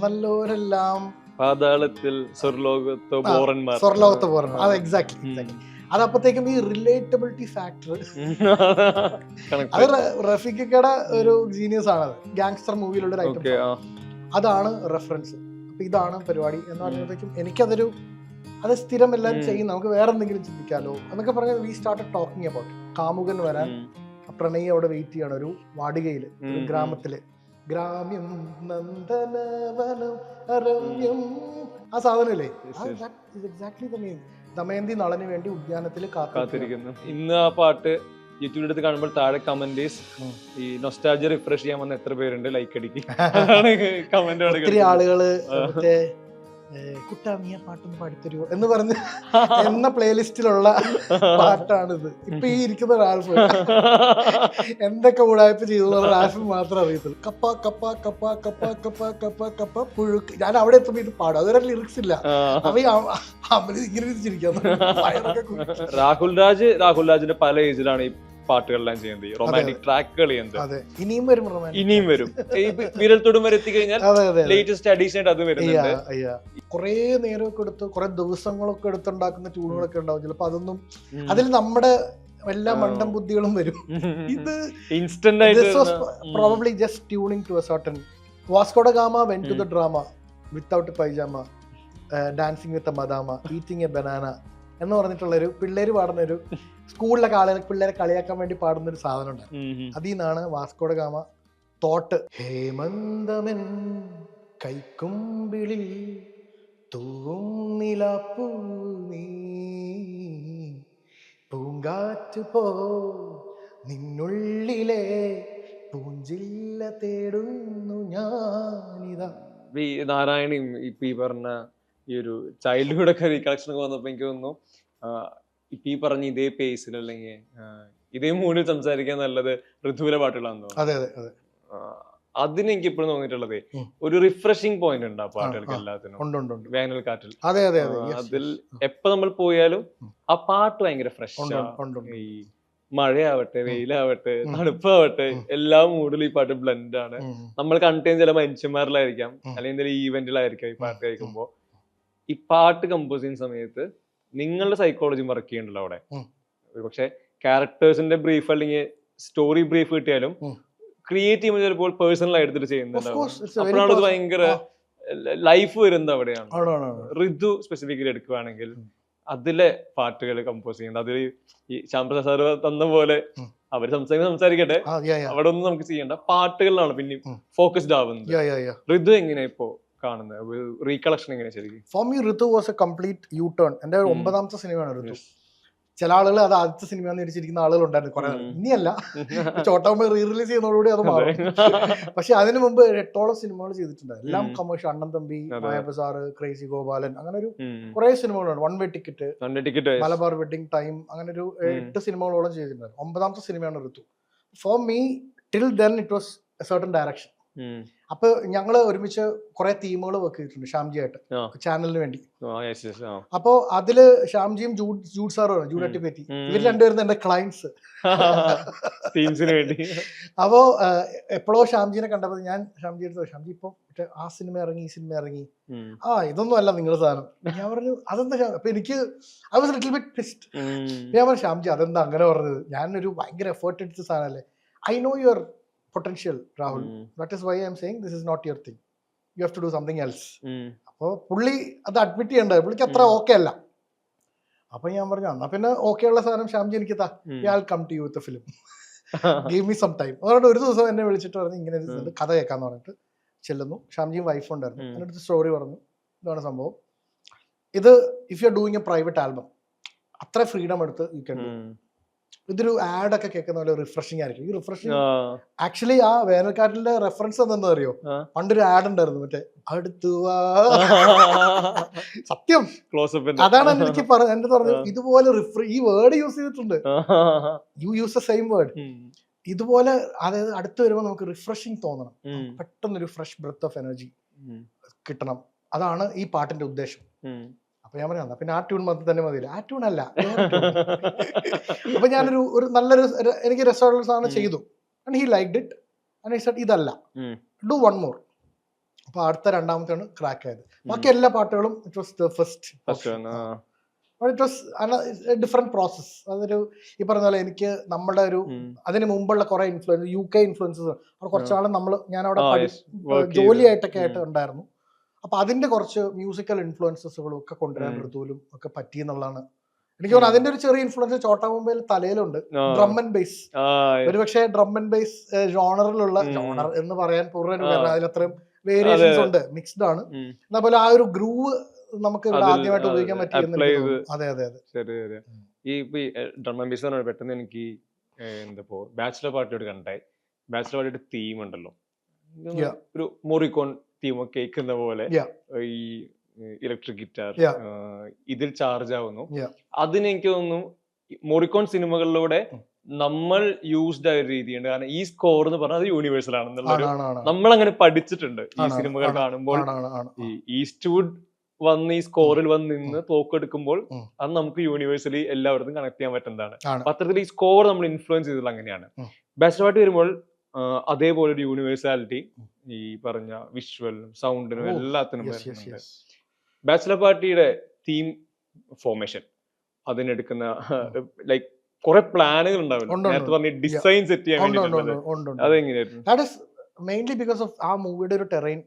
നല്ലവരെല്ലാം പാതാളത്തിൽ സ്വർലോകത്തോ ബോറന്മാർ. സ്വർലോകത്ത് പോരണം. അത് എക്സാക്ട്ലി. അതപ്പോഴത്തേക്കും ഈ റിലേറ്റബിലിറ്റി ഫാക്ടർ അത് റഫീഖയുടെ ഒരു ജീനിയസ് ആണ്. ഗാങ്സ്റ്റർ മൂവിയിലുള്ള ഒരു ഐറ്റം. അതാണ് റെഫറൻസ്. അപ്പൊ ഇതാണ് പരിപാടി എന്ന് പറയുമ്പോഴത്തേക്കും എനിക്കതൊരു അത് സ്ഥിരം എല്ലാവരും ചെയ്യും, നമുക്ക് വേറെ എന്തെങ്കിലും ചിന്തിക്കാലോ എന്നൊക്കെ പറഞ്ഞാൽ വി സ്റ്റാർട്ടഡ് ടോക്കിംഗ് അബൌട്ട്. കാമുകൻ വരാൻ പ്രണയി അവിടെ വെയിറ്റ് ചെയ്യണം ഒരു വാടികയില്, ഒരു ഗ്രാമത്തില്. ഗ്രാമ്യം നന്ദനവനം അരമ്യം, ആ സാധനല്ലേ, എക്സാക്ട്ലി ദ മീൻ. ദമയന്തി നളന് വേണ്ടി ഉദ്യാനത്തിൽ കാത്തിരിക്കുന്നു. ഇന്ന് ആ പാട്ട് യൂട്യൂബിൽ എടുത്ത് കാണുമ്പോൾ താഴെ കമന്റേഴ്സ് ഈ നൊസ്റ്റാൾജിയ റിഫ്രഷ് ചെയ്യാൻ വന്ന എത്ര പേരുണ്ട്, ലൈക്ക് അടിക്കും. ഒത്തിരി ആളുകള് മറ്റേ കുട്ടാമിയ പാട്ടൊന്ന് പാടിത്തരുമോ എന്ന് പറഞ്ഞ് എന്ന പ്ലേലിസ്റ്റിലുള്ള പാട്ടാണിത്. ഇപ്പൊ ഈ ഇരിക്കുന്ന റാൽഫ് എന്തൊക്കെ ഉടായ്പ ചെയ്തു റാൽഫ് മാത്രം അറിയത്തുള്ളൂ. കപ്പ കപ്പ കപ്പ കപ്പ കപ്പ കപ്പ കപ്പ പുഴുക്ക്. ഞാൻ അവിടെ എത്തുമ്പോ ഇത് പാടും, അതുവരെ ലിറിക്സ് ഇല്ല. അപ്പൊ ഇങ്ങനെ ചിരിക്കാം. രാഹുൽ രാജിന്റെ പല ഏജിലാണ് ഈ പാട്ടുകളെല്ലാം ചെയ്യുന്നത്, റൊമാൻറ്റിക് ട്രാക്കുകൾ ചെയ്യുന്നത്. ഇനിയും വരും. വിരൽ തൊടും വരെ എത്തിക്കഴിഞ്ഞാൽ ലേറ്റസ്റ്റ് അഡീഷൻ ആയിട്ട് അത് വരുന്നുണ്ട്. കുറെ നേരമൊക്കെ എടുത്ത് കുറെ ദിവസങ്ങളൊക്കെ എടുത്തുണ്ടാക്കുന്ന ട്യൂണുകളൊക്കെ ഉണ്ടാവും. ചിലപ്പോ അതൊന്നും അതിൽ നമ്മുടെ എല്ലാ മണ്ടം ബുദ്ധികളും വരും. ഇത് ഇൻസ്റ്റന്റ് ആയിട്ട് probably just tuning to a certain. Vasco da Gama went to the drama without pyjama, dancing with a madama, eating a banana എന്ന് പറഞ്ഞിട്ടുള്ളൊരു പിള്ളേര് പാടുന്നൊരു സ്കൂളിലെ പിള്ളേരെ കളിയാക്കാൻ വേണ്ടി പാടുന്നൊരു സാധനം ഉണ്ട്. അതിൽ നിന്നാണ് വാസ്കോ ഡ ഗാമ തോട്ട്. ഹേമന്തമൻ കൈക്കുമ്പിളിൽ തൂവും നിലാപ്പൂ നീ, പൂങ്കാറ്റ് പോ നിന്നുള്ളിലെ പൂഞ്ചില്ല തേടുന്നു ഞാനിതാ. നാരായണിയും ഇപ്പൊ ഈ പറഞ്ഞ ഈ ഒരു ചൈൽഡ്ഹുഡ് ഒക്കെ റീകളക്ഷൻ ഒക്കെ വന്നപ്പോ എനിക്ക് തോന്നുന്നു ഇപ്പൊ ഈ പറഞ്ഞ ഇതേ പേസിൽ അല്ലെങ്കിൽ ഇതേ മൂഡിൽ സംസാരിക്കാൻ നല്ലത് ഋതുവിലെ പാട്ടുകളാണെന്ന് തോന്നുന്നു. അതിന് എനിക്ക് ഇപ്പോഴും തോന്നിയിട്ടുള്ളത് ഒരു റിഫ്രഷിംഗ് പോയിന്റ് ഉണ്ട് ആ പാട്ടുകൾക്ക് എല്ലാത്തിനും. വേനൽക്കാറ്റിൽ അതിൽ എപ്പോ നമ്മൾ പോയാലും ആ പാട്ട് ഭയങ്കര ഫ്രഷ്. ഈ മഴയാവട്ടെ വെയിലാവട്ടെ തണുപ്പാവട്ടെ എല്ലാ മൂഡിലും ഈ പാട്ട് ബ്ലെൻഡ് ആണ്. നമ്മൾ കണ്ടുകഴിഞ്ഞ ചില മനുഷ്യന്മാരിലായിരിക്കാം അല്ലെങ്കിൽ എന്തെങ്കിലും ഈവെന്റിലായിരിക്കാം ഈ പാട്ട് കേൾക്കുമ്പോ. ഈ പാട്ട് കമ്പോസ് ചെയ്യുന്ന സമയത്ത് നിങ്ങളുടെ സൈക്കോളജി വർക്ക് ചെയ്യണ്ടല്ലോ അവിടെ. പക്ഷെ ക്യാരക്ടേഴ്സിന്റെ ബ്രീഫ് അല്ലെങ്കിൽ സ്റ്റോറി ബ്രീഫ് കിട്ടിയാലും ക്രിയേറ്റ് ചെയ്യുമ്പോൾ ചിലപ്പോൾ പേഴ്സണൽ ആയിട്ട് എടുത്തിട്ട് ചെയ്യുന്നുണ്ടാവും. അപ്പോഴാണ് അത് ഭയങ്കര ലൈഫ് വരുന്നത് അവിടെയാണ്. ഋതു സ്പെസിഫിക്കലി എടുക്കുകയാണെങ്കിൽ അതിലെ പാട്ടുകൾ കമ്പോസ് ചെയ്യുന്നത് അതിൽ ഈ ശ്യാംപ്രസാദ് സാർ തന്ന പോലെ അവർ സംസാരിക്കട്ടെ, അവിടെ ഒന്നും നമുക്ക് ചെയ്യണ്ട, പാട്ടുകളിലാണ് പിന്നെ ഫോക്കസ്ഡ് ആവുന്നത്. ഋതു എങ്ങനെയാ ഇപ്പോ കാണുന്നത്, റീകളക്ഷൻ എങ്ങനെയാ ശരിക്കും? For me Ritu was a complete U turn. എന്റെ 9ാമത്തെ സിനിമയാണ് ഋതു. ചില ആളുകൾ അത് ആദ്യത്തെ സിനിമ ഇരിച്ചിരിക്കുന്ന ആളുകളുണ്ടായിരുന്നു കുറെ. ഇനിയല്ല, ചോട്ടാമ്മ റീ റിലീസ് ചെയ്യുന്നതോടുകൂടി അത് മാറും. പക്ഷെ അതിനു മുമ്പ് 8ഓളം സിനിമകൾ ചെയ്തിട്ടുണ്ട്. എല്ലാം കമേഴ്ഷ്യൽ. അണ്ണൻ തമ്പി, മായബസാർ, ക്രേസി ഗോപാലൻ, അങ്ങനെ ഒരു കുറെ സിനിമകളുണ്ട്. One way ticket, Malabar wedding time, അങ്ങനെ ഒരു 8 സിനിമകളോളം ചെയ്തിട്ടുണ്ട്. 9ാമത്തെ സിനിമയാണ് Ritu. For me till then it was a certain direction. അപ്പൊ ഞങ്ങള് ഒരുമിച്ച് കുറെ തീമുകൾ വർക്ക് ചെയ്തിട്ടുണ്ട് ഷ്യാംജി ആയിട്ട് ചാനലിന് വേണ്ടി. അപ്പോ അതില് ഷ്യാംജിയും ജൂഡ് സാറും ജൂഡ് അട്ടിപ്പറ്റി, ഇവർ രണ്ടുപേരും എന്റെ ക്ലയൻസ്. അപ്പോ എപ്പോഴോ ഷ്യാംജിനെ കണ്ടപ്പോ ഞാൻ ഷ്യാംജി എടുത്തു, ഷ്യാംജി ഇപ്പൊ ആ സിനിമ ഇറങ്ങി, ഈ സിനിമ ഇറങ്ങി, ഇതൊന്നും അല്ല നിങ്ങളുടെ സാധനം. ഞാൻ പറഞ്ഞു അതെന്താ? അപ്പൊ എനിക്ക് I was little bit pissed. ഞാൻ പറഞ്ഞു ഷ്യാംജി അതെന്താ അങ്ങനെ പറഞ്ഞത്? ഞാനൊരു ഭയങ്കര എഫേർട്ട് എടുത്ത സാധനല്ലേ. I know your potential, Rahul. That is why I am saying this is not your thing. You have to do something else. അപ്പോൾ പുള്ളി അത് അഡ്മിറ്റ് ചെയ്യണ്ടത്, പുള്ളിക്ക് അത്ര ഓക്കെ അല്ല. അപ്പൊ ഞാൻ പറഞ്ഞു എന്നാ പിന്നെ ഓക്കെ ഉള്ള സാധനം ഷ്യാംജി എനിക്ക് താ, I will come to you with a film, give me some time. അതുകൊണ്ട് ഒരു ദിവസം എന്നെ വിളിച്ചിട്ട് പറഞ്ഞു ഇങ്ങനെ ഒരു കഥ കേൾക്കാന്ന് പറഞ്ഞിട്ട് ചെല്ലുന്നു. ഷ്യാംജിയും വൈഫ് ഉണ്ടായിരുന്നു. എന്നിട്ട് സ്റ്റോറി പറഞ്ഞു, ഇതാണ് സംഭവം, ഇത് if you are doing A private album അത്ര ഫ്രീഡം എടുത്ത് യു ക്യാൻ ഡു. ഇതൊരു ആഡ് ഒക്കെ കേൾക്കുന്ന പോലെ റിഫ്രഷിംഗ് ആയിരിക്കും. ഈ റിഫ്രഷിംഗ് ആക്ച്വലി ആ വേനൽക്കാറ്റിന്റെ റെഫറൻസ് എന്താ അറിയോ? പണ്ടൊരു ആഡ് ഉണ്ടായിരുന്നു, മറ്റേ അടുത്തു സത്യം അതാണ് എനിക്ക് എന്റെ പറഞ്ഞു. ഇതുപോലെ ഈ വേർഡ് യൂസ് ചെയ്തിട്ടുണ്ട്, you use the same word. ഇതുപോലെ അതായത് അടുത്ത് വരുമ്പോൾ നമുക്ക് റിഫ്രഷിംഗ് തോന്നണം, പെട്ടെന്നൊരു ഫ്രഷ് ബ്രെത്ത് ഓഫ് എനർജി കിട്ടണം. അതാണ് ഈ പാട്ടിന്റെ ഉദ്ദേശം. അപ്പൊ ഞാൻ പറഞ്ഞു പിന്നെ ആ ട്യൂൺ മതി തന്നെ മതിയില്ല. ആ ട്യൂൺ അല്ല. അപ്പൊ ഞാനൊരു നല്ലൊരു എനിക്ക് രസമുള്ള സാധനം ചെയ്തു. And he liked it and he said ഇതല്ല, ഡു വൺ മോർ. അപ്പൊ അടുത്ത രണ്ടാമത്തെയാണ് ക്രാക്ക് ആയത്. ബാക്കി എല്ലാ പാട്ടുകളും it was the first it was different process. അതൊരു ഈ പറഞ്ഞ പോലെ എനിക്ക് നമ്മുടെ ഒരു അതിന് മുമ്പുള്ള കുറെ ഇൻഫ്ലുവൻസ് UK ഇൻഫ്ലുവൻസസ് അവിടെ കുറച്ചാളും ഞാൻ അവിടെ ജോലിയായിട്ടൊക്കെ ആയിട്ട് ഉണ്ടായിരുന്നു. അപ്പൊ അതിന്റെ കുറച്ച് മ്യൂസിക്കൽ ഇൻഫ്ലുവൻസസുകളും ഒക്കെ കൊണ്ടുവരാൻ ഋതുവിലും ഒക്കെ പറ്റി എന്നുള്ളതാണ് എനിക്ക് തോന്നുന്നു. അതിന്റെ ഒരു ചെറിയ ഇൻഫ്ലുവൻസ് ചോട്ടാ മുംബൈയിൽ തലയിലുണ്ട്. ഡ്രം ആൻഡ് ബേസ് ഒരുപക്ഷെ ഡ്രം ആൻഡ് ബേസ് ജോണറിലുള്ള ജോണർ എന്ന് പറയാൻ പൂർണ്ണ അതിലത്രയും വേരിയേഷൻസ് ഉണ്ട്, മിക്സ്ഡ് ആണ്. അതുപോലെ ആ ഒരു ഗ്രൂവ് നമുക്ക് ആദ്യമായിട്ട് ഉപയോഗിക്കാൻ പറ്റിയെന്ന്. അതെ അതെ അതെ. ശരി. ഈ ഡ്രം ആൻഡ് ബേസ് പെട്ടെന്ന് എനിക്ക് എന്താ ബാച്ചിലർ പാർട്ടിയോട് കണ്ടായി. ബാച്ചിലർ പാർട്ടിയുടെ തീം ഉണ്ടല്ലോ, ഒരു മൊറിക്കോൺ തീമൊക്കെ കേൾക്കുന്ന പോലെ ഈ ഇലക്ട്രിക് ഗിറ്റാർ ഇതിൽ ചാർജ് ആവുന്നു. അതിനെനിക്ക് തോന്നുന്നു മൊറിക്കോൺ സിനിമകളിലൂടെ നമ്മൾ യൂസ്ഡ് ആയ ഒരു രീതിയുണ്ട്. കാരണം ഈ സ്കോർ എന്ന് പറഞ്ഞാൽ അത് യൂണിവേഴ്സൽ ആണെന്നുള്ളൊരു നമ്മൾ അങ്ങനെ പഠിച്ചിട്ടുണ്ട് ഈ സിനിമകൾ കാണുമ്പോൾ. ഈ ഈസ്റ്റ്വുഡ് വന്ന് ഈ സ്കോറിൽ വന്ന് നിന്ന് തോക്കെടുക്കുമ്പോൾ അത് നമുക്ക് യൂണിവേഴ്സലി എല്ലാവർക്കും കണക്ട് ചെയ്യാൻ പറ്റുന്നതാണ്. അത്തരത്തിൽ ഈ സ്കോർ നമ്മൾ ഇൻഫ്ലുവൻസ് ചെയ്തത് അങ്ങനെയാണ്. ബാച്ചിലർ പാർട്ടി വരുമ്പോൾ അതേപോലെ ഒരു യൂണിവേഴ്സാലിറ്റി ഈ പറഞ്ഞ വിഷ്വലിനും സൗണ്ടിനും എല്ലാത്തിനും വരുന്നുണ്ട്. ബാച്ചിലർ പാർട്ടിയുടെ തീം ഫോർമേഷൻ അതിനെടുക്കുന്ന ലൈക്ക് കുറെ പ്ലാനുകൾ ഉണ്ടാവില്ല, നേരത്തെ പറഞ്ഞ ഡിസൈൻ സെറ്റ് ചെയ്യാൻ വേണ്ടി. അതെങ്ങനെയായിരുന്നു? മെയിൻലി ബിക്കോസ് ഓഫ് ആ മൂവിയുടെ ഒരു ടെറൈൻ.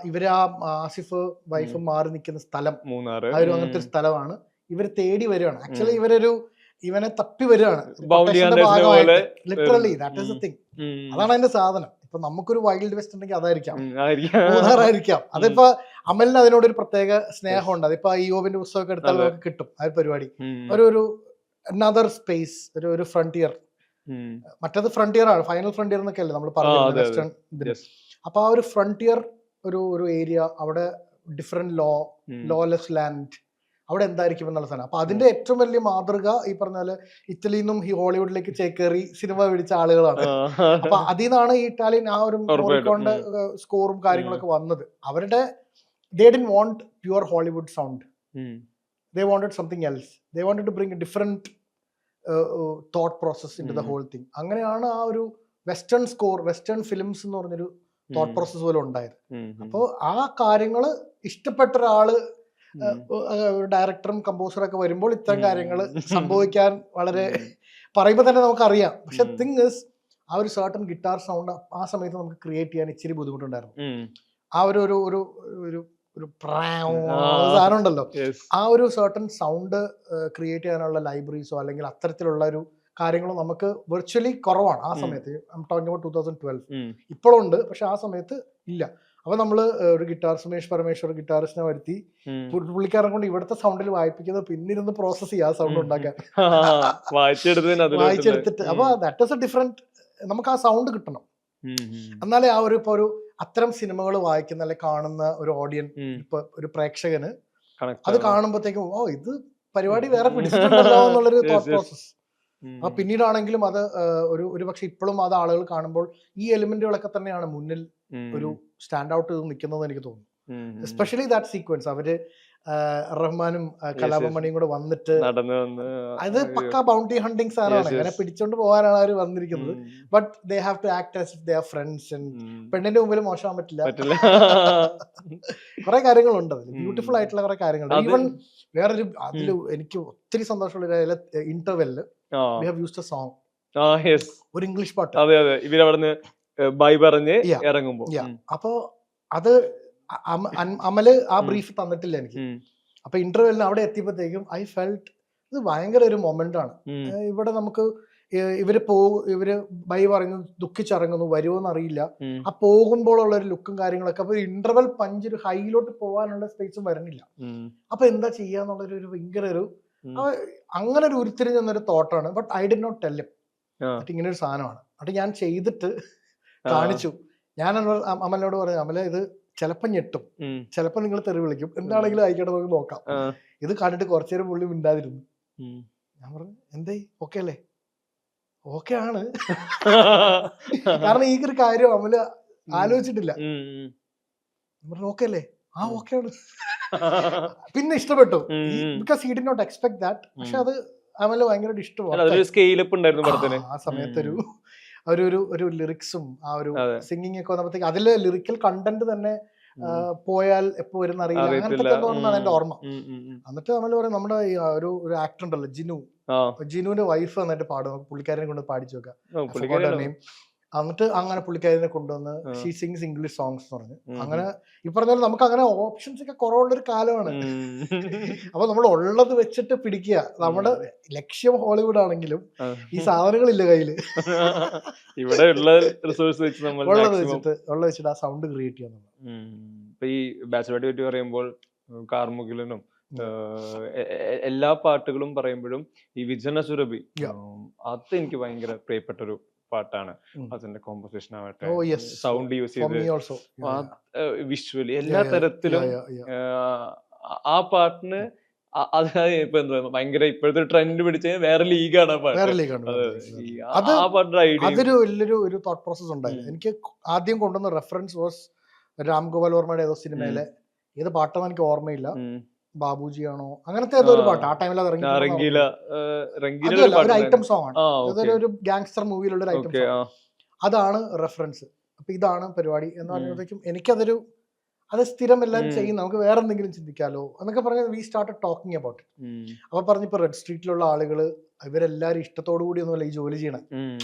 ഇവര് ആ ആസിഫ് വൈഫ് മാറി നിൽക്കുന്ന സ്ഥലം മൂന്നാർ, അങ്ങനത്തെ ഒരു സ്ഥലമാണ്. ഇവർ തേടി വരികയാണ്. ആക്ച്വലി ഇവനെ തപ്പി വരികയാണ് literally. That is the thing. അതാണ് അതിന്റെ സാധനം. ഇപ്പൊ നമുക്കൊരു വൈൽഡ് വെസ്റ്റ് ഉണ്ടെങ്കിൽ അതായിരിക്കാം, മൂന്നാറായിരിക്കാം. അതിപ്പോ അമലിന് അതിനോടൊരു പ്രത്യേക സ്നേഹമുണ്ട്. അതിപ്പോ യോബിന്റെ പുസ്തകമൊക്കെ എടുത്താൽ നമുക്ക് കിട്ടും ആ ഒരു പരിപാടി. ഒരു അനദർ സ്പേസ്, ഒരു ഫ്രണ്ടിയർ. മറ്റേത് ഫ്രണ്ടിയർ ആണ്, ഫൈനൽ ഫ്രണ്ടിയർ എന്നൊക്കെ അല്ലേ നമ്മൾ പറയുന്നത് വെസ്റ്റേൺ ഇതിന്. അപ്പൊ ആ ഒരു ഫ്രണ്ടിയർ ഒരു ഏരിയ, അവിടെ ഡിഫറെന്റ് ലോലെസ് ലാൻഡ്, അവിടെ എന്തായിരിക്കും എന്നുള്ള സാധനം. അപ്പൊ അതിന്റെ ഏറ്റവും വലിയ മാതൃക ഈ പറഞ്ഞാല് ഇറ്റലിയിൽ നിന്നും ഈ ഹോളിവുഡിലേക്ക് ചേക്കേറി സിനിമ പിടിച്ച ആളുകളാണ്. അപ്പൊ അതിൽ നിന്നാണ് ഈ ഇറ്റാലിയൻ ആ ഒരു മോറിക്കോണിന്റെ സ്കോറും കാര്യങ്ങളൊക്കെ വന്നത്. അവരുടെ they didn't want pure Hollywood sound. They wanted something else. They wanted to bring a different thought process into the whole thing. അങ്ങനെയാണ് ആ ഒരു വെസ്റ്റേൺ സ്കോർ, വെസ്റ്റേൺ ഫിലിംസ് എന്ന് പറഞ്ഞൊരു തോട്ട് പ്രോസസ് പോലെ ഉണ്ടായത്. അപ്പോൾ ആ കാര്യങ്ങൾ ഇഷ്ടപ്പെട്ട ഒരാള്, ഡയറക്ടറും കമ്പോസറും ഒക്കെ വരുമ്പോൾ ഇത്തരം കാര്യങ്ങൾ സംഭവിക്കാൻ വളരെ പറയുമ്പോൾ തന്നെ നമുക്കറിയാം. പക്ഷെ തിങ് ഇസ് ആ ഒരു സർട്ടൺ ഗിറ്റാർ സൗണ്ട് ആ സമയത്ത് നമുക്ക് ക്രിയേറ്റ് ചെയ്യാൻ ഇച്ചിരി ബുദ്ധിമുട്ടുണ്ടായിരുന്നു. ആ ഒരു സാധനം ഉണ്ടല്ലോ, ആ ഒരു സർട്ടൺ സൗണ്ട് ക്രിയേറ്റ് ചെയ്യാനുള്ള ലൈബ്രറീസോ അല്ലെങ്കിൽ അത്തരത്തിലുള്ള ഒരു കാര്യങ്ങളോ നമുക്ക് വെർച്വലി കുറവാണ് ആ സമയത്ത്. I am talking about 2012. ഇപ്പോഴും ഉണ്ട്, പക്ഷെ ആ സമയത്ത് ഇല്ല. അപ്പൊ നമ്മള് ഒരു ഗിറ്റാർ സുമേഷ് പരമേശ്വർ ഗിറ്റാറിസ്റ്റിനെ വരുത്തി പുള്ളിക്കാരനെ കൊണ്ട് ഇവിടുത്തെ സൗണ്ടിൽ വായിപ്പിക്കുന്നത്, പിന്നിരുന്ന് പ്രോസസ് ചെയ്യുക ആ സൗണ്ട് ഉണ്ടാക്കാൻ, വായിച്ചെടുത്തിട്ട്. അപ്പൊ ദാറ്റ് ഈസ് എ ഡിഫറെന്റ്, നമുക്ക് ആ സൗണ്ട് കിട്ടണം. എന്നാലേ ആ ഒരു ഇപ്പൊ ഒരു അത്തരം സിനിമകൾ വായിക്കുന്ന അല്ലെ കാണുന്ന ഒരു ഓഡിയൻസ്, ഇപ്പൊ ഒരു പ്രേക്ഷകന് അത് കാണുമ്പോഴത്തേക്കും ഓ ഇത് പരിപാടി വേറെ പിടിച്ചിട്ടുണ്ടല്ലോ എന്നുള്ളൊരു തോട്ട് പ്രോസസ്. ആ പിന്നീടാണെങ്കിലും അത് ഒരു പക്ഷെ ഇപ്പോഴും അത് ആളുകൾ കാണുമ്പോൾ ഈ എലിമെന്റുകളൊക്കെ തന്നെയാണ് മുന്നിൽ ഒരു സ്റ്റാൻഡ് ഔട്ട് ചെയ്ത് നിൽക്കുന്നത് എനിക്ക് തോന്നുന്നു. Especially that sequence. അവര് റഹ്മാനും കലാപമണിയും കൂടെ വന്നിട്ട്, അത് പക്ക ബൗണ്ടി ഹണ്ടിങ് സാധനമാണ്. അങ്ങനെ പിടിച്ചോണ്ട് പോകാനാണ് അവർ വന്നിരിക്കുന്നത്. But they have to act as if they are friends. പെണ്ണിന്റെ മുമ്പിൽ മോശമാൻ പറ്റില്ല. കുറെ കാര്യങ്ങളുണ്ട് അതിൽ, ബ്യൂട്ടിഫുൾ ആയിട്ടുള്ള കുറെ കാര്യങ്ങളുണ്ട്. ഈവൻ വേറൊരു അതില് എനിക്ക് ഒത്തിരി സന്തോഷമുള്ള ഇന്റർവെല്ലില് we have used a song. ഒരു ഇംഗ്ലീഷ് പാട്ട്. ബൈ പറഞ്ഞ് ഇറങ്ങുമ്പോ അപ്പൊ അത് അമല് ആ ബ്രീഫ് തന്നിട്ടില്ല എനിക്ക്. അപ്പൊ ഇന്റർവെല്ലിന് അവിടെ എത്തിയപ്പോഴത്തേക്കും ഐ ഫെൽറ്റ് ഇത് ഭയങ്കര ഒരു മൊമെന്റ് ആണ്. ഇവിടെ നമുക്ക് ഇവര് ബൈ പറയുന്നു, ദുഃഖിച്ചിറങ്ങുന്നു, വരുമോന്ന് അറിയില്ല. ആ പോകുമ്പോഴുള്ള ഒരു ലുക്കും കാര്യങ്ങളൊക്കെ. അപ്പൊ ഇന്റർവെൽ പഞ്ച് ഒരു ഹൈയിലോട്ട് പോകാനുള്ള സ്പേസും വരുന്നില്ല. അപ്പൊ എന്താ ചെയ്യാന്നുള്ളൊരു ഭയങ്കര ഒരു അങ്ങനെ ഒരു ഉരുത്തിരിഞ്ഞൊരു തോട്ടാണ്. But I did not tell him ഇങ്ങനെ ഒരു സാധനമാണ്. അത് ഞാൻ ചെയ്തിട്ട് കാണിച്ചു. ഞാൻ അമലിനോട് പറഞ്ഞു, അമല ഇത് ചിലപ്പോ ഞെട്ടും, ചിലപ്പോ നിങ്ങൾ തെറി വിളിക്കും, എന്താണെങ്കിലും ആയിക്കോട്ടെ നമുക്ക് നോക്കാം. ഇത് കണ്ടിട്ട് കുറച്ചു നേരം പുള്ളി മിണ്ടാതിരുന്നു. ഞാൻ പറഞ്ഞു എന്തേ ഓക്കെ അല്ലേ? ഓക്കെ ആണ്. കാരണം ഈ ഒരു കാര്യം അമല് ആലോചിച്ചിട്ടില്ല. പറഞ്ഞു ഓക്കെ അല്ലേ? ആ ഓക്കെ ആണ്. പിന്നെ ഇഷ്ടപ്പെട്ടു, because he did not expect that. പക്ഷെ അത് അമല് ഭയങ്കര ഇഷ്ടമാണ്. ആ സമയത്തൊരു ഒരു ലിറിക്സും ആ ഒരു അതെ. സിംഗിങ് ഒക്കെ വന്നപ്പോഴത്തേക്ക് അതിലെ ലിറിക്കൽ കണ്ടന്റ് തന്നെ പോയാൽ എപ്പോ വരുന്ന അറിയില്ല, അങ്ങനത്തെ അറിയത്തില്ല. എന്തോന്നാണ് എന്റെ ഓർമ്മ. ഉം, ഉം, ഉം. എന്നിട്ട് നമ്മൾ പറയും നമ്മുടെ ഈ ഒരു ആക്ടർ ഉണ്ടല്ലോ ആ, ജിനുവിന്റെ വൈഫ് വന്നിട്ട് പാടും, പുള്ളിക്കാരനെ കൊണ്ട് പാടിച്ചു വെക്കാം. ഓ, പുള്ളിക്കാരിയാണോ? എന്നിട്ട് അങ്ങനെ പുള്ളിക്കാരനെ കൊണ്ടുവന്ന് ആ. ഷീ സിംഗ്സ് ഇംഗ്ലീഷ് സോങ്സ് എന്ന് പറഞ്ഞു. ഉം, അങ്ങനെ ഈ പറഞ്ഞ പോലെ നമുക്ക് അങ്ങനെ ഓപ്ഷൻസ് ഒക്കെ കുറവുള്ളൊരു കാലമാണ്. ഉം. അപ്പൊ നമ്മൾ ഉള്ളത് വെച്ചിട്ട് പിടിക്കുക. നമ്മുടെ ലക്ഷ്യം ഹോളിവുഡ് ആണെങ്കിലും ആ. ഈ സാധനങ്ങളില്ല കയ്യില്. ഇവിടെ ഉള്ള റിസോഴ്സ് വെച്ച് നമ്മൾ ഉള്ളത് maximum. വെച്ചിട്ട് ആ സൗണ്ട് ക്രിയേറ്റ് ചെയ്യാൻ. ഇപ്പൊ ഈ ബാച്ചുലർ പറ്റി പറയുമ്പോൾ കാർമുകിലനും എല്ലാ പാട്ടുകളും പറയുമ്പോഴും ഈ വിജന സുരഭി, Yeah. അത് എനിക്ക് ഭയങ്കര പ്രിയപ്പെട്ട ഒരു പാട്ടാണ്. അതിന്റെ കോമ്പോസിഷൻ ആവട്ടെ, Oh, yes. Sound use For ചെയ്ത്, me also. വിഷ്വലി എല്ലാ തരത്തിലും ആ പാട്ടിന് അതായത് ഇപ്പൊ എന്താ ഭയങ്കര ഇപ്പോഴത്തെ ട്രെൻഡ് പിടിച്ച വേറെ ലീഗാണ് ആ പാട്ട്. വേറെ ലീഗാണ്. ആ പാട്ടിന്റെ ഐഡിയ അതൊരു വലിയൊരു തോട്ട് പ്രോസസ് ഉണ്ടായിരുന്നു. എനിക്ക് ആദ്യം കൊണ്ടുവന്ന റെഫറൻസ് വാസ് രാം ഗോപാൽ വർമ്മയുടെ ഏതോ സിനിമയിലെ, ഏത് പാട്ടാന്ന് എനിക്ക് ഓർമ്മയില്ല, ബാബുജി ആണോ അങ്ങനത്തെ ഏതോ ഒരു പാട്ട്. ആ ടൈമിൽ അത് ഇറങ്ങി ഒരു ഐറ്റം സോങ് ആണ്. അതൊരു ഗാങ്സ്റ്റർ മൂവിയിലുള്ള ഒരു ഐറ്റം സോങ്. അതാണ് റെഫറൻസ്. അപ്പൊ ഇതാണ് പരിപാടി എന്ന് പറയുമ്പോഴത്തേക്കും എനിക്കതൊരു അത് സ്ഥിരം എല്ലാവരും ചെയ്യും, നമുക്ക് വേറെ എന്തെങ്കിലും ചിന്തിക്കാലോ എന്നൊക്കെ പറഞ്ഞ് we started talking about it. അപ്പൊ പറഞ്ഞിപ്പോ റെഡ് സ്ട്രീറ്റിലുള്ള ആളുകള് ഇവരെല്ലാരും ഇഷ്ടത്തോടു കൂടി ഒന്നുമല്ല ഈ ജോലി ചെയ്യണം.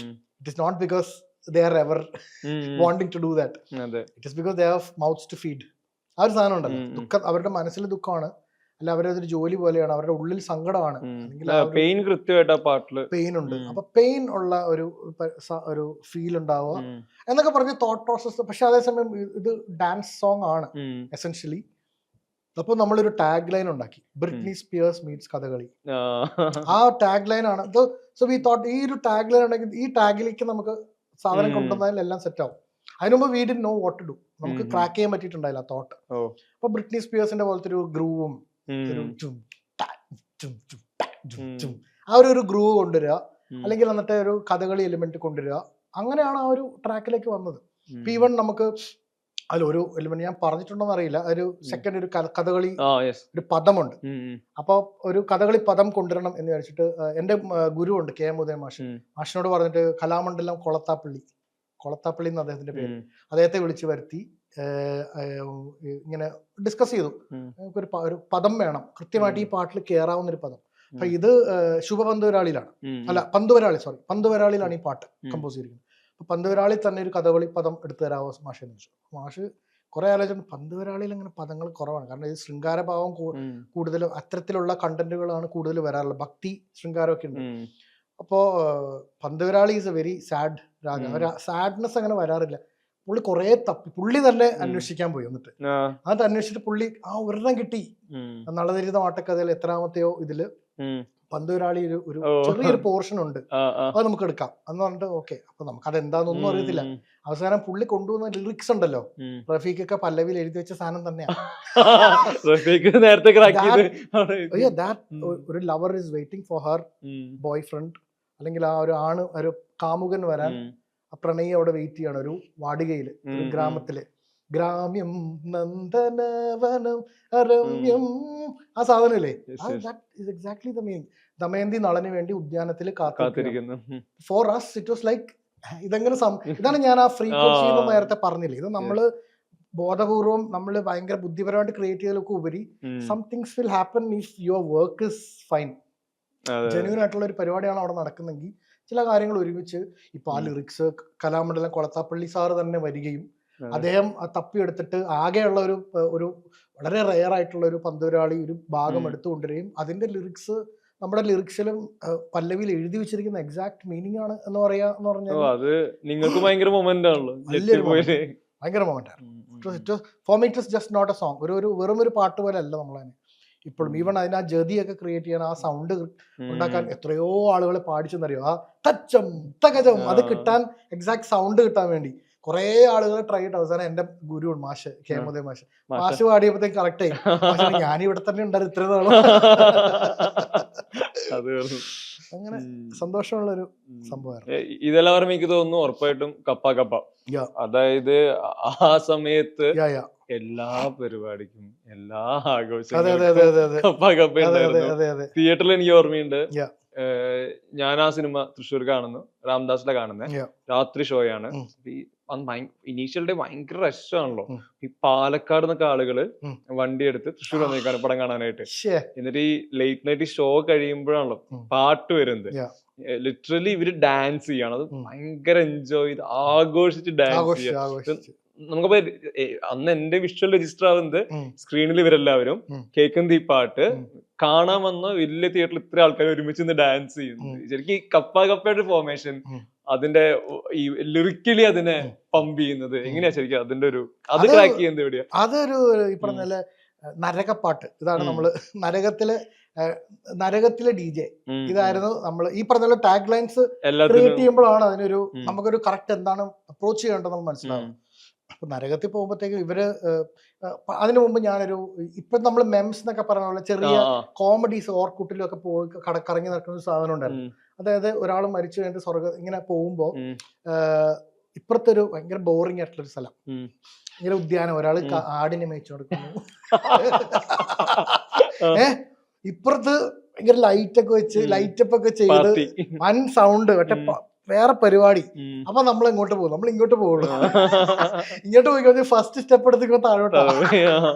It is not because they are ever wanting to do that. It is because they have mouths to feed. ആ ഒരു സാധനം ഉണ്ടല്ലോ, ദുഃഖം അവരുടെ മനസ്സിൽ ദുഃഖമാണ്, അല്ല അവരതൊരു ജോലി പോലെയാണ്, അവരുടെ ഉള്ളിൽ സങ്കടമാണ്, പെയിൻ കൃത്യമായിട്ട് ആ പാട്ടില് പെയിൻ ഉണ്ട്. അപ്പൊ പെയിൻ ഉള്ള ഒരു ഫീൽ ഉണ്ടാവുക എന്നൊക്കെ പറഞ്ഞ തോട്ട് പ്രോസസ്. പക്ഷെ അതേസമയം ഇത് ഡാൻസ് സോങ് ആണ് എസെൻഷ്യലി. അപ്പൊ നമ്മളൊരു ടാഗ് ലൈൻ ഉണ്ടാക്കി, ബ്രിട്നി സ്പിയേഴ്സ് മീറ്റ്സ് കഥകളി. ആ ടാഗ് ലൈൻ ആണ്. സോ വി തോട്ട് ഈ ഒരു ടാഗ് ലൈൻ ഉണ്ടെങ്കിൽ ഈ ടാഗിലേക്ക് നമുക്ക് സാധനം കൊണ്ടുവന്നാൽ എല്ലാം സെറ്റ് ആവും. അതിനുമ്പ് we did know what to do, നമുക്ക് ക്രാക്ക് ചെയ്യാൻ പറ്റിയിട്ടുണ്ടായില്ല തോട്ട്. അപ്പൊ ബ്രിട്നി സ്പിയേഴ്സിന്റെ പോലത്തെ ഒരു ഗ്രൂവും ആ ഒരു ഗ്രൂവ് കൊണ്ടുവരിക, അല്ലെങ്കിൽ എന്നിട്ട് ഒരു കഥകളി എലിമെന്റ് കൊണ്ടുവരിക, അങ്ങനെയാണ് ആ ഒരു ട്രാക്കിലേക്ക് വന്നത്. ഇപ്പൊ ഈവൻ നമുക്ക് ഒരു എലിമെന്റ് ഞാൻ പറഞ്ഞിട്ടുണ്ടോന്ന് അറിയില്ല, ഒരു സെക്കൻഡ് ഒരു കഥകളി ഒരു പദമുണ്ട്. അപ്പൊ ഒരു കഥകളി പദം കൊണ്ടുവരണം എന്ന് വിചാരിച്ചിട്ട് എന്റെ ഗുരു ഉണ്ട് കെ എം ഉദയൻ മാഷിനോട് പറഞ്ഞിട്ട് കലാമണ്ഡലം കൊളത്താപ്പള്ളി എന്ന് അദ്ദേഹത്തിന്റെ പേര്, അദ്ദേഹത്തെ വിളിച്ചു വരുത്തി ഇങ്ങനെ ഡിസ്കസ് ചെയ്തു. ഒരു പദം വേണം കൃത്യമായിട്ട് ഈ പാട്ടിൽ കയറാവുന്ന ഒരു പദം. അപ്പൊ ഇത് ശുഭപന്തുവരാളിയിലാണ്, അല്ല പന്തുവരാളിയിലാണ് ഈ പാട്ട് കമ്പോസ് ചെയ്തിരിക്കുന്നത്. അപ്പൊ പന്തുവരാളി തന്നെ ഒരു കഥകളി പദം എടുത്തു തരാമോ മാഷ് എന്ന് ചോദിച്ചു. മാഷ് കുറെ ആലോചന, പന്തുവരാളിയിൽ അങ്ങനെ പദങ്ങൾ കുറവാണ്, കാരണം ഇത് ശൃംഗാരഭാവം കൂടുതൽ അത്തരത്തിലുള്ള കണ്ടന്റുകളാണ് കൂടുതൽ വരാറുള്ളത്, ഭക്തി ശൃംഗാരമൊക്കെ ഉണ്ട്. അപ്പോ Pantuvarali is A very sad രാഗം, സാഡ്നെസ് അങ്ങനെ വരാറില്ല. പുള്ളി കുറെ പുള്ളി തന്നെ അന്വേഷിക്കാൻ പോയി. എന്നിട്ട് അന്വേഷിച്ചിട്ട് പുള്ളി ഒരെണ്ണം കിട്ടി. നളചരിത ആട്ടക്കഥയിൽ എത്രാമത്തെയോ ഇതില് പന്തുവരാളി ഒരു ചെറിയൊരു പോർഷൻ ഉണ്ട്, അത് നമുക്ക് എടുക്കാം എന്ന് പറഞ്ഞിട്ട് ഓക്കെ. അപ്പൊ നമുക്ക് അതെന്താന്നൊന്നും അറിയത്തില്ല. അവസാനം പുള്ളി കൊണ്ടുവന്ന ലിറിക്സ് ഉണ്ടല്ലോ, റഫീഖൊക്കെ പല്ലവിയിൽ എഴുതി വെച്ച സാധനം തന്നെയാണ്. ഒരു lover is waiting for her boy friend, അല്ലെങ്കിൽ ആ ഒരു കാമുകൻ വരാൻ ആ പ്രണയി അവിടെ വെയിറ്റ് ചെയ്യണം ഒരു വാടികയില്, ഒരു ഗ്രാമത്തില്. ഗ്രാമ്യം നന്ദനവനം അരമ്യം, ആ സാധനല്ലേ, എക്സാക്ട്ലി ദ മീനിങ്. ദമയന്തി നളന് വേണ്ടി ഉദ്യാനത്തിൽ കാത്തിരിക്കുന്നു. For us it was like ഇതെങ്ങനെ ഇതാണ് ഞാൻ ആ ഫ്രീക്വൻസി എന്ന് നേരത്തെ പറഞ്ഞില്ലേ, ഇത് നമ്മള് ബോധപൂർവം നമ്മൾ ഭയങ്കര ബുദ്ധിപരമായിട്ട് ക്രിയേറ്റ് ചെയ്തതിലൊക്കെ ഉപരി somethings will happen if your work is fine. Genuine ആയിട്ടുള്ള ഒരു പരിപാടിയാണ് അവിടെ നടക്കുന്നെങ്കിൽ ചില കാര്യങ്ങൾ ഒരുമിച്ച് ഇപ്പൊ ആ ലിറിക്സ് കലാമണ്ഡലം കൊളത്താപ്പള്ളി സാറ് തന്നെ വരികയും അദ്ദേഹം തപ്പിയെടുത്തിട്ട് ആകെയുള്ള ഒരു വളരെ റെയർ ആയിട്ടുള്ള ഒരു പന്തുവരാളി ഒരു ഭാഗം എടുത്തുകൊണ്ടുവരികയും അതിന്റെ ലിറിക്സ് നമ്മുടെ ലിറിക്സിലും പല്ലവിയിൽ എഴുതി വെച്ചിരിക്കുന്ന എക്സാക്ട് മീനിങ് ആണ് എന്ന് പറഞ്ഞാൽ നിങ്ങൾക്ക് ഭയങ്കര മൊമെന്റ് ആണല്ലോ, ഭയങ്കര മൊമെന്റ് ആയിരുന്നു. For me it is just not a song, വെറും ഒരു പാട്ട് പോലെ അല്ല നമ്മളതിനെ ഇപ്പോഴും. ഈവൺ അതിന് ആ ജതിയൊക്കെ ക്രിയേറ്റ് ചെയ്യാൻ, ആ സൗണ്ട് ഉണ്ടാക്കാൻ എത്രയോ ആളുകൾ പാടിച്ചെന്നറിയോ, ആ തച്ചം തകജം അത് കിട്ടാൻ, എക്സാക്ട് സൗണ്ട് കിട്ടാൻ വേണ്ടി കുറെ ആളുകൾ ട്രൈ ചെയ്തിട്ട് അവസാനം എന്റെ ഗുരു മാഷ് കെ എം ഉദയൻ മാഷ് പാടിയപ്പോഴത്തേക്ക് കറക്റ്റ് ആയി. ഞാൻ ഇവിടെ തന്നെ ഉണ്ടായിരുന്നു ഇത്ര നാളും. അങ്ങനെ സന്തോഷമുള്ള ഒരു സംഭവമായിരുന്നു. ഇതെല്ലാം പറയുമ്പോൾ എനിക്ക് തോന്നുന്നു ഉറപ്പായിട്ടും കപ്പ അതായത് ആ സമയത്ത് എല്ലാ പരിപാടിക്കും എല്ലാ ആഘോഷങ്ങളും തിയേറ്ററിൽ എനിക്ക് ഓർമ്മയുണ്ട്. ഞാൻ ആ സിനിമ തൃശ്ശൂർ കാണുന്നു, രാംദാസിലെ കാണുന്നത്, Yeah. രാത്രി ഷോയാണ്. ഉം. ഇനീഷ്യൽ ഡേ ഭയങ്കര റഷാണല്ലോ. ഉം. ഈ പാലക്കാട് നിന്നൊക്കെ ആളുകള് ഉം. വണ്ടി എടുത്ത് തൃശ്ശൂർ വന്നേക്കാണ് പടം കാണാനായിട്ട്. ശ്ശേ. എന്നിട്ട് ഈ ലേറ്റ് നൈറ്റ് ഷോ കഴിയുമ്പോഴാണല്ലോ ഉം. പാട്ട് വരുന്നത്. Yeah. ലിറ്ററലി ഇവര് ഡാൻസ് ചെയ്യാണ്. അത് ഉം. ഭയങ്കര എൻജോയ് ചെയ്ത് ആഘോഷിച്ച് ഡാൻസ് ആഘോഷിച്ചു ചെയ്യാം. ആഘോഷിച്ചു. നമുക്കപ്പോ അന്ന് എന്റെ വിഷ്വൽ രജിസ്റ്റർ ആവുന്നത് ഉം. സ്ക്രീനിൽ ഇവരെല്ലാവരും ഉം. കേൾക്കുന്ന ഈ പാട്ട് ഉം. കാണാൻ വന്ന വലിയ തിയേറ്ററിൽ ഇത്ര ആൾക്കാർ ഒരുമിച്ച് നിന്ന് ഡാൻസ് ചെയ്യുന്നു. ഉം. ശരിക്കും ഈ കപ്പയുടെ ഫോർമേഷൻ, ഉം. അതിന്റെ ഈ ലിറിക്കലി അതിനെ ഉം. പമ്പ് ചെയ്യുന്നത് എങ്ങനെയാ ശരിക്കും അതിന്റെ ഒരു അത് അത് ക്രാക്ക് ചെയ്യുന്നത് എവിടെയാ? അതൊരു ഈ പറഞ്ഞ പോലെ നരകപ്പാട്ട്. ഇതാണ് ഉം. നമ്മള് നരകത്തിലെ DJ. ഉം. ഇതായിരുന്നു നമ്മൾ ഈ പറഞ്ഞ പോലെ ടാഗ് ലൈൻസ് ക്രിയേറ്റ് എല്ലാത്തിനും ചെയ്യുമ്പോഴാണ് അതിനൊരു ഉം. നമുക്കൊരു കറക്റ്റ് എന്താണ് അപ്രോച്ച് ചെയ്യേണ്ടത് നമ്മൾ മനസ്സിലാവും. ഉം. അപ്പൊ നരകത്തിൽ പോകുമ്പോഴത്തേക്കും ഇവര് അതിനു മുമ്പ് ഞാനൊരു ഇപ്പൊ നമ്മൾ മെംസ് എന്നൊക്കെ പറഞ്ഞ പോലെ ചെറിയ ആ, കോമഡീസ് ഓർക്കുട്ടിലും ഒക്കെ പോയി കറങ്ങി നടക്കുന്ന ഒരു സാധനം ഉണ്ടായിരുന്നു. ഉം. അതായത് ഒരാൾ മരിച്ചു കഴിഞ്ഞിട്ട് സ്വർഗ്ഗം ഇങ്ങനെ പോകുമ്പോ ഉം. ഇപ്പുറത്തെ ഒരു ഭയങ്കര ബോറിംഗ് ആയിട്ടുള്ള ഒരു സ്ഥലം, ഉം. ഇങ്ങനെ ഉദ്യാനം, ഒരാൾ ഉം. ആടിനെ മേയിച്ചു കൊടുക്കുന്നു. ആ, ഇപ്പുറത്ത് ഭയങ്കര ലൈറ്റ് ഒക്കെ വെച്ച് ഉം. ലൈറ്റപ്പ് ഒക്കെ ചെയ്ത് പാർട്ടി. വൻ സൗണ്ട് മറ്റേ ഉം. വേറെ പരിപാടി. ഉം. അപ്പൊ നമ്മൾ എങ്ങോട്ട് പോകും? നമ്മൾ ഇങ്ങോട്ട് പോകുള്ളൂ. ആ. ഇങ്ങോട്ട് പോയി കഴിഞ്ഞാൽ ഫസ്റ്റ് സ്റ്റെപ്പ് എടുത്ത് താഴോട്ടാ. ആ.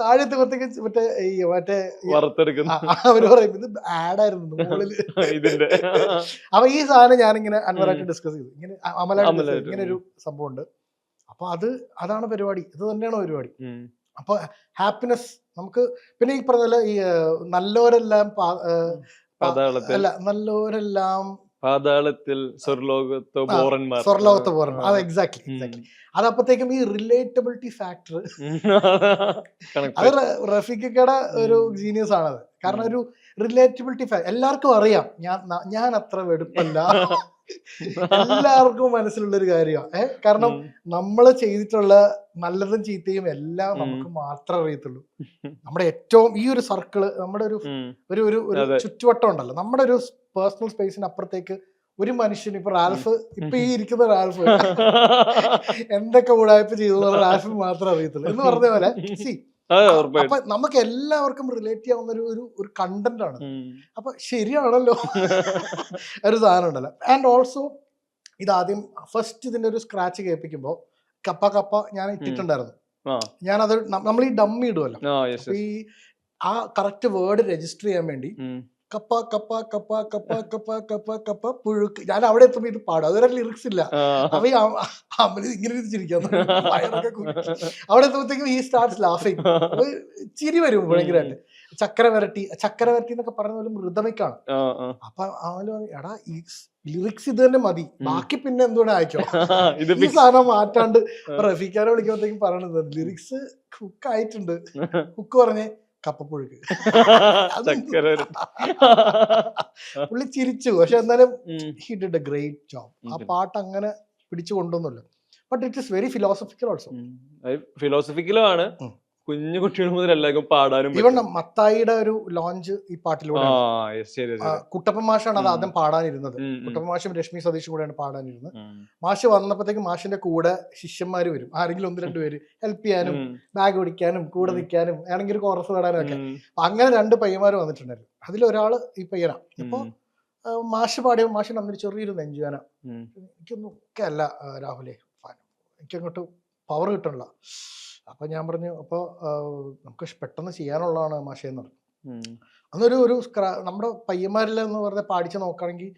താഴെ എത്തുമ്പോഴത്തേക്ക് മറ്റേ വറുത്തെടുക്കുന്നു അവര് പറയും ഇത് ആഡായിരുന്നു മുകളില്. ഇതിന്റെ. അപ്പൊ ഈ സാധനം ഞാനിങ്ങനെ അൻവറായിട്ട് ഡിസ്കസ് ചെയ്തു. ഇങ്ങനെ അമലായിട്ട് അമലായിട്ട്. ഇങ്ങനെ ഒരു സംഭവം ഉണ്ട്. അപ്പൊ അതാണ് പരിപാടി. ഇത് തന്നെയാണ് പരിപാടി. ഉം. അപ്പൊ ഹാപ്പിനെസ് നമുക്ക് പിന്നെ ഈ പറഞ്ഞ പോലെ ഈ നല്ലവരെല്ലാം പാതാളത്തിൽ അല്ല നല്ലവരെല്ലാം പാതാളത്തിൽ സ്വർലോകത്തോ ബോറന്മാർ. സ്വർലോകത്ത് പോരണം. അത് എക്സാക്ട്ലി. അതപ്പോഴത്തേക്കും ഈ റിലേറ്റബിലിറ്റി ഫാക്ടർ അത് റഫീഖയുടെ ഒരു ജീനിയസ് ആണത്. കാരണം ഒരു റിലേറ്റബിലിറ്റി ഫാക്ടർ എല്ലാവർക്കും അറിയാം. ഞാൻ അത്ര വെടുപ്പല്ല, എല്ലാവർക്കും മനസ്സിലുള്ള ഒരു കാര്യമാണ്. കാരണം നമ്മൾ ചെയ്തിട്ടുള്ള നല്ലതും ചീത്തയും എല്ലാം നമുക്ക് മാത്രമേ അറിയത്തുള്ളൂ. നമ്മുടെ ഏറ്റവും ഈ ഒരു സർക്കിള്, നമ്മുടെ ഒരു ചുറ്റുവട്ടം ഉണ്ടല്ലോ, നമ്മുടെ ഒരു പേഴ്സണൽ സ്പേസിന് അപ്പുറത്തേക്ക് ഒരു മനുഷ്യൻ, ഇപ്പൊ റാൽഫ്, ഇപ്പൊ ഈ ഇരിക്കുന്ന റാൽഫ് എന്തൊക്കെ ഉടായ്പ ചെയ്തു റാൽഫ് മാത്രമേ അറിയത്തുള്ളൂ എന്ന് പറഞ്ഞ പോലെ. അപ്പൊ നമുക്ക് എല്ലാവർക്കും റിലേറ്റ് ചെയ്യാവുന്ന ഒരു കണ്ടന്റ് ആണ്. അപ്പൊ ശരിയാണല്ലോ ഒരു സാധനം ഉണ്ടല്ലോ. ആൻഡ് ഓൾസോ ഇതാദ്യം ഫസ്റ്റ് ഇതിന്റെ ഒരു സ്ക്രാച്ച് കേൾപ്പിക്കുമ്പോ കപ്പ ഞാൻ ഇട്ടിട്ടുണ്ടായിരുന്നു. ഞാനത് നമ്മൾ ഈ ഡമ്മി ഇടുമല്ലോ, ഈ ആ കറക്റ്റ് വേർഡ് രജിസ്റ്റർ ചെയ്യാൻ വേണ്ടി കപ്പ കപ്പ കപ്പ കപ്പ കപ്പ കപ്പ കപ്പ പുഴുക്ക്, ഞാൻ അവിടെ എത്തുമ്പോ ഇത് പാടും. അതുവരെ ലിറിക്സ് ഇല്ല. അപ്പൊ അമ്മ ഇങ്ങനെ ചിരിക്കാൻ അവിടെ എത്തുമ്പോഴത്തേക്കും ഈ സ്റ്റാർട്ട്സ് ലാഫിങ്, ചിരി വരും ഭയങ്കരമായിട്ട്. ചക്കരവരട്ടി എന്നൊക്കെ പറയുന്ന പോലെ മൃദമിക്കാണ്. അപ്പൊ അവന് എടാ ഈ ലിറിക്സ് ഇത് തന്നെ മതി, ബാക്കി പിന്നെ എന്തുകൊണ്ട് അയക്കോ, ഈ സാധനം മാറ്റാണ്ട്. റഫീഖാനെ വിളിക്കുമ്പോഴത്തേക്കും പറയണത് ലിറിക്സ് ഹുക്ക് ആയിട്ടുണ്ട്. ഹുക്ക് പറഞ്ഞേ കപ്പപ്പുഴുക്ക്. പുള്ളി ചിരിച്ചു, പക്ഷെ എന്നാലും he did a great job. ആ പാട്ട് അങ്ങനെ പിടിച്ചു കൊണ്ടൊന്നുമില്ല. But it is very philosophical also. ഫിലോസഫിക്കലും ആണ്. കുഞ്ഞു കുട്ടികൾ മുതൽ എല്ലാവർക്കും പാടാനും. ഇവൺ മത്തായിയുടെ ഒരു ലോഞ്ച് ഈ പാട്ടിലൂടെ. കുട്ടപ്പൻ മാഷാണ് അത് ആദ്യം പാടാനിരുന്നത്. കുട്ടപ്പൻ മാഷും രശ്മി സതീഷും കൂടെയാണ് പാടാനിരുന്നത്. മാഷ് വന്നപ്പോഴത്തേക്ക് മാഷിന്റെ കൂടെ ശിഷ്യന്മാര് വരും, ആരെങ്കിലും 1-2 പേര് ഹെൽപ്പ് ചെയ്യാനും ബാഗ് ഓടിക്കാനും കൂടെ നിൽക്കാനും ആണെങ്കിൽ ഒരു കോറസ് പാടാനും ഒക്കെ. അങ്ങനെ 2 പയ്യന്മാര് വന്നിട്ടുണ്ടായിരുന്നു. അതിലൊരാള് ഈ പയ്യനാ. ഇപ്പൊ മാഷ് പാടിയ മാഷിന് അന്നൊരു ചെറിയൊരു നെഞ്ചുവേന. എനിക്കൊന്നും ഒക്കെ അല്ല രാഹുലേ, എനിക്കങ്ങോട്ട് പവർ കിട്ടണില്ല. അപ്പൊ ഞാൻ പറഞ്ഞു, അപ്പൊ നമുക്ക് പെട്ടെന്ന് ചെയ്യാനുള്ളതാണ് മാഷേന്ന് പറഞ്ഞു. അന്നൊരു നമ്മുടെ പയ്യന്മാരിലെന്ന് പറഞ്ഞാൽ പാടിച്ച് നോക്കുകയാണെങ്കിൽ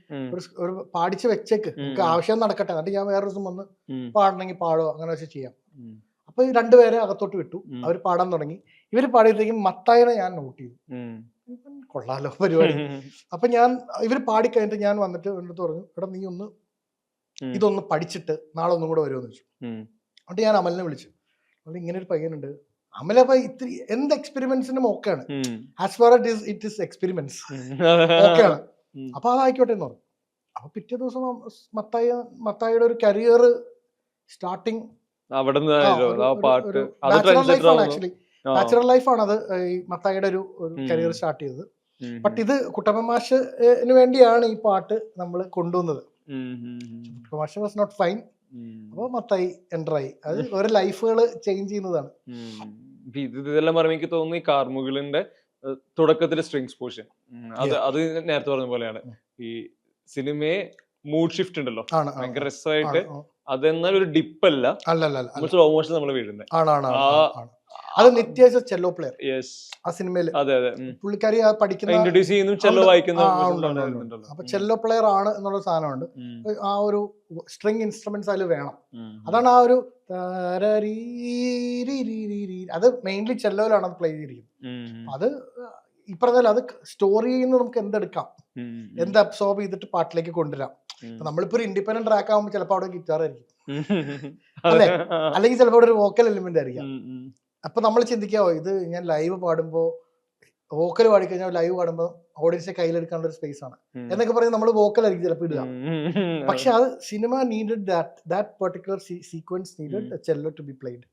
ഒരു പാടിച്ച് വെച്ചേക്ക്, നമുക്ക് ആവശ്യം നടക്കട്ടെ, എന്നിട്ട് ഞാൻ വേറെ ദിവസം വന്ന് പാടണമെങ്കിൽ പാടോ, അങ്ങനെ വെച്ച് ചെയ്യാം. അപ്പൊ ഈ 2 പേരെ അകത്തോട്ട് വിട്ടു. അവർ പാടാൻ തുടങ്ങി. ഇവര് പാടിയത്തേക്കും മത്തായിനെ ഞാൻ നോട്ട് ചെയ്തു. കൊള്ളാലോ പരിപാടി. അപ്പൊ ഇവര് പാടിക്കഴിഞ്ഞിട്ട് ഞാൻ വന്നിട്ട് എന്നിട്ട് പറഞ്ഞു, എടാ നീ ഇതൊന്ന് പഠിച്ചിട്ട് നാളെ ഒന്നും കൂടെ വരുമെന്ന് വെച്ചു. എന്നിട്ട് ഞാൻ അമലിനെ വിളിച്ചു. ഇങ്ങനെ ഒരു പയ്യനുണ്ട്. അമല ഇത്തിരി എന്ത് എക്സ്പെരിമെന്റ്സിനും ഓക്കെയാണ്. As far it is experiments ഓക്കെയാണ്. അപ്പൊ അതായിക്കോട്ടെ എന്ന് പറഞ്ഞു. അപ്പൊ പിറ്റേ ദിവസം മത്തായിയുടെ ഒരു കരിയർ സ്റ്റാർട്ടിങ് നാച്ചുറൽ ലൈഫാണ് അത് ഈ മത്തായിയുടെ ഒരു കരിയർ സ്റ്റാർട്ട് ചെയ്തത്. ബട്ട് ഇത് കുട്ടപ്പൻ മാഷിന് വേണ്ടിയാണ് ഈ പാട്ട് നമ്മൾ കൊണ്ടുവന്നത്. കുട്ടപ്പൻ മാഷ് വാസ് നോട്ട് ഫൈൻ. അപ്പൊ മത്തായി എൻ്ററായി. അത് ഓരോ ലൈഫുകൾ ചേഞ്ച് ചെയ്യുന്നതാണ്. ഇതെല്ലാം പറയുമ്പോൾ എനിക്ക് തോന്നുന്നു ഈ കാർമുകിലിന്റെ തുടക്കത്തിലെ സ്ട്രിങ്സ് പോർഷൻ അത് നേരത്തെ പറഞ്ഞ പോലെയാണ്. ഈ സിനിമയെ മൂഡ് ഷിഫ്റ്റ് ഉണ്ടല്ലോ ആണ് ഭയങ്കര രസമായിട്ട്, അതെന്നാൽ ഒരു ഡിപ്പല്ല, സ്ലോ മോഷൻ നമ്മൾ വീഴുന്നത്. അത് നിത്യ ചെല്ലോ പ്ലെയർ യെസ്, ആ സിനിമയിൽ അതെ അതെ, പുള്ളിക്കാരി ആ പഠിക്കുന്ന ഇൻട്രൊഡ്യൂസ് ചെയ്യുന്നു, ചെല്ലോ വായിക്കുന്നു. അപ്പൊ ചെല്ലോ പ്ലെയർ ആണ് എന്നുള്ള സാധനമുണ്ട്. ആ ഒരു സ്ട്രിങ് ഇൻസ്ട്രുമെന്റ്സ് അതിൽ വേണം. അതാണ് ആ ഒരു അത് മെയിൻലി ചെല്ലോയിലാണ് അത് പ്ലേ ചെയ്തിരിക്കുന്നത്. അത് ഈ പറഞ്ഞാൽ അത് സ്റ്റോറിയിൽ നിന്ന് നമുക്ക് എന്തെടുക്കാം, എന്ത് അബ്സോർബ് ചെയ്തിട്ട് പാട്ടിലേക്ക് കൊണ്ടുവരാം. നമ്മളിപ്പോ ഒരു ഇൻഡിപെൻഡന്റ് ട്രാക്ക് ആകുമ്പോൾ ചിലപ്പോൾ അവിടെ ഗിറ്റാർ ആയിരിക്കും, അല്ലെ, അല്ലെങ്കിൽ ചിലപ്പോൾ അവിടെ ഒരു വോക്കൽ എലിമെന്റ് ആയിരിക്കാം. അപ്പൊ നമ്മൾ ചിന്തിക്കാവോ, ഇത് ഞാൻ ലൈവ് പാടുമ്പോ വോക്കൽ പാടിക്കഴിഞ്ഞാൽ ലൈവ് പാടുമ്പോൾ ഓഡിയൻസിനെ കയ്യിലെടുക്കാനുള്ള ഒരു സ്പേസ് ആണ് എന്നൊക്കെ പറഞ്ഞ് നമ്മൾ വോക്കൽ ആയിരിക്കും ചിലപ്പോൾ ഇടുക. പക്ഷെ അത് cinema needed that particular sequence needed cello to be played.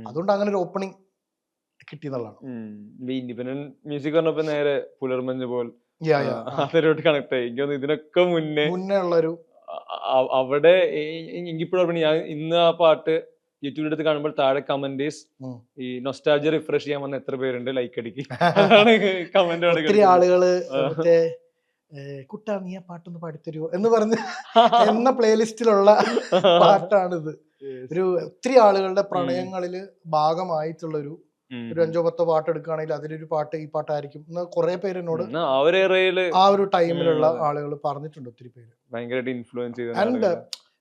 അതുകൊണ്ട് അങ്ങനെ ഒരു ഓപ്പണിംഗ് കിട്ടിയെന്നുള്ളതാണ്. ഇൻഡിപെൻഡന്റ് മ്യൂസിക് പറഞ്ഞപ്പോ നേരെ പുലർമഞ്ഞ് പോൽ അതിലോട്ട് കണക്ട് ആയി. എനിക്ക് തോന്നുന്നു ഇതിനൊക്കെ മുന്നേ ഉള്ളൊരു അവിടെ എനിക്കിപ്പോഴും ഞാൻ ഇന്ന് ആ പാട്ട് യൂട്യൂബിൽ എടുത്ത് കാണുമ്പോൾ താഴെ കമന്റേഴ്സ് ഈ നൊസ്റ്റാൾജിയ റിഫ്രഷ് ചെയ്യാൻ വന്ന എത്ര പേരുണ്ട്, ലൈക്ക് അടിക്ക്. അതാണ് കമന്റ്. ഒത്തിരി ആളുകള് കുട്ടാ നീ ആ പാട്ടൊന്ന് പാടിത്തരുമോ എന്ന് പറഞ്ഞ് എന്ന പ്ലേലിസ്റ്റിലുള്ള പാട്ടാണിത്. ഒരു ഒത്തിരി ആളുകളുടെ പ്രണയങ്ങളില് ഭാഗമായിട്ടുള്ള ഒരു 5-10 പാട്ട് എടുക്കുകയാണെങ്കിൽ അതിലൊരു പാട്ട് ഈ പാട്ടായിരിക്കും എന്ന് കുറെ പേര് എന്നോട് ആ ഒരു ടൈമിലുള്ള ആളുകൾ പറഞ്ഞിട്ടുണ്ട്. ഒത്തിരി പേര് ഭയങ്കരമായിട്ട് ഇൻഫ്ലുവൻസ് ചെയ്തു. ആൻഡ്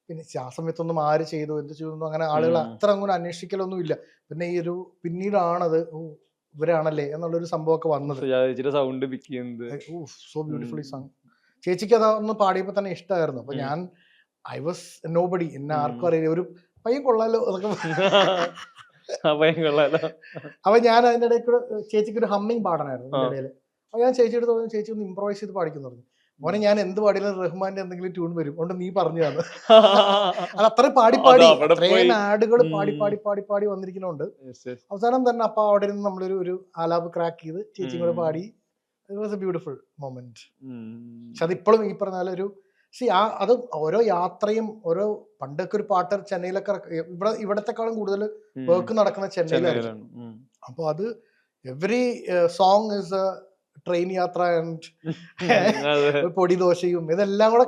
പിന്നെ ആ സമയത്തൊന്നും ആര് ചെയ്തു എന്ത് ചെയ്തു അങ്ങനെ ആളുകൾ അത്ര അങ്ങനെ അന്വേഷിക്കലൊന്നും ഇല്ല. പിന്നെ ഈ ഒരു പിന്നീടാണത് ഇവരാണല്ലേ എന്നുള്ളൊരു സംഭവമൊക്കെ വന്നത്. Sound so beautifully song. ചേച്ചിക്ക് അതൊന്ന് പാടിയപ്പോ തന്നെ ഇഷ്ടമായിരുന്നു. അപ്പൊ ഞാൻ ഐ വാസ് നോബഡി, എന്നെ ആർക്കും അറിയില്ല, ഒരു പയ്യൻ കൊള്ളാലോ അതൊക്കെ. അപ്പൊ ഞാൻ അതിന്റെ ഇടയിൽ കൂടെ ചേച്ചിക്ക് ഒരു ഹമ്മിങ് പാടാനായിരുന്നു അതിന്റെ ഇടയിൽ. അപ്പൊ ഞാൻ ചേച്ചിയുടെ തോന്നുന്നു ചേച്ചി ഒന്ന് ഇംപ്രവൈസ് ചെയ്ത് പാടിക്കുന്നു പറഞ്ഞു. മോനെ ഞാൻ എന്ത് പാടിയാലും റഹ്മാന്റെ എന്തെങ്കിലും ട്യൂൺ വരും, അതുകൊണ്ട് നീ പറഞ്ഞതാണ്. അത് അത്ര പാടി അത്രയും ആഡുകൾ പാടി വന്നിരിക്കുന്നുണ്ട്. അവസാനം തന്നെ അപ്പൊ അവിടെ നിന്ന് നമ്മളൊരു ആലാപ് ക്രാക്ക് ചെയ്ത് ചേച്ചിയും കൂടെ പാടി. It was A beautiful moment. പക്ഷെ അതിപ്പോഴും ഈ പറഞ്ഞാൽ ഒരു അത് ഓരോ യാത്രയും ഓരോ പണ്ടൊക്കെ ഒരു പാട്ട് ചെന്നൈയിലൊക്കെ ഇവിടത്തെക്കാളും കൂടുതൽ വർക്ക് നടക്കുന്ന ചെന്നൈയിലായിരുന്നു. അപ്പൊ അത് എവറി സോങ് ഇസ് ട്രെയിൻ യാത്ര ആൻഡ് പൊടി ദോശയും ഇതെല്ലാം കൂടെ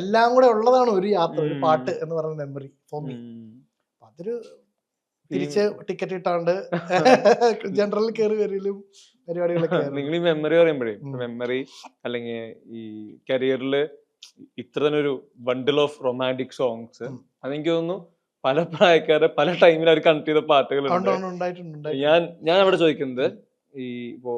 എല്ലാം കൂടെ ഉള്ളതാണ് ഒരു യാത്ര, ഒരു പാട്ട് എന്ന് പറയുന്ന മെമ്മറി ഫോർ മീ. അതൊരു തിരിച്ച് ടിക്കറ്റ് ഇട്ടാണ്ട് ജനറൽ കയറി വരലും പരിപാടികളൊക്കെ. നിങ്ങൾ ഈ മെമ്മറി പറയുമ്പോഴേ, മെമ്മറി അല്ലെങ്കിൽ ഈ കരിയറില് ഇത്ര തന്നെ ഒരു ബണ്ടിൽ ഓഫ് റൊമാൻറ്റിക് സോങ്സ്, അതെനിക്ക് തോന്നുന്നു പല പ്രായക്കാരെ പല ടൈമിൽ അവർ കണക്ട് ചെയ്ത പാട്ടുകളുണ്ട്. ഞാൻ അവിടെ ചോദിക്കുന്നത്, ഈ ഇപ്പോ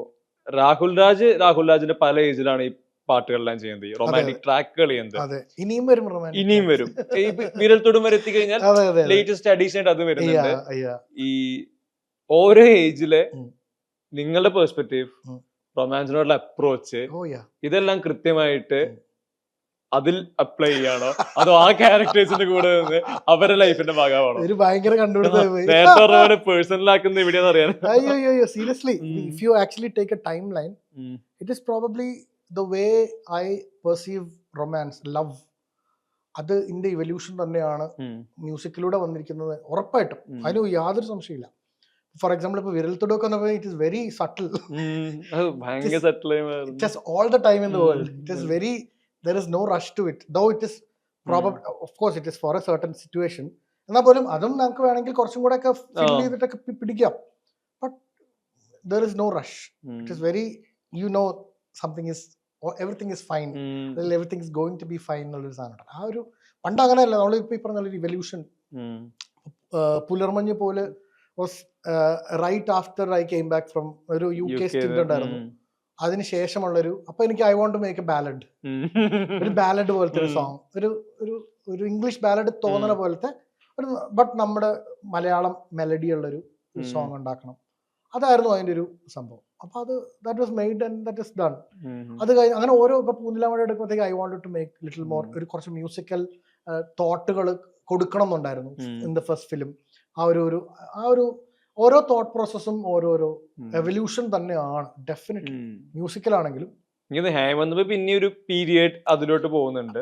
രാഹുൽ രാജിന്റെ പല ഏജിലാണ് ഈ പാട്ടുകളെല്ലാം ചെയ്യുന്നത്, ഈ റൊമാൻറ്റിക് ട്രാക്കുകൾ ചെയ്യുന്നത്. ഇനിയും വരും. ഈ വിരൽ തൊടും വരെ എത്തിക്കഴിഞ്ഞാൽ ലേറ്റസ്റ്റ് അഡീഷൻ ആയിട്ട് അത് വരുന്നുണ്ട്. ഈ ഓരോ ഏജിലെ നിങ്ങളുടെ പെർസ്പെക്റ്റീവ്, റൊമാൻസിനോടുള്ള അപ്രോച്ച്, ഇതെല്ലാം കൃത്യമായിട്ട് അതിൽ അപ്ലൈ ചെയ്യാണോ അതോ ആ ക്യാരക്ടേഴ്സിന്റെ കൂടെ നിന്ന് അവരുടെ ലൈഫിന്റെ ഭാഗമാണോ? നേരത്തെ പറഞ്ഞ പേഴ്സണൽ ആക്കുന്ന എവിടെയാന്ന് അറിയാൻ. അയ്യോ seriously, if you actually take a time line, it is probably the way I perceive romance, love. അത് ഇതിന്റെ ഇവല്യൂഷൻ തന്നെയാണ് മ്യൂസിക്കിലൂടെ വന്നിരിക്കുന്നത് ഉറപ്പായിട്ടും, അതിന് യാതൊരു സംശയമില്ല. ഫോർ എക്സാമ്പിൾ ഇപ്പൊ വിരൽ തൊടുക്കെ it is very subtle, just all the time in the world. It is very, there is no rush to it, though it is probably of course it is for a certain situation. എന്നാൽ പോലും അതും നമുക്ക് വേണമെങ്കിൽ കുറച്ചും കൂടെ ഒക്കെ feel ചെയ്തിട്ടൊക്കെ പിടിക്കാം. But there is no rush. It is very, you know, something is, everything is fine, everything is going to be fine എന്നുള്ളൊരു സാധനം. ആ ഒരു പണ്ട് അങ്ങനെയല്ല, നമ്മളിപ്പോ ഈ പറഞ്ഞ റിവല്യൂഷൻ. പുലർമഞ്ഞ് പോലെ was right after I came back from ഒരു UK സ്റ്റിന്റ് ഉണ്ടായിരുന്നു. അതിനുശേഷമുള്ളൊരു, അപ്പൊ എനിക്ക് I want to make a ballad, ഒരു ബാലഡ് പോലത്തെ ഒരു സോങ്, ഒരു ഇംഗ്ലീഷ് ബാലഡ് തോന്നുന്ന പോലത്തെ ഒരു, ബട്ട് നമ്മുടെ മലയാളം മെലഡി ഉള്ളൊരു സോങ് ഉണ്ടാക്കണം. അതായിരുന്നു അതിന്റെ ഒരു സംഭവം. അപ്പൊ അത് that was made and that is done. അത് കഴിഞ്ഞ് അങ്ങനെ ഓരോ ഇപ്പൊ പൂനിലാമഴ എടുക്കുമ്പോഴത്തേക്ക് I want to make little more, ഒരു കുറച്ച് മ്യൂസിക്കൽ തോട്ടുകൾ കൊടുക്കണം എന്നുണ്ടായിരുന്നു ഇൻ ദ ഫസ്റ്റ് ഫിലിം. ആ ഒരു ഓരോ തോട്ട് പ്രോസസ്സും ഓരോരോ എവല്യൂഷൻ തന്നെയാണ് ഡെഫിനറ്റ്ലി, മ്യൂസിക്കലാണെങ്കിലും. പിന്നെ ഒരു പീരിയഡ് അതിലോട്ട് പോകുന്നുണ്ട്.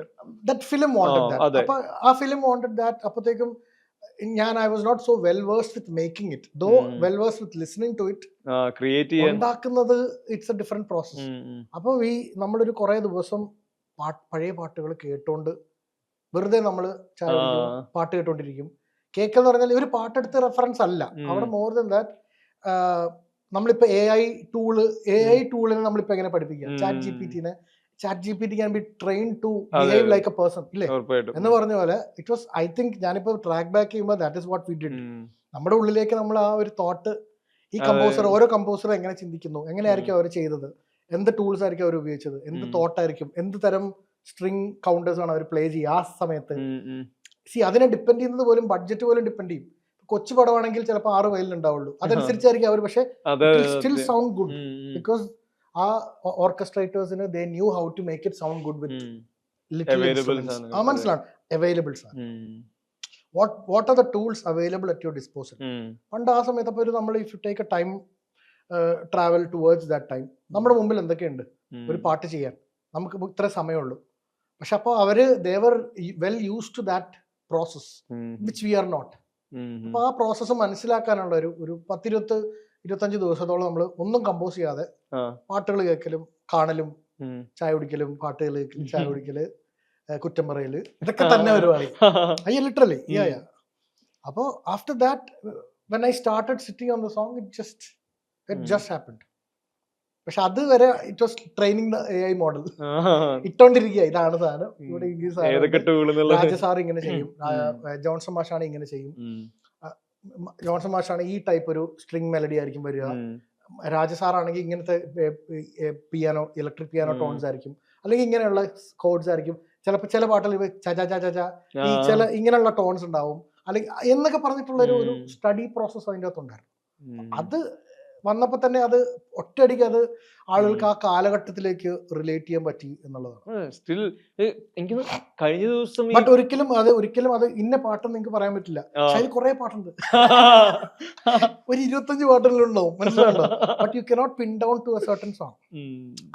That film wanted that. അപ്പൊ ആ ഫിലിം വാണ്ടഡ് ദാറ്റ്. അപ്പോഴത്തേക്കും ഞാൻ I was not so well versed with making it, though well versed with listening to it. Create ചെയ്യാൻ ഉണ്ടാക്കുന്നത് ഇറ്റ്സ് എ ഡിഫറെന്റ് പ്രോസസ്. അപ്പൊ നമ്മളൊരു കുറെ ദിവസം പഴയ പാട്ടുകൾ കേട്ടോണ്ട് വെറുതെ നമ്മൾ ചായ കുടിക്കും, പാട്ട് കേട്ടോണ്ടിരിക്കും. കേൾക്കെന്ന് പറഞ്ഞാൽ ഒരു പാട്ടെടുത്ത റെഫറൻസ് അല്ല, അവിടെ മോർ ദാൻ ദാറ്റ് നമ്മളിപ്പോ AI ടൂളിനെ നമ്മളിപ്പോ എങ്ങനെ പഠിപ്പിക്കുക, chat G P T can be train to behave like a person ഇല്ലേ എന്ന് പറഞ്ഞ പോലെ ഇറ്റ് വാസ്, ഐ തിങ്ക് ഞാനിപ്പോ ട്രാക്ക് ബാക്ക് ചെയ്യുമ്പോൾ that is what we did. നമ്മുടെ ഉള്ളിലേക്ക് നമ്മൾ ആ ഒരു തോട്ട്, ഈ കമ്പോസർ, ഓരോ കമ്പോസറും എങ്ങനെ ചിന്തിക്കുന്നു, എങ്ങനെയായിരിക്കും അവർ ചെയ്തത്, എന്ത് ടൂൾസ് ആയിരിക്കും അവർ ഉപയോഗിച്ചത്, എന്ത് തോട്ടായിരിക്കും, എന്ത് തരം സ്ട്രിങ് കൗണ്ടേഴ്സ് ആണ് അവർ പ്ലേ ചെയ്യുക ആ സമയത്ത്. അതിനെ ഡിപ്പെൻഡ് ചെയ്യുന്നത് പോലും ബഡ്ജറ്റ് പോലും ഡിപ്പെൻഡ് ചെയ്യും. കൊച്ചു പടമാണെങ്കിൽ ചിലപ്പോൾ 6 വയലിൻ ഉണ്ടാവുള്ളൂ, അതനുസരിച്ചായിരിക്കും അവർ, പക്ഷേ സ്റ്റിൽ സൗണ്ട് ഗുഡ് ബിക്കോസ് ആ ഓർക്കസ്ട്രേറ്റേഴ്സിന് they knew how to make it sound good with little instruments. മനസ്സിലാണ്, അവൈലബിൾസ് ആണ്. What are the tools available at your disposal. പണ്ട് ആ സമയത്ത് അപ്പോൾ നമ്മൾ if you take a time travel towards that time, നമ്മുടെ മുമ്പിൽ എന്തൊക്കെയുണ്ട് ഒരു പാട്ട് ചെയ്യാൻ, നമുക്ക് ഇത്ര സമയമുള്ളൂ. പക്ഷെ അപ്പോൾ അവര് they were well used to that process which we are not. അപ്പൊ ആ പ്രോസസ്സ് മനസ്സിലാക്കാനുള്ള ഒരു 10-25 ദിവസത്തോളം നമ്മൾ ഒന്നും കമ്പോസ് ചെയ്യാതെ പാട്ടുകൾ കേൾക്കലും കാണലും ചായ കുടിക്കലും, പാട്ടുകൾ കേൾക്കലും ചായ കുടിക്കല്, കുറ്റം പറയല്, ഇതൊക്കെ തന്നെ പരിപാടി. അയ്യ ലിറ്ററലി. അപ്പോ after that when I started sitting on the song it just happened. പക്ഷെ അതുവരെ it was training the AI model. ഇട്ടോണ്ടിരിക്കുക, ഇതാണ് സാധനം, ഇവിടെ രാജസാർ ഇങ്ങനെ ചെയ്യും, ജോൺസൺ മാഷാണ് ഇങ്ങനെ ചെയ്യും, ജോൺസൺ മാഷാണ് ഈ ടൈപ്പ് ഒരു സ്ട്രിങ് മെലഡി ആയിരിക്കും വരിക, രാജസാറാണെങ്കിൽ ഇങ്ങനത്തെ പിയാനോ, ഇലക്ട്രിക് പിയാനോ ടോൺസ് ആയിരിക്കും, അല്ലെങ്കിൽ ഇങ്ങനെയുള്ള കോഡ്സ് ആയിരിക്കും. ചിലപ്പോൾ ചില പാട്ടുകൾ ഈ ചില ഇങ്ങനെയുള്ള ടോൺസ് ഉണ്ടാവും, അല്ലെങ്കിൽ എന്നൊക്കെ പറഞ്ഞിട്ടുള്ള ഒരു സ്റ്റഡി പ്രോസസ് അതിൻ്റെ അകത്തുണ്ടായിരുന്നു. അത് വന്നപ്പോ തന്നെ അത് ഒറ്റയടിക്ക് അത് ആളുകൾക്ക് ആ കാലഘട്ടത്തിലേക്ക് റിലേറ്റ് ചെയ്യാൻ പറ്റി എന്നുള്ളതാണ്. സ്റ്റിൽ എനിക്ക് കഴിഞ്ഞ ദിവസം ബട്ട് ഒരിക്കലും അത് ഇന്ന പാട്ടെന്ന് നിങ്ങൾക്ക് പറയാൻ പറ്റില്ല. അതിൽ കുറെ പാട്ടുണ്ട്, ഒരു 25 പാട്ടുകളുണ്ടാവും, മനസ്സിലാണ്ടോ? But you cannot pin down to a certain song.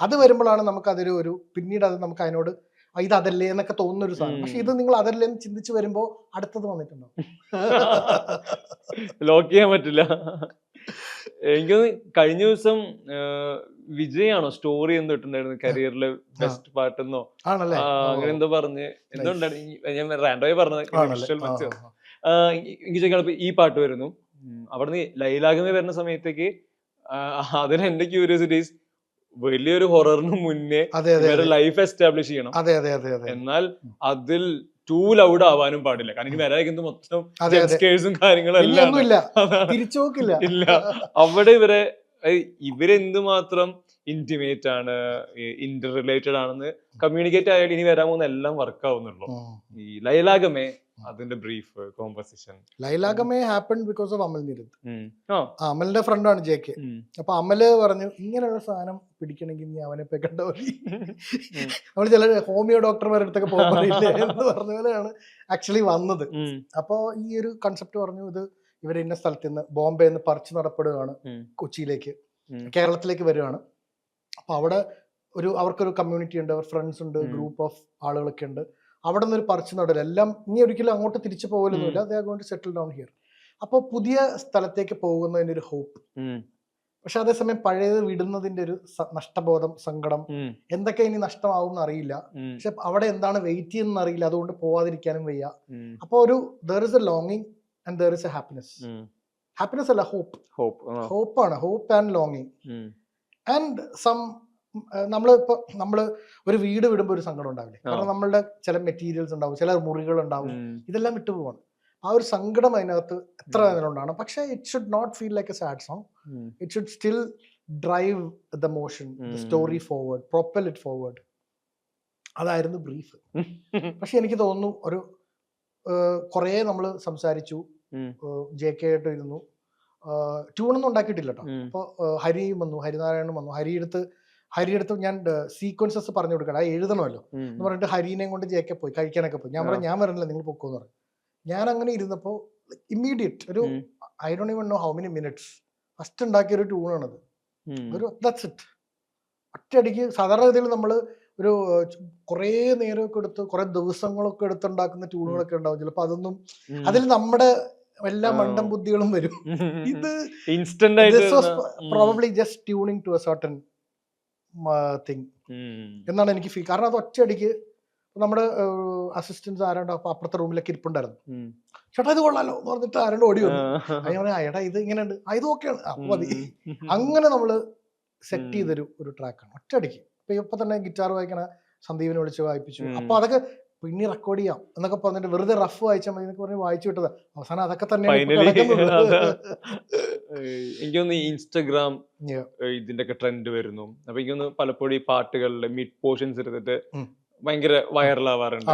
അത് വരുമ്പോഴാണ് നമുക്ക് അതൊരു പിന്നീട് അത് നമുക്ക് അതിനോട് ഇത് അതല്ലേ എന്നൊക്കെ തോന്നുന്ന ഒരു സാധനം. പക്ഷെ ഇത് നിങ്ങൾ അതല്ലേ എന്ന് ചിന്തിച്ച് വരുമ്പോ അടുത്തത് വന്നിട്ടുണ്ടാവും. ലോക്ക് ചെയ്യാൻ പറ്റില്ല. എനിക്ക് കഴിഞ്ഞ ദിവസം വിജയാണോ സ്റ്റോറി എന്തോ ഇട്ടുണ്ടായിരുന്നു, കരിയറിലെ ബെസ്റ്റ് പാട്ടെന്നോ അങ്ങനെ എന്തോ പറഞ്ഞ് എന്തുകൊണ്ടാണ് ഞാൻ റാൻഡോയി പറഞ്ഞത്. എനിക്ക് ചോദിക്കാൻ ഈ പാട്ട് വരുന്നു, അവിടുന്ന് ലൈലാഗമേ വരുന്ന സമയത്തേക്ക് അതിന് എന്റെ ക്യൂരിയോസിറ്റീസ് വലിയൊരു ഹൊററിന് മുന്നേ ലൈഫ് എസ്റ്റാബ്ലിഷ് ചെയ്യണം, എന്നാൽ അതിൽ ടൂ ലൗഡ് ആവാനും പാടില്ല. കാരണം എനിക്ക് വരാതിരിക്കുന്നത് മൊത്തം കാര്യങ്ങളും എല്ലാം ഇല്ല. അവിടെ ഇവരെന്തുമാത്രം ഇന്റിമേറ്റ് ആണ്, ഇന്റർ റിലേറ്റഡ് ആണെന്ന് കമ്മ്യൂണിക്കേറ്റ് ആയാലും ഇനി വരാൻ പോകുന്ന എല്ലാം വർക്ക് ആവുന്നുള്ളൂ. ഈ ലൈലാഗമേ അതിന്റെ brief composition, Lailagame happened because of Amal Neerad. അമലിന്റെ ഫ്രണ്ടാണ് JK. അപ്പൊ അമല് പറഞ്ഞു ഇങ്ങനെയുള്ള സാധനം പിടിക്കണമെങ്കിൽ നീ അവനെ കണ്ട മതി. നമ്മൾ ചില ഹോമിയോ ഡോക്ടർമാരുടെ അടുത്തൊക്കെ പോകാറില്ലേ എന്ന് പറഞ്ഞ പോലെയാണ് ആക്ച്വലി വന്നത്. അപ്പോ ഈ ഒരു കൺസെപ്റ്റ് പറഞ്ഞു, ഇത് ഇവർ ഇന്ന സ്ഥലത്ത് നിന്ന് ബോംബെ നിന്ന് പറിച്ചു നടപ്പെടുകയാണ്, കൊച്ചിയിലേക്ക് കേരളത്തിലേക്ക് വരികയാണ്. അപ്പൊ അവിടെ അവർക്കൊരു കമ്മ്യൂണിറ്റി ഉണ്ട്, അവർ ഫ്രണ്ട്സ് ഉണ്ട്, ഗ്രൂപ്പ് ഓഫ് ആളുകളൊക്കെ ഉണ്ട്. അവിടെ നിന്നൊരു പറിച്ചു നടൽ എല്ലാം ഇനി ഒരിക്കലും അങ്ങോട്ട് തിരിച്ചു പോകലൊന്നുമില്ല, they are going to settle down here. അപ്പോൾ പുതിയ സ്ഥലത്തേക്ക് പോകുന്നതിന്റെ ഒരു ഹോപ്പ്. പക്ഷെ അതേസമയം പഴയത് വിടുന്നതിന്റെ ഒരു നഷ്ടബോധം, സങ്കടം, എന്തൊക്കെ ഇനി നഷ്ടമാവും എന്നറിയില്ല. പക്ഷെ അവിടെ എന്താണ് വെയിറ്റ് ചെയ്യുന്ന അറിയില്ല, അതുകൊണ്ട് പോവാതിരിക്കാനും വയ്യ. അപ്പൊ ദർ ഇസ് എ ലോങ്ങിങ് and there is a happiness. Happiness അല്ല, ഹോപ്പാണ്, ഹോപ്പ് ആൻഡ് ലോങ്ങിങ്. ആൻഡ് നമ്മള് ഒരു വീട് വിടുമ്പോൾ ഒരു സങ്കടം ഉണ്ടാവില്ലേ, കാരണം നമ്മളുടെ ചില മെറ്റീരിയൽസ് ഉണ്ടാവും, ചില മുറികൾ ഉണ്ടാവും, ഇതെല്ലാം വിട്ടുപോവാണ്. ആ ഒരു സങ്കടം അതിനകത്ത് എത്ര ഉണ്ടാണ്. പക്ഷെ it should not feel like a sad song. It should still drive the motion, the story forward, propel it forward. അതായിരുന്നു ബ്രീഫ്. പക്ഷെ എനിക്ക് തോന്നുന്നു കുറേ നമ്മൾ സംസാരിച്ചു, JK ആയിട്ട് ഇരുന്നു, ട്യൂണൊന്നും ഉണ്ടാക്കിയിട്ടില്ല കേട്ടോ. അപ്പോൾ ഹരിയും വന്നു, ഹരിനാരായണനും വന്നു. ഹരിയെടുത്ത് ഞാൻ സീക്വൻസസ് പറഞ്ഞു കൊടുക്കണം, എഴുതണമല്ലോ എന്ന് പറഞ്ഞിട്ട് ഹരീനെയും കൊണ്ട് JK പോയി കഴിക്കാനൊക്കെ പോയി. ഞാൻ പറഞ്ഞു ഞാൻ വരണില്ല, നിങ്ങൾ പൊക്കോന്ന് പറഞ്ഞു. ഞാൻ അങ്ങനെ ഇരുന്നപ്പോൾ ഇമ്മീഡിയറ്റ് ഒരു I don't even know how many minutes first ഉണ്ടാക്കിയ ഒരു ട്യൂണാണത്. That's it. ഒറ്റയടിക്ക് സാധാരണഗതിയിൽ നമ്മൾ ഒരു കുറേ നേരമൊക്കെ എടുത്ത് കുറെ ദിവസങ്ങളൊക്കെ എടുത്തുണ്ടാക്കുന്ന ട്യൂണുകളൊക്കെ ഉണ്ടാവും. ചിലപ്പോൾ അതൊന്നും അതിൽ നമ്മുടെ എല്ലാ മണ്ടം ബുദ്ധികളും വരും. ഇത് instant probably just tuning to a certain thing എന്നാണ് എനിക്ക് ഫീൽ. കാരണം അത് ഒറ്റയടിക്ക് നമ്മുടെ അസിസ്റ്റൻസ് ആരാണ്ടോ അപ്പൊ അപ്പുറത്തെ റൂമിലൊക്കെ ഇരിപ്പുണ്ടായിരുന്നു. ചേട്ടാ ഇത് കൊള്ളാലോ എന്ന് പറഞ്ഞിട്ട് ആരാണ്ട് ഓടി വന്നു. ഞാൻ പറയാം ഏട്ടാ ഇത് ഇങ്ങനെയുണ്ട്, ഇത് ഓക്കെയാണ്, അപ്പൊ മതി. അങ്ങനെ നമ്മള് സെറ്റ് ചെയ്തൊരു ട്രാക്കാണ് ഒറ്റയടിക്ക്. ഇപ്പൊ തന്നെ ഗിറ്റാർ വായിക്കണ സന്ദീപിനെ വിളിച്ച് വായിപ്പിച്ചു. അപ്പൊ അതൊക്കെ പിന്നെ റെക്കോർഡ് ചെയ്യാം എന്നൊക്കെ പറഞ്ഞിട്ട് വെറുതെ റഫ് വായിച്ചാൽ മതി എന്നൊക്കെ പറഞ്ഞ് വായിച്ചു വിട്ടത്. അവസാനം അതൊക്കെ തന്നെയാണ് എനിക്കൊന്ന് ഇൻസ്റ്റഗ്രാം ഇതിന്റെ ഒക്കെ ട്രെൻഡ് വരുന്നു. അപ്പൊ എനിക്കൊന്ന് പലപ്പോഴും ഈ പാട്ടുകളിലെ മിഡ് പോർഷൻസ് എടുത്തിട്ട് ഭയങ്കര വൈറലാവാറുണ്ട്.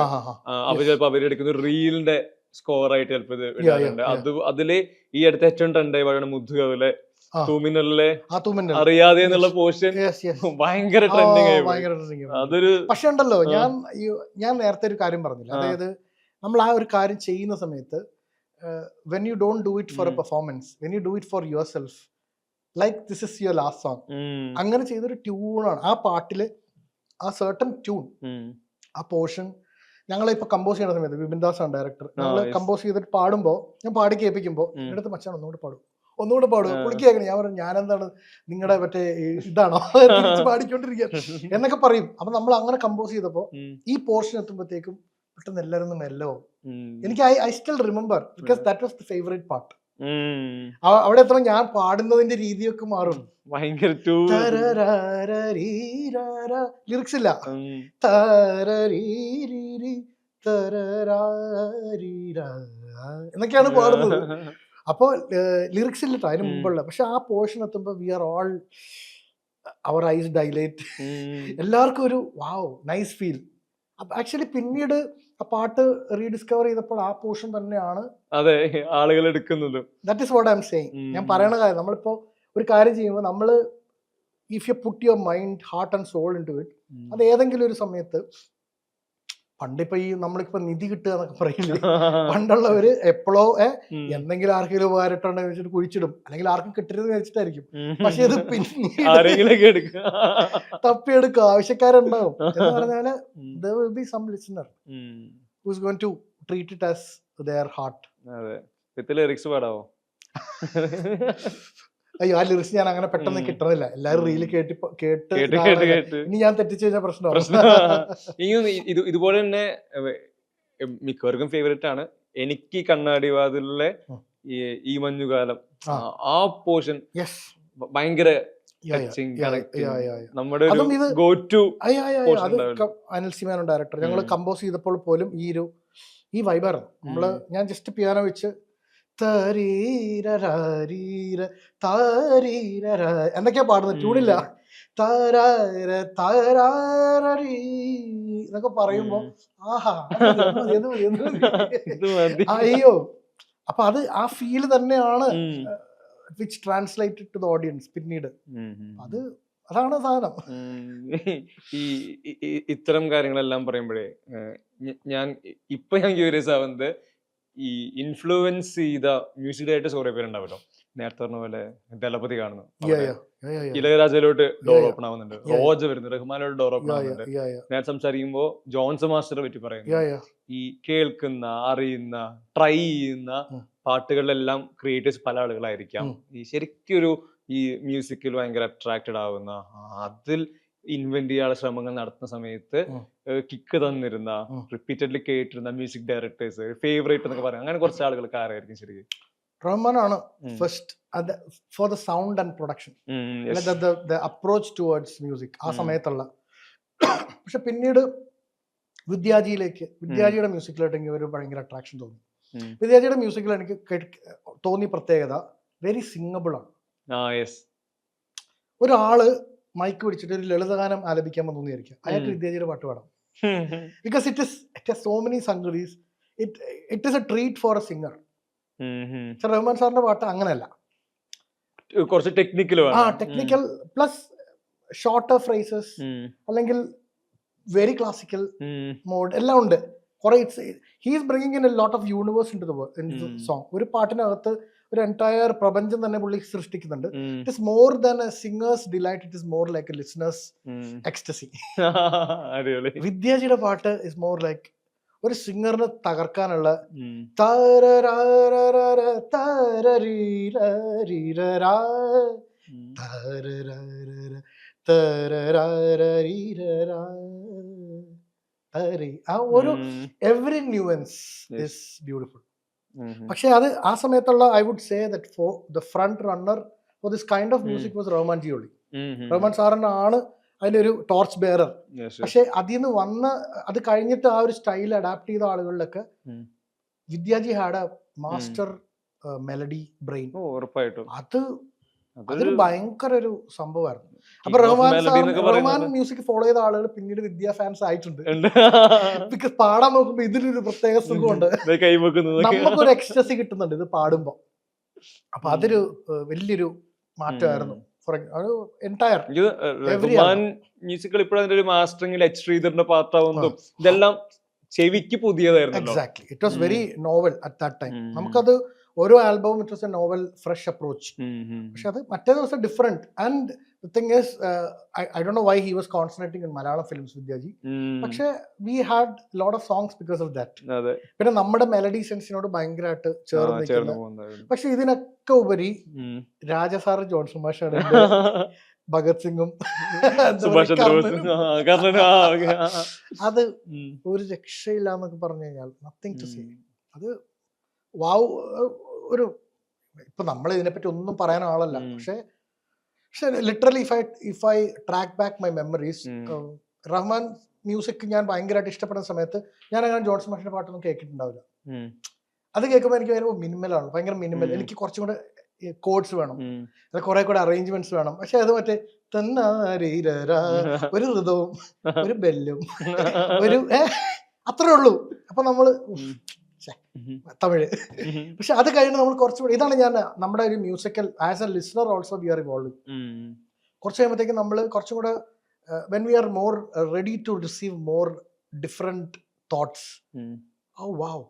അവര് ചിലപ്പോ അവരെടുക്കുന്ന റീലിന്റെ സ്കോർ ആയിട്ട് ചിലപ്പോ ഇത് ഇടാറുണ്ട്. അതില് ഈ അടുത്ത ഏറ്റവും ട്രെൻഡായി പറയുന്ന മുദ്ദുകവിലെ തൂമിനല്ലേ അറിയാതെ എന്നുള്ള പോർഷൻ ഭയങ്കര ട്രെൻഡിങ് ആയി. അതൊരു പക്ഷെ ഉണ്ടല്ലോ, ഞാൻ നേരത്തെ ഒരു കാര്യം പറഞ്ഞില്ല, അതായത് നമ്മൾ ആ ഒരു കാര്യം ചെയ്യുന്ന സമയത്ത് when you don't do it for a performance, when you do it for yourself, like this is your last song, അങ്ങനെ ചെയ്തൊരു ട്യൂണാണ് ആ പാട്ടില്. ആ സർട്ടൺ ട്യൂൺ, ആ പോർഷൻ ഞങ്ങളിപ്പോ കമ്പോസ് ചെയ്യുന്ന സമയത്ത് വിപിൻ ദാസ് ആണ് ഡയറക്ടർ. ഞങ്ങൾ കമ്പോസ് ചെയ്തിട്ട് പാടുമ്പോ ഞാൻ പാടി കേൾപ്പിക്കുമ്പോ എൻ്റെ അടുത്ത് മച്ചാൻ ഒന്നുകൂടെ പാടുക പുളിക്കേക്കണം. ഞാൻ പറഞ്ഞു ഞാനെന്താണ് നിങ്ങളുടെ മറ്റേ ഇതാണോ പാടിക്കൊണ്ടിരിക്കുക എന്നൊക്കെ പറയും. അപ്പൊ നമ്മൾ അങ്ങനെ കമ്പോസ് ചെയ്തപ്പോ ഈ പോർഷൻ എത്തുമ്പോഴത്തേക്കും പെട്ടെന്ന് എല്ലാവരും മെല്ലോ. എനിക്ക് I still remember because that was the favourite part. അവിടെ എത്ര ഞാൻ പാടുന്നതിന്റെ രീതിയൊക്കെ മാറും. ലിറിക്സ് ഇല്ല, എന്നൊക്കെയാണ് പാടുന്നത്. അപ്പൊ ലിറിക്സ് ഇല്ല അതിന് മുമ്പുള്ള. പക്ഷെ ആ പോർഷൻ എത്തുമ്പോ we are all our eyes dilate. എല്ലാവർക്കും ഒരു വാവ് നൈസ് ഫീൽ. ആക്ച്വലി പിന്നീട് ആ പാട്ട് റീഡിസ്കവർ ചെയ്തപ്പോൾ ആ പോർഷൻ തന്നെയാണ് അതെ ആളുകൾ എടുക്കുന്നത്. That is what I am saying. ഞാൻ പറയണ കാര്യം, നമ്മളിപ്പോ ഒരു കാര്യം ചെയ്യുമ്പോൾ നമ്മള് if you put your mind heart and soul into it, അത് ഏതെങ്കിലും ഒരു സമയത്ത്, പണ്ടിപ്പോ ഈ നമ്മളിപ്പോ നിധി കിട്ടുക എന്നൊക്കെ പറയില്ലേ, പണ്ടുള്ളവര് എപ്പോഴോ എന്തെങ്കിലും ആർക്കെങ്കിലും ഉപകാരട്ടുണ്ടെന്ന് വെച്ചിട്ട് കുഴിച്ചിടും, അല്ലെങ്കിൽ ആർക്കും കിട്ടരുതെന്ന് വെച്ചിട്ടായിരിക്കും. പക്ഷെ ഇത് പിന്നീട് തപ്പിയെടുക്കുക, ആവശ്യക്കാരുണ്ടാവും എന്ന് പറഞ്ഞാല് there will be some listener who is going to treat it as their heart. അയ്യോ ആ ലിറിക്സ് ഞാൻ അങ്ങനെ പെട്ടെന്ന് കിട്ടുന്നില്ല. എല്ലാരും റീല് കേട്ട് ഇനി ഞാൻ തെറ്റിച്ചു കഴിഞ്ഞാൽ പ്രശ്നമാണ്. ഇതുപോലെ തന്നെ മിക്കവർക്കും ഫേവറേറ്റ് ആണ്. എനിക്ക് കണ്ണാടി വാതിലിലെ ഈ മഞ്ഞുകാലം, ആ പോർഷൻ ഭയങ്കര നമ്മുടെ അനിൽ സിമാനോ ഡയറക്ടർ. ഞങ്ങൾ കമ്പോസ് ചെയ്തപ്പോൾ പോലും ഈ വൈബായിരുന്നു. നമ്മള് ഞാൻ ജസ്റ്റ് പിയാനോ വെച്ച് എന്തൊക്കെയാ പാടുന്നത്, ട്യൂണില്ല, എന്നൊക്കെ പറയുമ്പോ ആഹാ അയ്യോ. അപ്പൊ അത് ആ ഫീൽ തന്നെയാണ് which translated to the audience പിന്നീട്. അതാണ് സാധനം. ഇത്തരം കാര്യങ്ങളെല്ലാം പറയുമ്പോഴേ ഞാൻ ക്യൂരിയസ് ആവുന്നത്, ഈ ഇൻഫ്ലുവൻസ് ചെയ്ത മ്യൂസിക് ഡയറക്ടേഴ്സ് കുറെ പേരുണ്ടാവല്ലോ. നേരത്തെ പറഞ്ഞ പോലെ ദളപതി കാണുന്നു, ഇളയരാജയിലോട്ട് ഡോർ ഓപ്പൺ ആവുന്നുണ്ട്, റോജ വരുന്നു, റഹ്മാനോട് ഡോർ ഓപ്പൺ ആവുന്നുണ്ട്. ഞാൻ സംസാരിക്കുമ്പോ ജോൺസൺ മാസ്റ്ററെ പറ്റി പറയുന്നു. ഈ കേൾക്കുന്ന, അറിയുന്ന, ട്രൈ ചെയ്യുന്ന പാട്ടുകളിലെല്ലാം ക്രിയേറ്റേഴ്സ് പല ആളുകളായിരിക്കാം. ഈ ശരിക്കൊരു ഈ മ്യൂസിക്കിൽ ഭയങ്കര അട്രാക്റ്റഡ് ആവുന്ന, അതിൽ ഇൻവെന്റ് ചെയ്യാനുള്ള ശ്രമങ്ങൾ നടത്തുന്ന സമയത്ത് കിക്ക് തന്നിരുന്ന, റിപ്പീറ്റഡ്ലി കേട്ടിരുന്ന മ്യൂസിക് ഡയറക്ടേഴ്സ് ഫേവറേറ്റ് എന്നൊക്കെ പറയാം. അങ്ങനെ കുറച്ച് ആളുകൾക്ക് ആരായിരിക്കും ശരിക്കും? റഹ്മാനാണ് first for the sound and production, approach towards music ആ സമയത്തുള്ള. പക്ഷെ പിന്നീട് വിദ്യാജിയുടെ മ്യൂസിക്കിലോട്ട് എനിക്ക് ഒരു ഭയങ്കര അട്രാക്ഷൻ തോന്നി. വിദ്യാജിയുടെ മ്യൂസിക്കിൽ എനിക്ക് തോന്നിയ പ്രത്യേകത വെരി സിംഗബിൾ ആണ്. ഒരാള് മൈക്ക് പിടിച്ചിട്ട് ഒരു ലളിതഗാനം ആലപിക്കാൻ തോന്നിയായിരിക്കും, അയാൾക്ക് വിദ്യാജിയുടെ പാട്ട് പാടാം. Because it has so many sangatis. It is a treat for a singer. Rahman സാറിന്റെ പാട്ട് അങ്ങനെയല്ല, കുറച്ച് ടെക്നിക്കൽ പ്ലസ് ഷോർട്ടർ ഫ്രേസസ്, അല്ലെങ്കിൽ വെരി ക്ലാസിക്കൽ മോഡ് എല്ലാം ഉണ്ട്. he is bringing in a lot of universe into the song. ഒരു പാട്ടിനകത്ത് ഒരു എൻറ്റയർ പ്രപഞ്ചം തന്നെ പുള്ളി സൃഷ്ടിക്കുന്നുണ്ട്. It is more than a singer's delight, it is more like a listener's ecstasy. വിദ്യാജിയുടെ പാട്ട് ഇസ് മോർ ലൈക്ക് ഒരു സിംഗറിന് തകർക്കാനുള്ള തരരാരീരരാ, ആ ഒരു every nuance Yes. Is beautiful. പക്ഷെ അത് ആ സമയത്തുള്ള I would say that for the front runner for this kind of music was Rahman ji ഒളി. റഹ്മാൻ സാറിനാണ് അതിന്റെ ഒരു ടോർച്ച് ബെയറർ. പക്ഷെ അതിൽ നിന്ന് വന്ന അത് കഴിഞ്ഞിട്ട് ആ ഒരു സ്റ്റൈൽ അഡാപ്റ്റ് ചെയ്ത ആളുകളിലൊക്കെ Vidyaji had a master melody brain. ഉറപ്പായിട്ടും അതൊരു ഭയങ്കര ഒരു സംഭവമായിരുന്നു. അപ്പൊ റഹ്മാൻ മ്യൂസിക് ഫോളോ ചെയ്ത ആളുകൾ പിന്നീട് വിദ്യാ ഫാൻസ് ആയിട്ടുണ്ട്. ബിക്കോസ് പാടാൻ നോക്കുമ്പോ ഇതിനൊരു പ്രത്യേക സുഖമുണ്ട്, നമുക്കൊരു എക്സ്റ്റസി കിട്ടുന്നുണ്ട് ഇത് പാടുമ്പോ. അപ്പൊ അതൊരു വലിയൊരു മാറ്റമായിരുന്നു. എൻറ്റയർ മ്യൂസിക്കൽ ഇപ്പോഴും അതിന്റെ ഒരു മാസ്റ്ററിംഗിൽ എച്ച് ശ്രീധറിന്റെ പാട്ടാവുന്നതും ഇതെല്ലാം ചെവിക്ക് പുതിയതായിരുന്നു. Exactly, it was very novel at that time. നമുക്കത് ഓരോ ആൽബവും it was a novel fresh approach. പക്ഷെ അത് മറ്റേ ദിവസം different. And the thing is I don't know why he was concentrating in Malayalam films Vidyaji. പക്ഷെ we had lot of songs because of that. പിന്നെ നമ്മുടെ മെലഡി സെൻസിനോട് ഭയങ്കരമായിട്ട് ചേർന്ന്. പക്ഷെ ഇതിനൊക്കെ ഉപരി രാജസാർ ജോൺസൺ മാഷാണ് ഭഗത് സിംഗും അത് ഒരു രക്ഷയില്ല എന്നൊക്കെ പറഞ്ഞു കഴിഞ്ഞാൽ നത്തിങ് ടു സേ. അത് വാവ്, ഒരു ഇപ്പൊ നമ്മൾ ഇതിനെപ്പറ്റി ഒന്നും പറയാൻ ആളല്ല. പക്ഷെ literally if I track back my memories, Rahman music ഞാൻ ഭയങ്കരമായിട്ട് ഇഷ്ടപ്പെടുന്ന സമയത്ത് ഞാൻ അങ്ങനെ ജോൺസൺ മാഷിന്റെ പാട്ടൊന്നും കേട്ടിട്ടുണ്ടാവില്ല. അത് കേൾക്കുമ്പോൾ എനിക്ക് ഭയങ്കര മിനിമലാണ്, ഭയങ്കര മിനിമൽ. എനിക്ക് കുറച്ചും കൂടെ കോഡ്സ് വേണം, കുറെ കൂടെ അറേഞ്ച്മെന്റ്സ് വേണം. പക്ഷെ അത് മറ്റേ ഒരു ഋതവും ഒരു ബെല്ലും ഒരു അത്രേ ഉള്ളൂ. അപ്പൊ നമ്മള് തമിഴ്. പക്ഷെ അത് കഴിഞ്ഞ് നമ്മൾ കുറച്ചുകൂടെ, ഇതാണ് ഞാൻ നമ്മുടെ ഒരു musical as a listener also we are evolving. കുറച്ച് കഴിയുമ്പോഴത്തേക്കും നമ്മൾ കുറച്ചും കൂടെ when we are more ready to receive more different thoughts. Oh wow,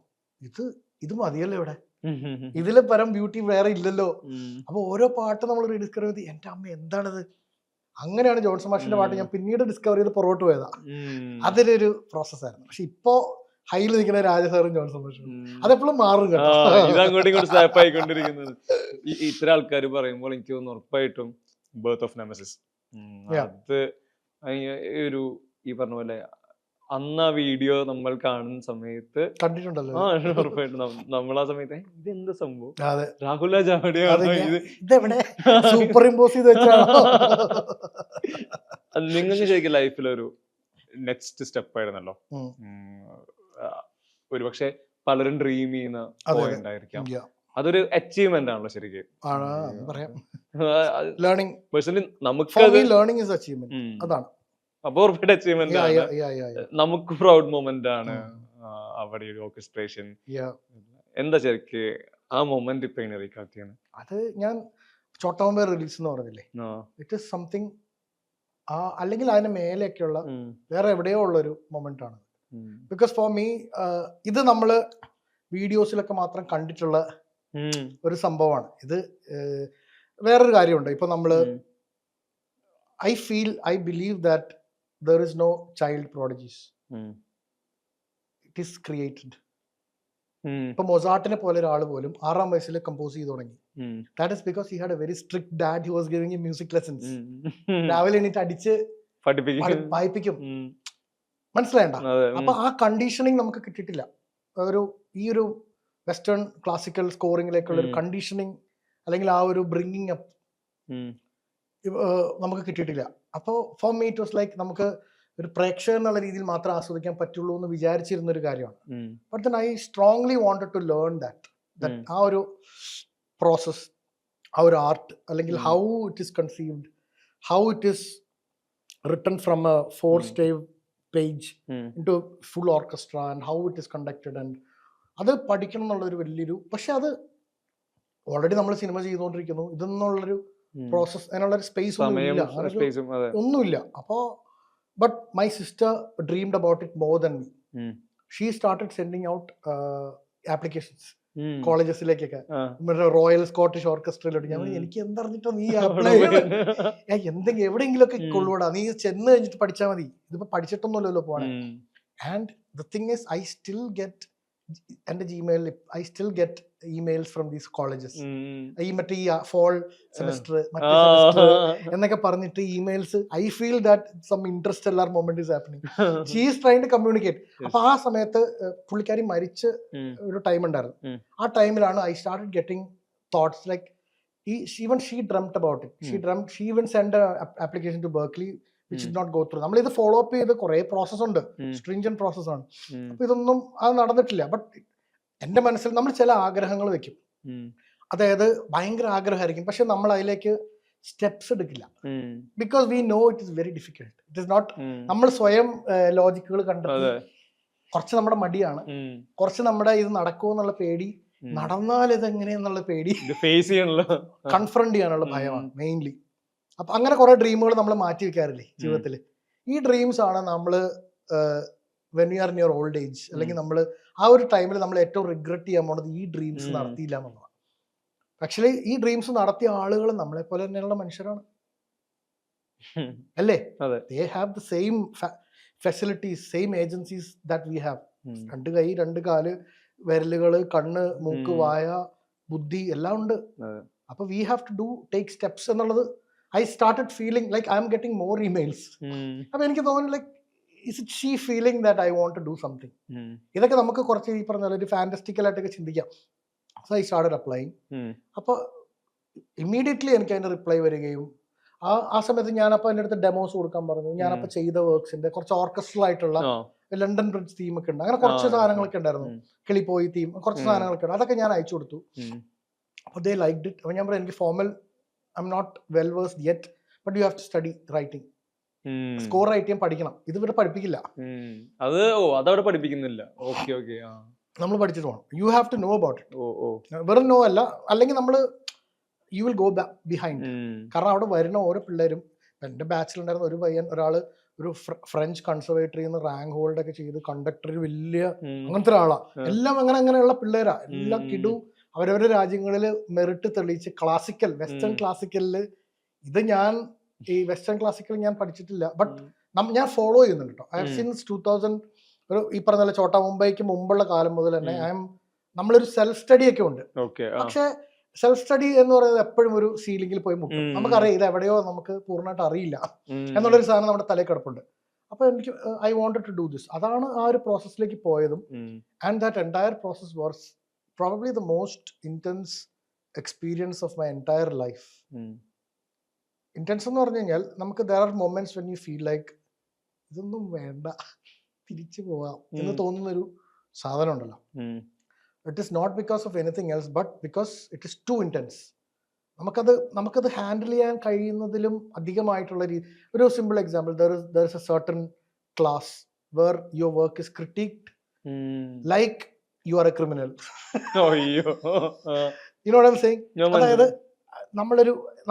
ഇത് മതിയല്ലോ, ഇവിടെ ഇതില് പരം ബ്യൂട്ടി വേറെ ഇല്ലല്ലോ. അപ്പൊ ഓരോ പാട്ട് നമ്മൾ റീഡിസ്കവർ ചെയ്ത് എന്റെ അമ്മ എന്താണിത്. അങ്ങനെയാണ് ജോൺസൺ മാഷിന്റെ പാട്ട് ഞാൻ പിന്നീട് ഡിസ്കവർ ചെയ്ത് പുറകോട്ട് പോയതാ. അതിലൊരു പ്രോസസ്സായിരുന്നു. പക്ഷെ ഇപ്പോ ഹൈയിൽ നിൽക്കുന്ന രാജസാറും ജോൺസൺ മാഷും അതെപ്പോഴും മാറും കേട്ടോ. ഇതങ്ങോട്ടും ഇങ്ങോട്ടും സ്നാപ്പ് ആയിക്കൊണ്ടിരിക്കുന്നത്. ഇത്ര ആൾക്കാർ പറയുമ്പോൾ എനിക്ക് തോന്നുന്നു ഉറപ്പായിട്ടും ബർത്ത് ഓഫ് നെമസിസ് അത് ഒരു ഈ പറഞ്ഞ പോലെ അന്ന് ആ വീഡിയോ നമ്മൾ കാണുന്ന സമയത്ത് കണ്ടിട്ടുണ്ടല്ലോ. ഉറപ്പായിട്ടും നമ്മൾ ആ സമയത്ത് ഇതെന്ത് സംഭവം, രാഹുൽ ജാവ്ഡേ സൂപ്പർ ഇമ്പോസ് ചെയ്ത് വെച്ചാണോ? നിങ്ങൾക്ക് ശരിക്കും ലൈഫിലൊരു നെക്സ്റ്റ് സ്റ്റെപ്പ് ആയിരുന്നല്ലോ, ഒരുപക്ഷെ പലരും ഡ്രീം ചെയ്യുന്ന പോയിന്റ് ആയിരിക്കാം. അതൊരു അച്ചീവ്മെന്റ് ആണല്ലോ ശരിക്കും. പേഴ്സണലി നമുക്ക് അതാണ് അപ്പൊ ഉറപ്പായിട്ട് അച്ചീവ്മെന്റ് ആണ്, നമുക്ക് പ്രൗഡ് മൊമെന്റ് ആണ് അവിടെ ഒരു ഓർക്കസ്ട്രേഷൻ. എന്താ ശരിക്ക് ആ മൊമെന്റ് ഇപ്പൊ എങ്ങനെ റീകാൾ ചെയ്യണം? അത് ഞാൻ ചോട്ടാമ്പേ റിലീസ് എന്ന് പറഞ്ഞില്ലേ, ഇറ്റ് ഇസ് സംതിങ് അല്ലെങ്കിൽ അതിന് മേലെയൊക്കെയുള്ള വേറെ എവിടെയോ ഉള്ളൊരു മൊമെന്റ് ആണ്. ബിക്കോസ് ഫോർ മീ ഇത് നമ്മള് വീഡിയോസിലൊക്കെ മാത്രം കണ്ടിട്ടുള്ള ഒരു സംഭവമാണ്. ഇത് വേറൊരു കാര്യമുണ്ട്. ഇപ്പൊ നമ്മള് I believe that there is no child prodigies. It is created. ഇപ്പൊ മൊസാർട്ടിനെ പോലെ ഒരാൾ പോലും 6ാം വയസ്സിൽ കമ്പോസ് ചെയ്ത് തുടങ്ങി. That is because he had a very strict dad who was giving him music lessons. രാവിലെ എണീറ്റ് അടിച്ച് വായിപ്പിക്കും, മനസ്സിലായണ്ട? അപ്പൊ ആ കണ്ടീഷനിങ് നമുക്ക് കിട്ടിയിട്ടില്ല. ഈ ഒരു വെസ്റ്റേൺ ക്ലാസിക്കൽ സ്കോറിംഗിലേക്കുള്ള ഒരു കണ്ടീഷനിങ് അല്ലെങ്കിൽ ആ ഒരു ബ്രിങ്ങിങ് അപ്പ് നമുക്ക് കിട്ടിയിട്ടില്ല. അപ്പോൾ four me it was like നമുക്ക് ഒരു പ്രേക്ഷകൻ എന്നുള്ള രീതിയിൽ മാത്രം ആസ്വദിക്കാൻ പറ്റുള്ളൂ എന്ന് വിചാരിച്ചിരുന്ന ഒരു കാര്യമാണ്. But then I strongly wanted to learn that ആ ഒരു പ്രോസസ്, ആ ഒരു ആർട്ട്, അല്ലെങ്കിൽ how it is conceived, how it is written from a 4-stave page into full orchestra and how it is conducted, and അത് പഠിക്കണം എന്നുള്ളൊരു വലിയൊരു, പക്ഷെ അത് ഓൾറെഡി നമ്മൾ സിനിമ ചെയ്തുകൊണ്ടിരിക്കുന്നു, ഇതെന്നുള്ളൊരു പ്രോസസ്, അതിനുള്ളൊരു സ്പേസ് ഒന്നുമില്ല. അപ്പോൾ but my sister dreamed about it more than me. She started sending out applications കോളേജസിലേക്കൊക്കെ, റോയൽ സ്കോട്ടിഷ് ഓർക്കസ്ട്രയിലോട്ട്. ഞാൻ എനിക്ക് എന്തറിഞ്ഞിട്ടോ നീ അപ്ലൈ എന്തെങ്കിലും എവിടെയെങ്കിലും ഒക്കെ കൊള്ളുകൂടാ, നീ ചെന്ന് കഴിഞ്ഞിട്ട് പഠിച്ചാൽ മതി, ഇതിപ്പോ പഠിച്ചിട്ടൊന്നുമല്ലല്ലോ പോവാണ്. And the thing is I still get എൻ്റെ ജിമെയിലിൽ I still get emails from these colleges. ഈ മറ്റേ ഈ ഫോൾ സെമസ്റ്റർ മറ്റേ സെമസ്റ്റർ എന്നൊക്കെ പറഞ്ഞിട്ട് emails. I feel that some interstellar moment is happening. She is trying to communicate. അപ്പൊ ആ സമയത്ത് പുള്ളിക്കാരി മരിച്ച് ഒരു ടൈം ഉണ്ടായിരുന്നു. ആ ടൈമിലാണ് I started getting thoughts like even she dreamt about it. She even sent an application to Berkeley which did not go through. നമ്മൾ ഇത് ഫോളോ അപ്പ് ചെയ്ത് കുറെ പ്രോസസ് ഉണ്ട്, സ്ട്രിഞ്ചന്റ് പ്രോസസ് ആണ്. അപ്പൊ ഇതൊന്നും അത് നടന്നിട്ടില്ല. ബട്ട് എന്റെ മനസ്സിൽ നമ്മൾ ചില ആഗ്രഹങ്ങൾ വെക്കും, അതായത് ഭയങ്കര ആഗ്രഹമായിരിക്കും, പക്ഷെ നമ്മൾ അതിലേക്ക് സ്റ്റെപ്സ് എടുക്കില്ല. Because we know it is very difficult. It is not, നമ്മൾ സ്വയം ലോജിക്കുകൾ കണ്ടെത്തി, കുറച്ച് നമ്മുടെ മടിയാണ്, കുറച്ച് നമ്മുടെ ഇത് നടക്കുമോ എന്നുള്ള പേടി, നടന്നാൽ ഇത് എങ്ങനെയെന്നുള്ള പേടി, ഫേസ് ചെയ്യാനുള്ള കൺഫ്രണ്ട് ചെയ്യാനുള്ള ഭയമാണ് മെയിൻലി. അപ്പൊ അങ്ങനെ കുറെ ഡ്രീമുകൾ നമ്മൾ മാറ്റി വെക്കാറില്ലേ ജീവിതത്തിൽ. ഈ ഡ്രീംസ് ആണ് നമ്മൾ when you are in your old age, അല്ലെങ്കിൽ നമ്മൾ ആ ഒരു ടൈമിൽ നമ്മൾ ഏറ്റവും റിഗ്രറ്റ് ചെയ്യാൻ പോണത് ഈ ഡ്രീംസ് നടത്തിയില്ല എന്നുള്ളതാണ്. ആക്ച്വലി ഈ ഡ്രീംസ് നടത്തിയ ആളുകൾ നമ്മളെ പോലെ തന്നെയുള്ള മനുഷ്യരാണ് അല്ലേ? They have the same facilities, same agencies that we have. 2 കൈ 2 കാല്, വിരലുകള്, കണ്ണ്, മൂക്ക്, വായ, ബുദ്ധി എല്ലാം ഉണ്ട്. അപ്പൊ we have to take steps എന്നുള്ളത്. I started feeling like I'm getting more emails. അപ്പൊ എനിക്ക് തോന്നുന്നു like is it she feeling that I want to do something. ഇതൊക്കെ നമുക്ക് കുറച്ച് ഈ പറഞ്ഞ ഒരു ഫാന്റസ്റ്റിക്കൽ ആയിട്ടൊക്കെ ചിന്തിക്കാം. So I started applying. അപ്പൊ ഇമ്മീഡിയറ്റ്ലി എനിക്ക് അതിന്റെ റിപ്ലൈ വരികയും ആ സമയത്ത് ഞാനപ്പോ എൻ്റെ അടുത്ത് ഡെമോസ് കൊടുക്കാൻ പറഞ്ഞു. ഞാനപ്പോ ചെയ്ത വർക്ക്സിന്റെ കുറച്ച് ഓർക്കസ്ട്രൽ ആയിട്ടുള്ള ലണ്ടൻ ബ്രിഡ്ജ് തീം ഒക്കെ ഉണ്ട്, അങ്ങനെ കുറച്ച് സാധനങ്ങളൊക്കെ ഉണ്ടായിരുന്നു, കിളിപ്പോയി തീം, കുറച്ച് സാധനങ്ങളൊക്കെ ഉണ്ട്. അതൊക്കെ ഞാൻ അയച്ചു കൊടുത്തു. അപ്പോൾ ദേ ലൈക്ഡ് ഇറ്റ്. അപ്പോൾ ഞാൻ പറഞ്ഞു എനിക്ക് formal I am not well versed yet, but you have to study writing. Score write ചെയ്യാൻ പഠിക്കണം. ഇത് ഇവിടെ പഠിപ്പിക്കില്ല, അതവിടെ പഠിപ്പിക്കുന്നില്ല. നമ്മൾ പഠിച്ചിട്ട് പോകണം. You have to know about it. വെറും നോ അല്ല, അല്ലെങ്കിൽ നമ്മൾ യു വിൽ ഗോ ബിഹൈൻഡ്. കാരണം അവിടെ വരുന്ന ഓരോ പിള്ളേരും, എൻ്റെ ബാച്ചിലുണ്ടായിരുന്ന ഒരു പയ്യൻ, ഒരാള് ഒരു ഫ്രഞ്ച് കൺസർവേറ്ററിയിൽ നിന്ന് റാങ്ക് ഹോൾഡ് ഒക്കെ ചെയ്ത് കണ്ടക്ടർ, വലിയ അങ്ങനത്തെ ഒരാളാ. എല്ലാം അങ്ങനെയുള്ള പിള്ളേരാ. എല്ലാം കിടു അവരവരുടെ രാജ്യങ്ങളിൽ മെറിറ്റ് തെളിയിച്ച് ക്ലാസിക്കൽ വെസ്റ്റേൺ ക്ലാസിക്കലില്. ഇത് ഞാൻ ഈ വെസ്റ്റേൺ ക്ലാസിക്കൽ ഞാൻ പഠിച്ചിട്ടില്ല, ബട്ട് ഞാൻ ഫോളോ ചെയ്യുന്നുണ്ട് കേട്ടോ. ഐ ഹവ് സിൻസ് 2000 ഒരു ഈ പറഞ്ഞ പോലെ ചോട്ടാ മുംബൈക്ക് മുമ്പുള്ള കാലം മുതൽ തന്നെ നമ്മളൊരു സെൽഫ് സ്റ്റഡി ഒക്കെ ഉണ്ട്. പക്ഷെ സെൽഫ് സ്റ്റഡി എന്ന് പറയുന്നത് എപ്പോഴും ഒരു സീലിംഗിൽ പോയി മുട്ടും. നമുക്കറിയാം ഇത് എവിടെയോ നമുക്ക് പൂർണ്ണമായിട്ട് അറിയില്ല എന്നുള്ളൊരു സാധനം നമ്മുടെ തലയിൽ കിടപ്പുണ്ട്. അപ്പൊ എനിക്ക് I wanted to do this. അതാണ് ആ ഒരു പ്രോസസ്സിലേക്ക് പോയതും. And that entire process was probably the most intense experience of my entire life. Intense എന്ന് പറഞ്ഞു കഴിഞ്ഞാൽ നമുക്ക് there are moments when you feel like ഇതൊന്നും വേണ്ട, തിരിച്ചു പോവാം എന്ന് തോന്നുന്നൊരു സാധനം ഉണ്ടല്ലോ. It is not because of anything else, but because it is too intense. നമുക്കത് ഹാൻഡിൽ ചെയ്യാൻ കഴിയുന്നതിലും അധികമായിട്ടുള്ള ഒരു simple example, there is a certain class where your work is critiqued like you are a criminal. You know what I'm saying? അതായത്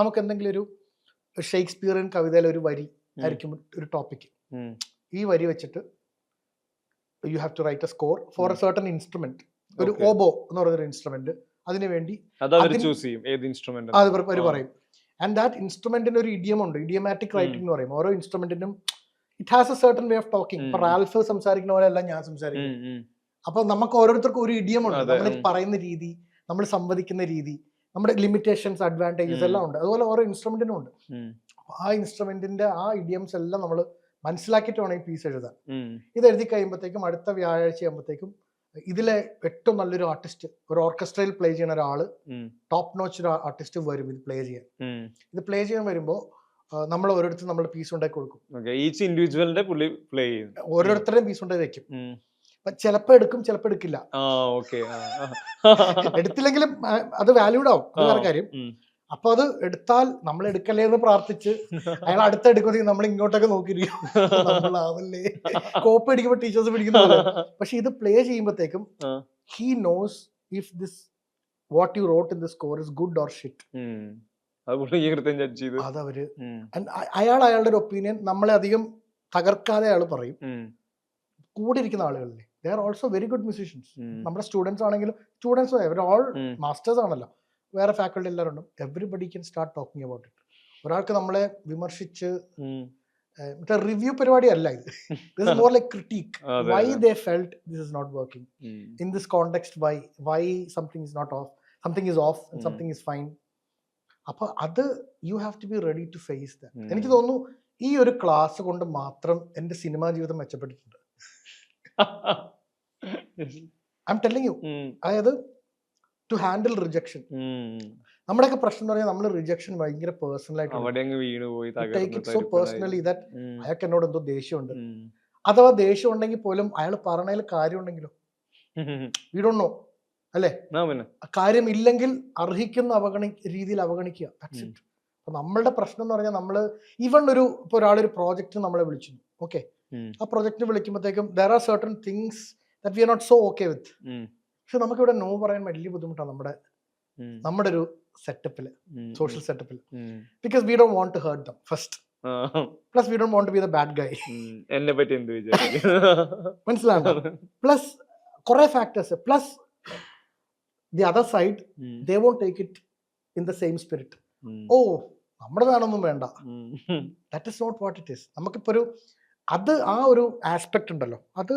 നമുക്ക് എന്തെങ്കിലും ഒരു Shakespearean കവിതയിലെ ഒരു വരി ആയിരിക്കും ഒരു ടോപ്പിക്. ഈ വരി വെച്ചിട്ട് you have to write a score for a certain instrument. ഒരു ഓബോ എന്ന് പറയുന്ന ഇൻസ്ട്രുമെന്റ്, അതിനു വേണ്ടി അവർ പറയും. ആൻഡ് ദാറ്റ് ഇൻസ്ട്രുമെന്റിന് ഒരു ഇഡിയം ഉണ്ട്, ഇഡിയമാറ്റിക് റൈറ്റിംഗ് എന്ന് പറയും. ഓരോ ഇൻസ്ട്രുമെന്റിനും it has a certain way of talking. ഇപ്പൊ റാൽഫ് സംസാരിക്കുന്ന പോലെ അല്ല ഞാൻ സംസാരിക്കുന്നത്. അപ്പൊ നമുക്ക് ഓരോരുത്തർക്കും ഒരു ഇഡിയം ഉണ്ട്. നമ്മൾ പറയുന്ന രീതി, നമ്മൾ സംവദിക്കുന്ന രീതി, നമ്മുടെ ലിമിറ്റേഷൻസ്, അഡ്വാൻറ്റേജസ് എല്ലാം ഉണ്ട്. അതുപോലെ ഓരോ ഇൻസ്ട്രുമെന്റിനും ഉണ്ട്. ആ ഇൻസ്ട്രുമെന്റിന്റെ ആ ഇഡിയംസ് എല്ലാം നമ്മൾ മനസ്സിലാക്കിയിട്ട് വേണം ഈ പീസ് എഴുതാൻ. ഇത് എഴുതി കഴിയുമ്പോഴത്തേക്കും അടുത്ത വ്യാഴാഴ്ച ആകുമ്പോഴത്തേക്കും ഇതിലെ ഏറ്റവും നല്ലൊരു ആർട്ടിസ്റ്റ്, ഒരു ഓർക്കസ്ട്രയിൽ പ്ലേ ചെയ്യുന്ന ഒരാള്, ടോപ്പ് നോച്ച് ഒരു ആർട്ടിസ്റ്റ് വരും ഇത് പ്ലേ ചെയ്യാൻ. ഇത് പ്ലേ ചെയ്യാൻ വരുമ്പോ നമ്മൾ ഓരോരുത്തരും നമ്മൾ പീസ് ഉണ്ടാക്കി കൊടുക്കും. ഓരോരുത്തരുടെയും പീസ് ഉണ്ടാക്കി വെക്കും. ചിലപ്പോ എടുക്കും, ചിലപ്പോ എടുക്കില്ല. എടുത്തില്ലെങ്കിലും അത് വാല്യൂഡ് ആവും, അത് വേറെ കാര്യം. അപ്പൊ അത് എടുത്താൽ നമ്മൾ എടുക്കല്ലേ എന്ന് പ്രാർത്ഥിച്ച് അയാൾ അടുത്തെടുക്കുമ്പോൾ നമ്മൾ ഇങ്ങോട്ടൊക്കെ നോക്കിയിരിക്കും, നമ്മളാവല്ലേ. കോപ്പ് അടിക്കുമ്പോ ടീച്ചേഴ്സ് പിടിക്കുന്നത്. പക്ഷെ ഇത് പ്ലേ ചെയ്യുമ്പോഴത്തേക്കും he knows if this what you wrote in the score is good or shit. അതവര് അയാളുടെ ഒരു ഒപ്പീനിയൻ നമ്മളെ അധികം തകർക്കാതെ അയാൾ പറയും. കൂടെ ഇരിക്കുന്ന ആളുകളില്ലേ, they are also very good musicians. നമ്മുടെ സ്റ്റുഡൻസ് ആണെങ്കിലും, സ്റ്റുഡൻസ് അവർ ഓൾ മാസ്റ്റേഴ്സ് ആണല്ലോ, വേറെ ഫാക്കൽറ്റി എല്ലാവരും ഉണ്ട്. Everybody can start talking about it. ഒരാൾക്ക് നമ്മളെ വിമർശിച്ച് മറ്റേ റിവ്യൂ പരിപാടി അല്ല ഇത്. This is more like critique. അതെ, വൈ അതെ. They felt this is not working um. In this context, why something is not off, something is off and um. Something is fine. അപ്പൊ അത് U have to be ready to face that. Um. എനിക്ക് തോന്നുന്നു ഈ ഒരു class കൊണ്ട് മാത്രം എൻ്റെ cinema ജീവിതം മെച്ചപ്പെട്ടിട്ടുണ്ട്. I'm telling you. Um. അതായത് ടു ഹാൻഡിൽ റിജക്ഷൻ. ഉം. നമ്മുടെയൊക്കെ പ്രശ്നം എന്ന് പറഞ്ഞാൽ നമ്മൾ റിജക്ഷൻ ഭയങ്കര പേഴ്സണൽ ആയിട്ട് അവിടെ അങ്ങ് വീണ് പോയി take it so personally that അയാൾക്ക് എന്നോട് എന്തോ ദേഷ്യമുണ്ട്. ഉം. അഥവാ ദേഷ്യം ഉണ്ടെങ്കിൽ പോലും അയാൾ പറഞ്ഞതിൽ കാര്യം ഉണ്ടെങ്കിലോ വി ഡോണ്ട് നോ അല്ലേ. ആ, പിന്നെ കാര്യമില്ലെങ്കിൽ അർഹിക്കുന്ന രീതിയിൽ അവഗണിക്കുക. That's it. അപ്പൊ നമ്മളുടെ പ്രശ്നം എന്ന് പറഞ്ഞാൽ നമ്മൾ ഈവൺ ഇപ്പൊ ഒരാളൊരു പ്രോജക്റ്റ് നമ്മളെ വിളിച്ചു, ഓക്കെ, ഉം. ആ പ്രൊജക്റ്റിന് വിളിക്കുമ്പോഴത്തേക്കും there are certain things that we are not so okay with. Um. പക്ഷെ നമുക്കിവിടെ നോ പറയാൻ വലിയ ബുദ്ധിമുട്ടാണ് ഉം. നമ്മുടെ ഒരു സെറ്റപ്പിൽ, ഉം. സോഷ്യൽ സെറ്റപ്പിൽ. Um. Because we don't want to hurt them first, ah. Plus we don't want to be the bad guy. Um. എന്നെ പറ്റി എന്ത് വിചാരിക്കും? മനസ്സിലാണോ? പ്ലസ് കുറെ factors, plus the other side um. They won't take it in the same spirit. Um. ഓ നമ്മുടെ സാധനമൊന്നും വേണ്ട, um. That is not what it is. നമുക്കിപ്പോൾ ആ ഒരു ആസ്പെക്ട് ഉണ്ടല്ലോ, അത്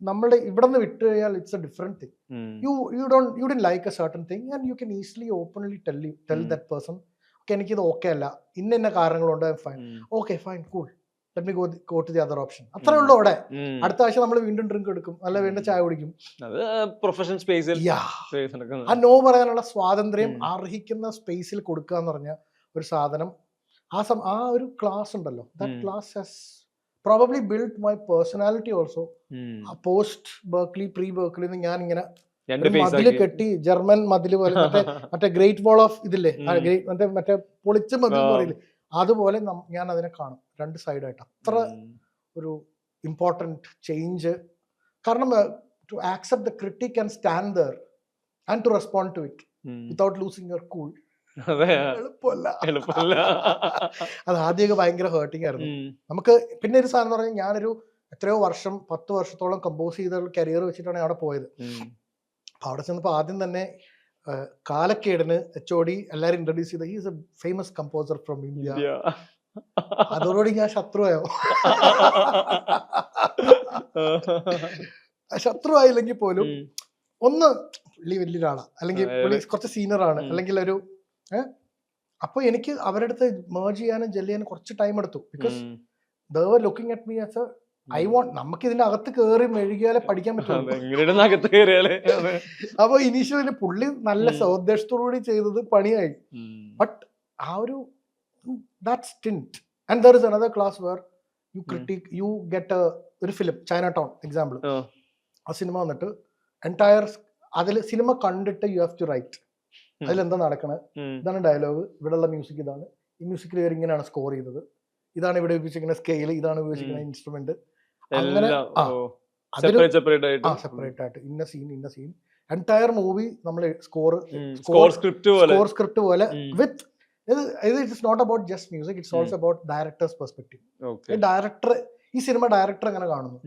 നമ്മളുടെ ഇവിടെ നിന്ന് വിട്ട് കഴിഞ്ഞാൽ ഇറ്റ്സ് എ ഡിഫറെന്റ് തിങ്. ഉം. You didn't like a certain thing and you can easily openly tell that person, okay, എനിക്കിത് ഓക്കെ അല്ല, ഇന്ന കാരണങ്ങളുണ്ട്, fine, um. Okay fine, cool, let me go to the other option. അത്രേ ഉള്ളൂ അവിടെ. ഉം. അടുത്ത ആഴ്ച നമ്മൾ വീണ്ടും ഡ്രിങ്ക് എടുക്കും, അല്ല വീണ്ടും ചായ കുടിക്കും. അത് പ്രൊഫഷണൽ സ്പേസിൽ ആ നോ പറയാനുള്ള സ്വാതന്ത്ര്യം അർഹിക്കുന്ന സ്പേസിൽ കൊടുക്കുക എന്ന് പറഞ്ഞ ഒരു സാധനം, ആ ഒരു ക്ലാസ് ഉണ്ടല്ലോ, that class has probably build my personality also. Post Berkeley, pre Berkeley ഞാൻ ഇങ്ങനെ മതില് കെട്ടി, ജർമ്മൻ മതില് പോലെ, മറ്റേ ഗ്രേറ്റ് വാൾ ഓഫ് ഇതില്ലേ, മറ്റേ പൊളിച്ച മതിൽ പറയില്ലേ, അതുപോലെ ഞാൻ അതിനെ കാണും രണ്ട് സൈഡായിട്ട്. അത്ര ഒരു ഇമ്പോർട്ടൻറ്റ് ചേഞ്ച്. കാരണം to accept the critic and stand there and to respond to it without losing your cool എളുപ്പമല്ല. അത് ആദ്യമൊക്കെ ഭയങ്കര ഹേർട്ടിങ് ആയിരുന്നു നമുക്ക്. പിന്നെ ഒരു സാധനം എന്ന് പറഞ്ഞാൽ, ഞാനൊരു എത്രയോ വർഷം, 10 വർഷത്തോളം കമ്പോസ് ചെയ്ത കരിയർ വെച്ചിട്ടാണ് അവിടെ പോയത്. അപ്പൊ അവിടെ ചെന്നപ്പോൾ ആദ്യം തന്നെ കാലക്കേടിന് HOD എല്ലാരും ഇൻട്രൊഡ്യൂസ് ചെയ്ത, he is A famous composer from India. അതോടുകൂടി ഞാൻ ശത്രുവായോ? ശത്രുവായില്ലെങ്കിൽ പോലും ഒന്ന് പുള്ളി വലിയൊരാളാണ്, അല്ലെങ്കിൽ പുള്ളി കുറച്ച് സീനിയർ ആണ്, അല്ലെങ്കിൽ ഒരു അപ്പൊ എനിക്ക് അവരുടെ അടുത്ത് മേർജ് ചെയ്യാനും ജെല് ചെയ്യാനും കുറച്ച് ടൈം എടുത്തു. Because they were looking at me as a I want, നമുക്ക് ഇതിന്റെ അകത്ത് കയറി മെഴുകിയാലേ പഠിക്കാൻ പറ്റുള്ളൂ. അപ്പൊ ഇനീഷ്യലി പുള്ളി നല്ല സോദ്ദേശത്തോടുകൂടി ചെയ്തത് പണിയായി. ബട്ട് ആ ഒരു that stint. And there is another class where you critic, you get ഒരു ഫിലിം, ചൈന ടൗൺ എക്സാമ്പിൾ. ആ സിനിമ വന്നിട്ട് എൻറ്റയർ അതിൽ സിനിമ കണ്ടിട്ട് യു ഹാവ് ടു റൈറ്റ് അതിലെന്താ നടക്കണത്, ഇതാണ് ഡയലോഗ്, ഇവിടെയുള്ള മ്യൂസിക് ഇതാണ്, ഈ മ്യൂസിക്കിൽ ഇങ്ങനെയാണ് സ്കോർ ചെയ്തത്, ഇതാണ് ഇവിടെ ഉപയോഗിച്ചിരിക്കുന്ന സ്കെയിൽ, ഇതാണ് ഉപയോഗിച്ചിരിക്കുന്ന ഇൻസ്ട്രുമെന്റ്, അങ്ങനെ സെപ്പറേറ്റ് ആയിട്ട് ഇന്ന സീൻ എൻറ്റയർ മൂവി നമ്മൾ സ്കോർ സ്ക്രിപ്റ്റ് പോലെ with it's not about just music, it's also about directors perspective. Director, ഈ സിനിമ ഡയറക്ടർ എങ്ങനെ കാണുന്നു,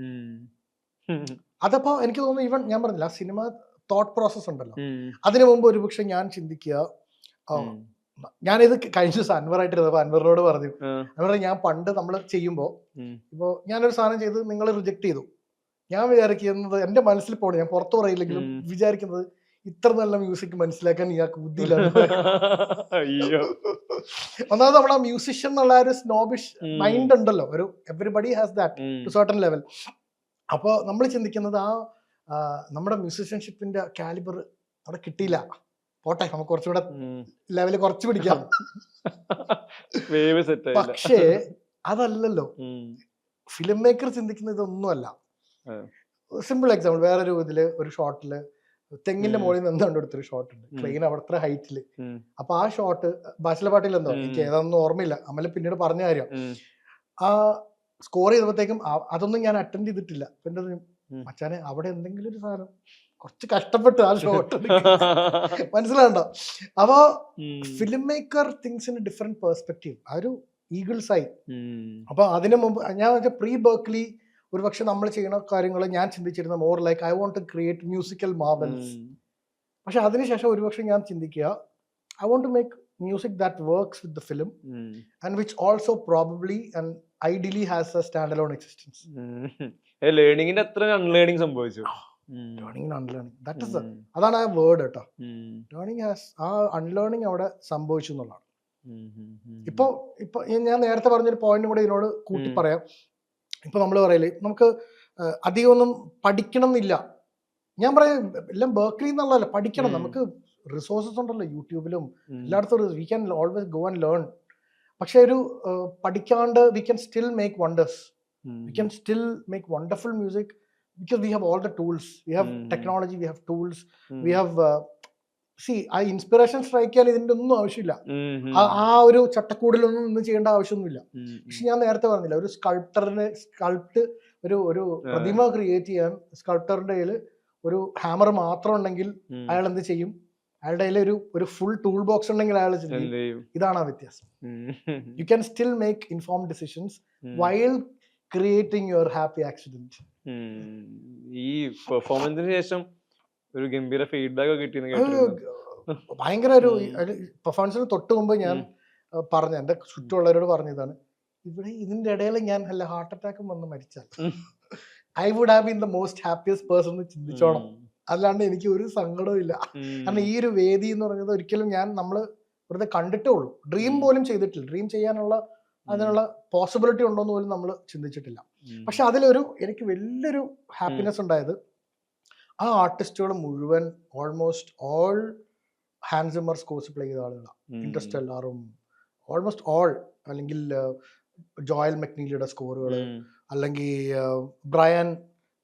അതപ്പോ എനിക്ക് തോന്നുന്നു ഈവൻ ഞാൻ പറഞ്ഞില്ല, ആ സിനിമ തോട്ട് പ്രോസസ് ഉണ്ടല്ലോ, അതിനു മുമ്പ് ഒരുപക്ഷെ ഞാൻ ചിന്തിക്കുക, ഞാനിത് കഴിഞ്ഞ ദിവസം അൻവറായിട്ടിരുന്നപ്പോ അൻവറിനോട് പറഞ്ഞു, അൻവർ ഞാൻ പണ്ട് നമ്മൾ ചെയ്യുമ്പോ ഇപ്പോ ഞാനൊരു സാധനം ചെയ്ത് നിങ്ങൾ റിജക്ട് ചെയ്തു, ഞാൻ വിചാരിക്കുന്നത് എന്റെ മനസ്സിൽ പോണു, ഞാൻ പുറത്തു പറയില്ലെങ്കിലും വിചാരിക്കുന്നത് ഇത്ര നല്ല മ്യൂസിക് മനസ്സിലാക്കാൻ ഇയാൾക്ക് ബുദ്ധിയില്ല. ഒന്നാമത് നമ്മുടെ മ്യൂസിഷ്യൻ എന്നുള്ള ഒരു സ്നോബിഷ് മൈൻഡ് ഉണ്ടല്ലോ, ഒരു everybody has that to certain level. അപ്പൊ നമ്മൾ ചിന്തിക്കുന്നത് നമ്മുടെ മ്യൂസിഷ്യൻഷിപ്പിന്റെ കാലിബർ അവിടെ കിട്ടിയില്ല, പോട്ടെ നമുക്ക് കുറച്ചുകൂടെ ലെവല് കുറച്ച് പിടിക്കാം. പക്ഷേ അതല്ലല്ലോ ഫിലിം മേക്കർ ചിന്തിക്കുന്ന, ഇതൊന്നുമല്ല. സിമ്പിൾ എക്സാമ്പിൾ, വേറൊരു ഇതില് ഒരു ഷോട്ടില് തെങ്ങിന്റെ മുകളിൽ നിന്ന് എന്താണ്ട് എടുത്തൊരു ഷോട്ട് ഉണ്ട്, ട്രെയിൻ അവിടുത്തെ ഹൈറ്റില്. അപ്പൊ ആ ഷോട്ട് ബാച്ചിലർ പാർട്ടിയിൽ എന്തോ, എനിക്ക് ഏതാണെന്ന് ഓർമ്മയില്ല, അമ്മല് പിന്നീട് പറഞ്ഞ കാര്യം, ആ സ്കോർ ചെയ്തപ്പോഴത്തേക്കും അതൊന്നും ഞാൻ അറ്റൻഡ് ചെയ്തിട്ടില്ല. പിന്നെ മച്ചാനെ അവിടെ എന്തെങ്കിലും ഒരു സാധനം കുറച്ച് കഷ്ടപ്പെട്ട് ആ ഷോട്ട് മനസ്സിലാണ്ടോ. അപ്പൊ film maker things in different perspective, ആ ഒരു ഈഗിൾസ് ആയി. അപ്പൊ അതിനു മുമ്പ് ഞാൻ പ്രീ ബർക്ക്ലി ഒരു പക്ഷെ നമ്മൾ ചെയ്യുന്ന കാര്യങ്ങൾ ഞാൻ ചിന്തിച്ചിരുന്ന more like I want to create musical marvels. പക്ഷെ അതിനുശേഷം ഒരുപക്ഷെ ഞാൻ ചിന്തിക്കുക I want to make music that works with the film and which also probably and ideally has a standalone existence. ലേണിങ്ങിന്റെ അത്ര അൺലേണിംഗ് സംഭവിച്ചു. Learning and unlearning, that is the അതാണ് ആ word കേട്ടോ. ലേണിംഗ് ഹാസ് ആ അൺലേണിംഗ് അവിടെ സംഭവിച്ചു എന്നുള്ളതാണ്. ഇപ്പൊ ഞാൻ നേരത്തെ പറഞ്ഞൊരു പോയിന്റും കൂടെ ഇതിനോട് കൂട്ടി പറയാം. ഇപ്പൊ നമ്മൾ പറയല് നമുക്ക് അധികം ഒന്നും പഠിക്കണം എന്നില്ല. ഞാൻ പറയാം എല്ലാം ബർക്ക്ലി എന്നുള്ളതല്ല, പഠിക്കണം. നമുക്ക് റിസോഴ്സസ് ഉണ്ടല്ലോ യൂട്യൂബിലും എല്ലായിടത്തും. We can always go and learn. പക്ഷെ ഒരു പഠിക്കാണ്ട് we can still make wonders. We can still make wonderful music because we have all the tools. We have technology, we have tools, we have ആ inspiration strike ചെയ്യാൻ ഇതിന്റെ ഒന്നും ആവശ്യമില്ല. ആ ഒരു ചട്ടക്കൂടിലൊന്നും ഒന്നും ചെയ്യേണ്ട ആവശ്യമൊന്നുമില്ല. പക്ഷെ ഞാൻ നേരത്തെ പറഞ്ഞില്ല, ഒരു സ്കൾപ്റ്റ് ഒരു പ്രതിമ ക്രിയേറ്റ് ചെയ്യാൻ സ്കൾപ്റ്ററിന്റെ കയ്യിൽ ഒരു ഹാമർ മാത്രം ഉണ്ടെങ്കിൽ അയാൾ എന്ത് ചെയ്യും? അയാളുടെ കയ്യിൽ ഒരു ഫുൾ ടൂൾ ബോക്സ് ഉണ്ടെങ്കിൽ അയാൾ ചെയ്യും. ഇതാണ് ആ വ്യത്യാസം. You can still make informed decisions while creating your happy accident. ഈ പെർഫോമൻസിന് ശേഷം ഒരു ഗംഭീര ഫീഡ്ബാക്ക് കിട്ടിയെന്ന് ഭയങ്കര ഒരു പെർഫോമൻസിന് തൊട്ട് മുമ്പ് ഞാൻ പറഞ്ഞു, എന്റെ ചുറ്റുമുള്ളവരോട് പറഞ്ഞതാണ്, ഇവിടെ ഇതിന്റെ ഇടയിൽ ഞാൻ അല്ല ഹാർട്ട് അറ്റാക്കും വന്ന് മരിച്ചാൽ I would have been the most happiest person എന്ന് ചിന്തിച്ചോണം. അല്ലാണ്ട് എനിക്ക് ഒരു സങ്കടവും ഇല്ല. കാരണം ഈ ഒരു വേദി എന്ന് പറയുന്നത് ഒരിക്കലും നമ്മള് വെറുതെ കണ്ടിട്ടേ ഉള്ളൂ, ഡ്രീം പോലും ചെയ്തിട്ടില്ല. ഡ്രീം ചെയ്യാനുള്ള അതിനുള്ള പോസിബിലിറ്റി ഉണ്ടോന്ന് പോലും നമ്മൾ ചിന്തിച്ചിട്ടില്ല. പക്ഷെ അതിലൊരു എനിക്ക് വലിയൊരു ഹാപ്പിനെസ് ഉണ്ടായത് ആ ആർട്ടിസ്റ്റുകൾ മുഴുവൻ almost all Hans Zimmer scores play ചെയ്ത ആളുകളാണ്. ഇന്റർസ്റ്റെല്ലാറും ഓൾമോസ്റ്റ് ഓൾ, അല്ലെങ്കിൽ ജോയൽ മെക്നീലിയുടെ സ്കോറുകൾ, അല്ലെങ്കിൽ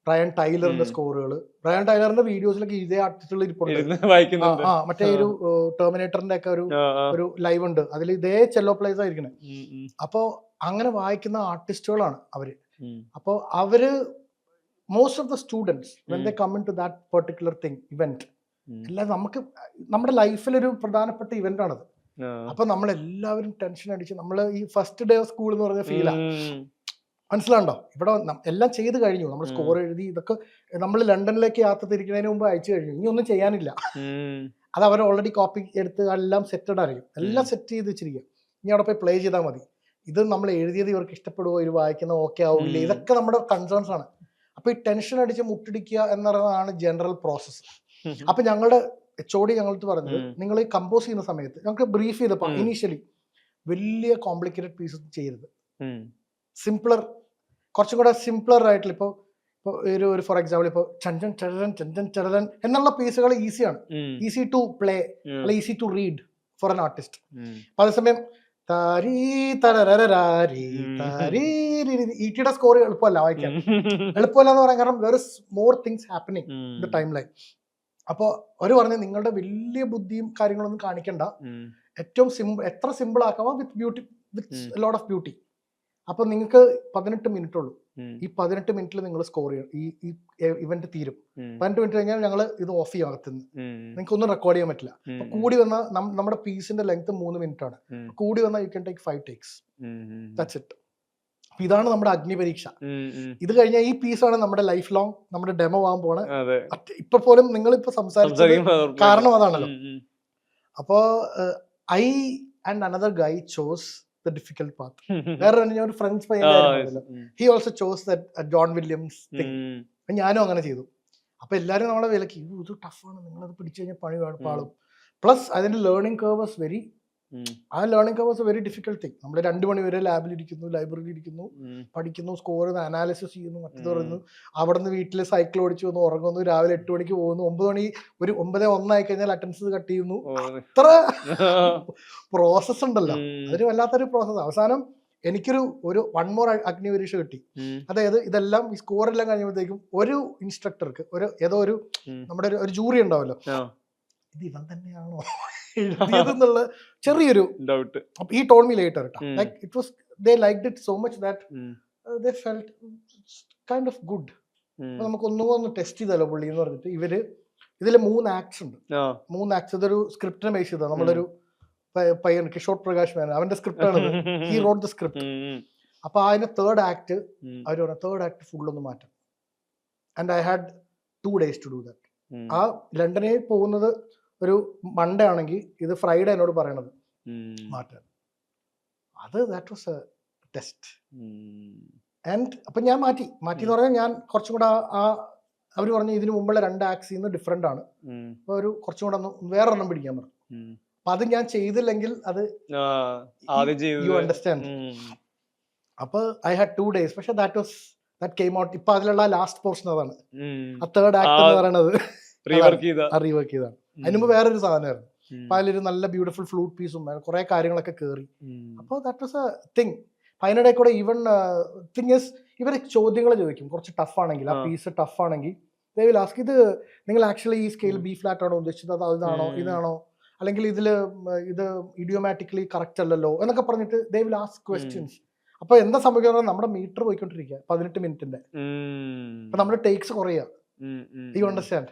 ബ്രയൻ ടൈലറിന്റെ സ്കോറുകൾ. ബ്രയൻ ടൈലറിന്റെ വീഡിയോസിലൊക്കെ ഇതേ ആർട്ടിസ്റ്റുകൾ ഇരിപ്പുണ്ട്. മറ്റേ ഒരു ടെർമിനേറ്ററിന്റെ ഒക്കെ ഒരു ലൈവ് ഉണ്ട്, അതിൽ ഇതേ ചെല്ലോ പ്ലേസ് ആയിരിക്കണേ. അപ്പോ അങ്ങനെ വായിക്കുന്ന ആർട്ടിസ്റ്റുകളാണ് അവര്. അപ്പോ അവര് most of the students when they come into that particular thing event, എല്ലാം നമ്മുടെ ലൈഫിലൊരു പ്രധാനപ്പെട്ട ഇവന്റ് ആണത്. അപ്പൊ നമ്മളെല്ലാവരും ടെൻഷൻ അടിച്ച് നമ്മൾ ഈ ഫസ്റ്റ് ഡേ ഓഫ് സ്കൂൾ എന്ന് പറഞ്ഞ ഫീലാ. മനസ്സിലാണ്ടോ? ഇവിടെ എല്ലാം ചെയ്ത് കഴിഞ്ഞു, നമ്മൾ സ്കോർ എഴുതി, ഇതൊക്കെ നമ്മൾ ലണ്ടനിലേക്ക് യാത്ര തിരിക്കുന്നതിന് മുമ്പ് അയച്ചു കഴിഞ്ഞു. ഇനി ഒന്നും ചെയ്യാനില്ല. അത് അവർ ഓൾറെഡി കോപ്പി എടുത്ത് എല്ലാം സെറ്റഡ് അറിയും, എല്ലാം സെറ്റ് ചെയ്ത് വെച്ചിരിക്കുക. ഇനി അവിടെ പോയി പ്ലേ ചെയ്താൽ മതി. ഇത് നമ്മൾ എഴുതിയത് ഇവർക്ക് ഇഷ്ടപ്പെടുവോ, ഇവർ വായിക്കുന്ന ഓക്കെ ആവില്ല, ഇതൊക്കെ നമ്മുടെ കൺസേൺസ് ആണ്. അപ്പൊ ഈ ടെൻഷൻ അടിച്ച് മുട്ടിടിക്കുക എന്നുള്ളതാണ് ജനറൽ പ്രോസസ്സ്. അപ്പൊ ഞങ്ങളുടെ HOD ഞങ്ങൾക്ക് പറഞ്ഞത്, നിങ്ങൾ ഈ കമ്പോസ് ചെയ്യുന്ന സമയത്ത് ഞങ്ങൾക്ക് ബ്രീഫ് ചെയ്തപ്പോ ഇനീഷ്യലി വലിയ കോംപ്ലിക്കേറ്റഡ് പീസസ് ചെയ്യരുത്, സിംപ്ലർ, കുറച്ചും കൂടെ സിംപ്ലർ ആയിട്ടുള്ള. ഇപ്പൊ ഒരു ഫോർ എക്സാമ്പിൾ ഇപ്പൊ ചഞ്ചൻ ചരൻ ചഞ്ചൻ ചരൻ എന്നുള്ള പീസുകൾ ഈസിയാണ്, ഈസി ടു പ്ലേ അല്ല easy to read for an artist. അപ്പൊ അതേസമയം ഈറ്റിയുടെ സ്കോർ എളുപ്പമല്ല വായിക്കാൻ, എളുപ്പമല്ല എന്ന് പറയാൻ കാരണം where is more things happening in the time line. അപ്പൊ അവര് പറഞ്ഞ നിങ്ങളുടെ വലിയ ബുദ്ധിയും കാര്യങ്ങളൊന്നും കാണിക്കണ്ട, ഏറ്റവും എത്ര സിമ്പിൾ ആക്കാമോ with beauty, with lot of beauty. അപ്പൊ നിങ്ങൾക്ക് 18 മിനിറ്റ് ഉള്ളൂ. ഈ 18 മിനിറ്റിൽ നിങ്ങൾ സ്കോർ ചെയ്യണം. ഈ ഇവന്റ് തീരും. 18 മിനിറ്റ് കഴിഞ്ഞാൽ ഞങ്ങൾ ഇത് ഓഫ് ചെയ്യും അകത്തുനിന്ന്. നിങ്ങൾക്ക് ഒന്നും റെക്കോർഡ് ചെയ്യാൻ പറ്റില്ല. കൂടി വന്ന നമ്മുടെ പീസിന്റെ ലെങ്ത് 3 മിനിറ്റ് ആണ്. കൂടി വന്നാൽ you can take 5 takes. That's it. ഇതാണ് നമ്മുടെ അഗ്നിപരീക്ഷ. ഇത് കഴിഞ്ഞാൽ ഈ പീസാണ് നമ്മുടെ ലൈഫ് ലോങ് നമ്മുടെ ഡെമോ ആവാൻ പോണ. ഇപ്പൊ പോലും നിങ്ങൾ ഇപ്പൊ സംസാരിച്ചത് കാരണം അതാണല്ലോ. അപ്പോ I and another guy chose the difficult path. വേറെ ഒരു ഫ്രഞ്ച് പയ്യനായിരുന്നു, he also chose that John Williams thing. ഞാനും അങ്ങനെ ചെയ്തു. അപ്പൊ എല്ലാരും നമ്മളെ വിലക്ക്, ഇത് ടഫാണ്, നിങ്ങളത് പിടിച്ചു കഴിഞ്ഞാൽ പണി പാളും. പ്ലസ് അതിന്റെ learning curve was very difficult thing. നമ്മൾ 2 മണി വരെ ലാബിലിരിക്കുന്നു, ലൈബ്രറിയിൽ ഇരിക്കുന്നു, പഠിക്കുന്നു, സ്കോർ അനാലിസിസ് ചെയ്യുന്നു, മറ്റു പറയുന്നു. അവിടെ നിന്ന് വീട്ടിൽ സൈക്കിൾ ഓടിച്ചു വന്ന് ഉറങ്ങുന്നു, രാവിലെ 8 മണിക്ക് പോകുന്നു, 9 മണി ഒരു 9:01 ആയി കഴിഞ്ഞാൽ അറ്റൻഡൻസ് കട്ട് ചെയ്യുന്നു. അത്ര പ്രോസസ് ഉണ്ടല്ലോ, അതൊരു വല്ലാത്തൊരു പ്രോസസ്. അവസാനം എനിക്കൊരു 1 മോർ അഗ്നിപരീക്ഷ കിട്ടി. അതായത് ഇതെല്ലാം ഈ സ്കോറെല്ലാം കഴിയുമ്പോഴത്തേക്കും ഒരു ഇൻസ്ട്രക്ടർക്ക് ഏതോ ഒരു നമ്മുടെ ഒരു ജൂറി ഉണ്ടാവല്ലോ, ഇത് ഇവൻ തന്നെയാണോ എഴുതിയതെന്നുള്ള ചെറിയൊരു ഡൗട്ട്. ഈ told me later like it was they liked it so much that they felt kind of good. നമുക്ക് ഒന്നുകൂടെ ടെസ്റ്റ് ചെയ്തല്ലോ പുള്ളി എന്ന് പറഞ്ഞിട്ട് ഇതിൽ 3 ആക്ട്സ് ഉണ്ട്. 3 ആക്ട്സ് ഇതൊരു സ്ക്രിപ്റ്റിനെ ബേസ് ചെയ്തതാണ്. നമ്മളൊരു പയ്യൻ കിഷോർ പ്രകാശ് മേനൻ, അവന്റെ സ്ക്രിപ്റ്റ് ആണ്, ഹി റോട്ട് ദ സ്ക്രിപ്റ്റ്. അപ്പൊ അതിന്റെ 3rd ആക്ട് അവർ പറഞ്ഞു 3rd ആക്ട് ഫുൾ ഒന്ന് മാറ്റാം. And I had 2 days to do that. ആ ലണ്ടനിൽ പോകുന്നത് ഒരു മൺഡേ ആണെങ്കിൽ ഇത് ഫ്രൈഡേ എന്നോട് പറയണത് മാറ്റാൻ. അത് that was A test. And അപ്പം ഞാൻ മാറ്റി എന്ന് പറഞ്ഞാൽ ഞാൻ കുറച്ചും കൂടെ ആ അവർ പറഞ്ഞു ഇതിന് മുമ്പുള്ള 2 ആക്സിൽ നിന്ന് ഡിഫറെൻ്റ് ആണ്, അപ്പോൾ ഒരു കുറച്ചും കൂടെ ഒന്ന് വേറൊരെണ്ണം പിടിക്കാൻ പറഞ്ഞു. അപ്പം അത് ഞാൻ ചെയ്തില്ലെങ്കിൽ അത് യു അണ്ടർസ്റ്റാൻഡ്. അപ്പോൾ ഐ ഹാഡ് 2 days. പക്ഷെ ദാറ്റ് കെയിം ഔട്ട്. ഇപ്പം അതിലുള്ള ലാസ്റ്റ് പോർഷൻ അതാണ്, ആ തേർഡ് ആക്ട് എന്ന് പറയുന്നത് റീവർക്ക് ചെയ്താണ്. അതിന് മുമ്പ് വേറൊരു സാധനമായിരുന്നു. അപ്പം അതിലൊരു നല്ല ബ്യൂട്ടിഫുൾ ഫ്ലൂട്ട് പീസും കുറെ കാര്യങ്ങളൊക്കെ കയറി. അപ്പോൾ ദാറ്റ് വാസ് എ തിങ്. അതിനിടെ കൂടെ ഈവൻ തിങ് ഇസ് ഇവർ ചോദ്യങ്ങൾ ചോദിക്കും കുറച്ച് ടഫ് ആണെങ്കിൽ, ആ പീസ് ടഫ് ആണെങ്കിൽ ദേ വിൽ ആസ്ക് ഇത് നിങ്ങൾ ആക്ച്വലി ഈ സ്കെയിൽ ബി ഫ്ലാറ്റ് ആണോ ഉദ്ദേശിച്ചത്, അത് ഇതാണോ, അല്ലെങ്കിൽ ഇത് ഇഡിയോമാറ്റിക്കലി കറക്റ്റ് അല്ലല്ലോ എന്നൊക്കെ പറഞ്ഞിട്ട് ദേ വിൽ ആസ്ക് ക്വസ്റ്റ്യൻസ്. അപ്പൊ എന്താ സംഭവിക്കുന്നത്, നമ്മുടെ മീറ്റർ പോയിക്കൊണ്ടിരിക്കുക 18 മിനിറ്റിന്റെ. അപ്പൊ നമ്മുടെ ടേക്സ് കുറയുക. You understand?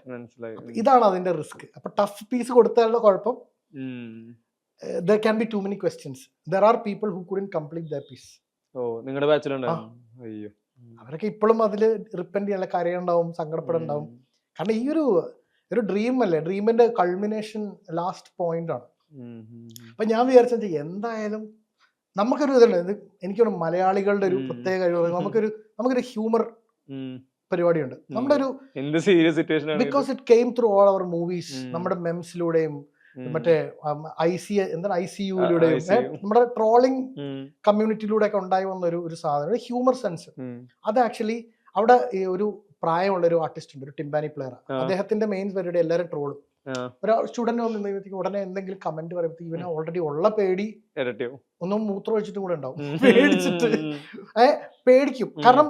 ഇതാണ് അതിന്റെ റിസ്ക്. അപ്പൊ ടഫ് പീസ് കൊടുത്താലുള്ള കുഴപ്പം, there can be too many questions. There are people who couldn't complete their piece. നിങ്ങളുടെ ബാച്ചിലുണ്ടായിരുന്നു. അയ്യോ, അവരൊക്കെ ഇപ്പോഴും അതിൽ റിപ്പൻഡ് ചെയ്യാനുള്ള കാര്യമുണ്ടാവും, സങ്കടപ്പെടുണ്ടാവും. കാരണം ഈ ഒരു ഡ്രീം അല്ലേ, ഡ്രീമിന്റെ കൾമിനേഷൻ ലാസ്റ്റ് പോയിന്റ് ആണ്. അപ്പൊ ഞാൻ വിചാരിച്ചത് എന്തായാലും നമുക്കൊരു ഇതുണ്ട്, എനിക്കൊരു മലയാളികളുടെ ഒരു പ്രത്യേക കഴിവ്, നമുക്കൊരു ഹ്യൂമർ പരിപാടിയുണ്ട്. നമ്മുടെ ഒരു because it came through all our movies, നമ്മുടെ മെംസിലൂടെയും മറ്റേ ICUയിലൂടെയും നമ്മുടെ ട്രോളിംഗ് കമ്മ്യൂണിറ്റിയിലൂടെ ഒക്കെ ഉണ്ടായി വന്ന ഒരു സാധനം, ഹ്യൂമർ സെൻസ്. അത് ആക്ച്വലി അവിടെ ഒരു പ്രായമുള്ള ഒരു ആർട്ടിസ്റ്റ് ഉണ്ട്, ഒരു ടിംപാനി പ്ലെയർ. അദ്ദേഹത്തിന്റെ മെയിൻ പരിപാടി എല്ലാവരും ട്രോളും. ഒരാൾ സ്റ്റുഡന്റ് വന്നിട്ട് ഉടനെ എന്തെങ്കിലും കമന്റ് പറയുമ്പോൾ ഇവന് ഓൾറെഡി ഉള്ള പേടി ഒന്നും മൂത്രം ഒഴിച്ചിട്ടും കൂടെ ഉണ്ടാവും, പേടിക്കും. കാരണം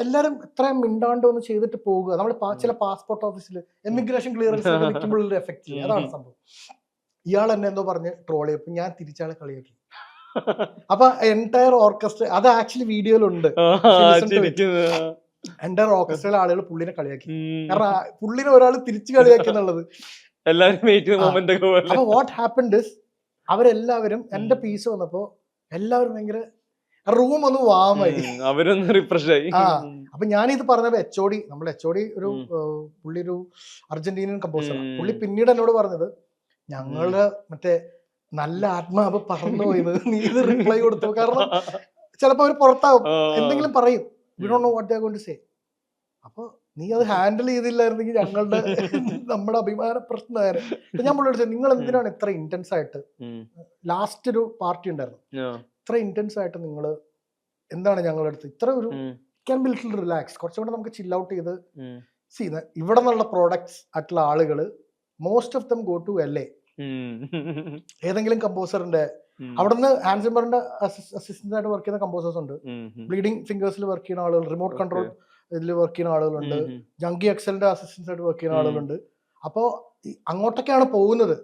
എല്ലാരും ഇത്രയും മിണ്ടാണ്ട് ഒന്ന് ചെയ്തിട്ട് പോകുക. നമ്മൾ ചില പാസ്പോർട്ട് ഓഫീസിൽ എമിഗ്രേഷൻ ക്ലിയറൻസ് നിൽക്കുമ്പോഴൊരു എഫക്റ്റ്, അതാണ് സംഭവം. ഇയാൾ എന്നെ എന്തോ പറഞ്ഞ് ട്രോൾ ചെയ്യും, ഞാൻ തിരിച്ചാളെ കളിയാക്കി. അപ്പൊ എൻറ്റയർ ഓർക്കസ്ട്ര, അത് ആക്ച്വലി വീഡിയോയിലുണ്ട്, എൻറ്റയർ ഓർക്കസ്ട്രയിലെ ആളുകൾ പുള്ളിനെ കളിയാക്കി. കാരണം പുള്ളിനെ ഒരാൾ തിരിച്ചു കളിയാക്കി എന്നുള്ളത്. അപ്പൊ വാട്ട് ഹാപ്പൻഡ് ഇസ് അവരെല്ലാവരും എന്റെ പീസ് വന്നപ്പോ എല്ലാവരും ഭയങ്കര റൂം ഒന്ന് വാമായി, അവരൊന്ന് റിഫ്രഷ് ആയി. അപ്പൊ ഞാനിത് പറഞ്ഞപ്പോ നമ്മുടെ HOD പുള്ളി ഒരു അർജന്റീനിയൻ കമ്പോസറാണ്. പുള്ളി പിന്നീട് എന്നോട് പറഞ്ഞത്, ഞങ്ങള് മറ്റേ നല്ല ആത്മാവ് പറന്നു പോയത് നീ ഇത് റിപ്ലൈ കൊടുത്തു. കാരണം ചിലപ്പോ അവര് പുറത്താവും, എന്തെങ്കിലും പറയും, we don't know what they are going to say. അപ്പൊ നീ അത് ഹാൻഡിൽ ചെയ്തില്ലായിരുന്നെങ്കിൽ നമ്മുടെ അഭിമാന പ്രശ്നമായിരുന്നു. ഞാൻ പുള്ളിയോട് ചോദിച്ചു, നിങ്ങൾ എന്തിനാണ് ഇത്ര ഇന്റൻസ് ആയിട്ട്, ലാസ്റ്റ് ഒരു പാർട്ടി ഉണ്ടായിരുന്നു, ഇത്ര ഇന്റൻസ് ആയിട്ട് നിങ്ങൾ എന്താണ് ഞങ്ങളുടെ അടുത്ത് ഇത്ര ഒരു ക്യാൻ ബി ലിറ്റിൽ റിലാക്സ്, കുറച്ചും കൂടെ നമുക്ക് ചിൽ ഔട്ട് ചെയ്ത് ഇവിടെ നിന്നുള്ള പ്രോഡക്ട്സ് ആയിട്ടുള്ള ആളുകൾ most of them go to LA. ഏതെങ്കിലും കമ്പോസറിന്റെ അവിടുന്ന് ഹാൻസിമറിന്റെ അസിസ്റ്റന്റ് ആയിട്ട് വർക്ക് ചെയ്യുന്ന കമ്പോസേഴ്സ് ഉണ്ട്, ബ്ലീഡിംഗ് ഫിംഗേഴ്സിൽ വർക്ക് ചെയ്യുന്ന ആളുകൾ, റിമോട്ട് കൺട്രോൾ ഇതിൽ വർക്ക് ചെയ്യുന്ന ആളുകളുണ്ട്, ജങ്കി എക്സലിന്റെ അസിസ്റ്റൻസ് ആയിട്ട് വർക്ക് ചെയ്യുന്ന ആളുകളുണ്ട്. അപ്പോൾ അങ്ങോട്ടൊക്കെയാണ് പോകുന്നത്.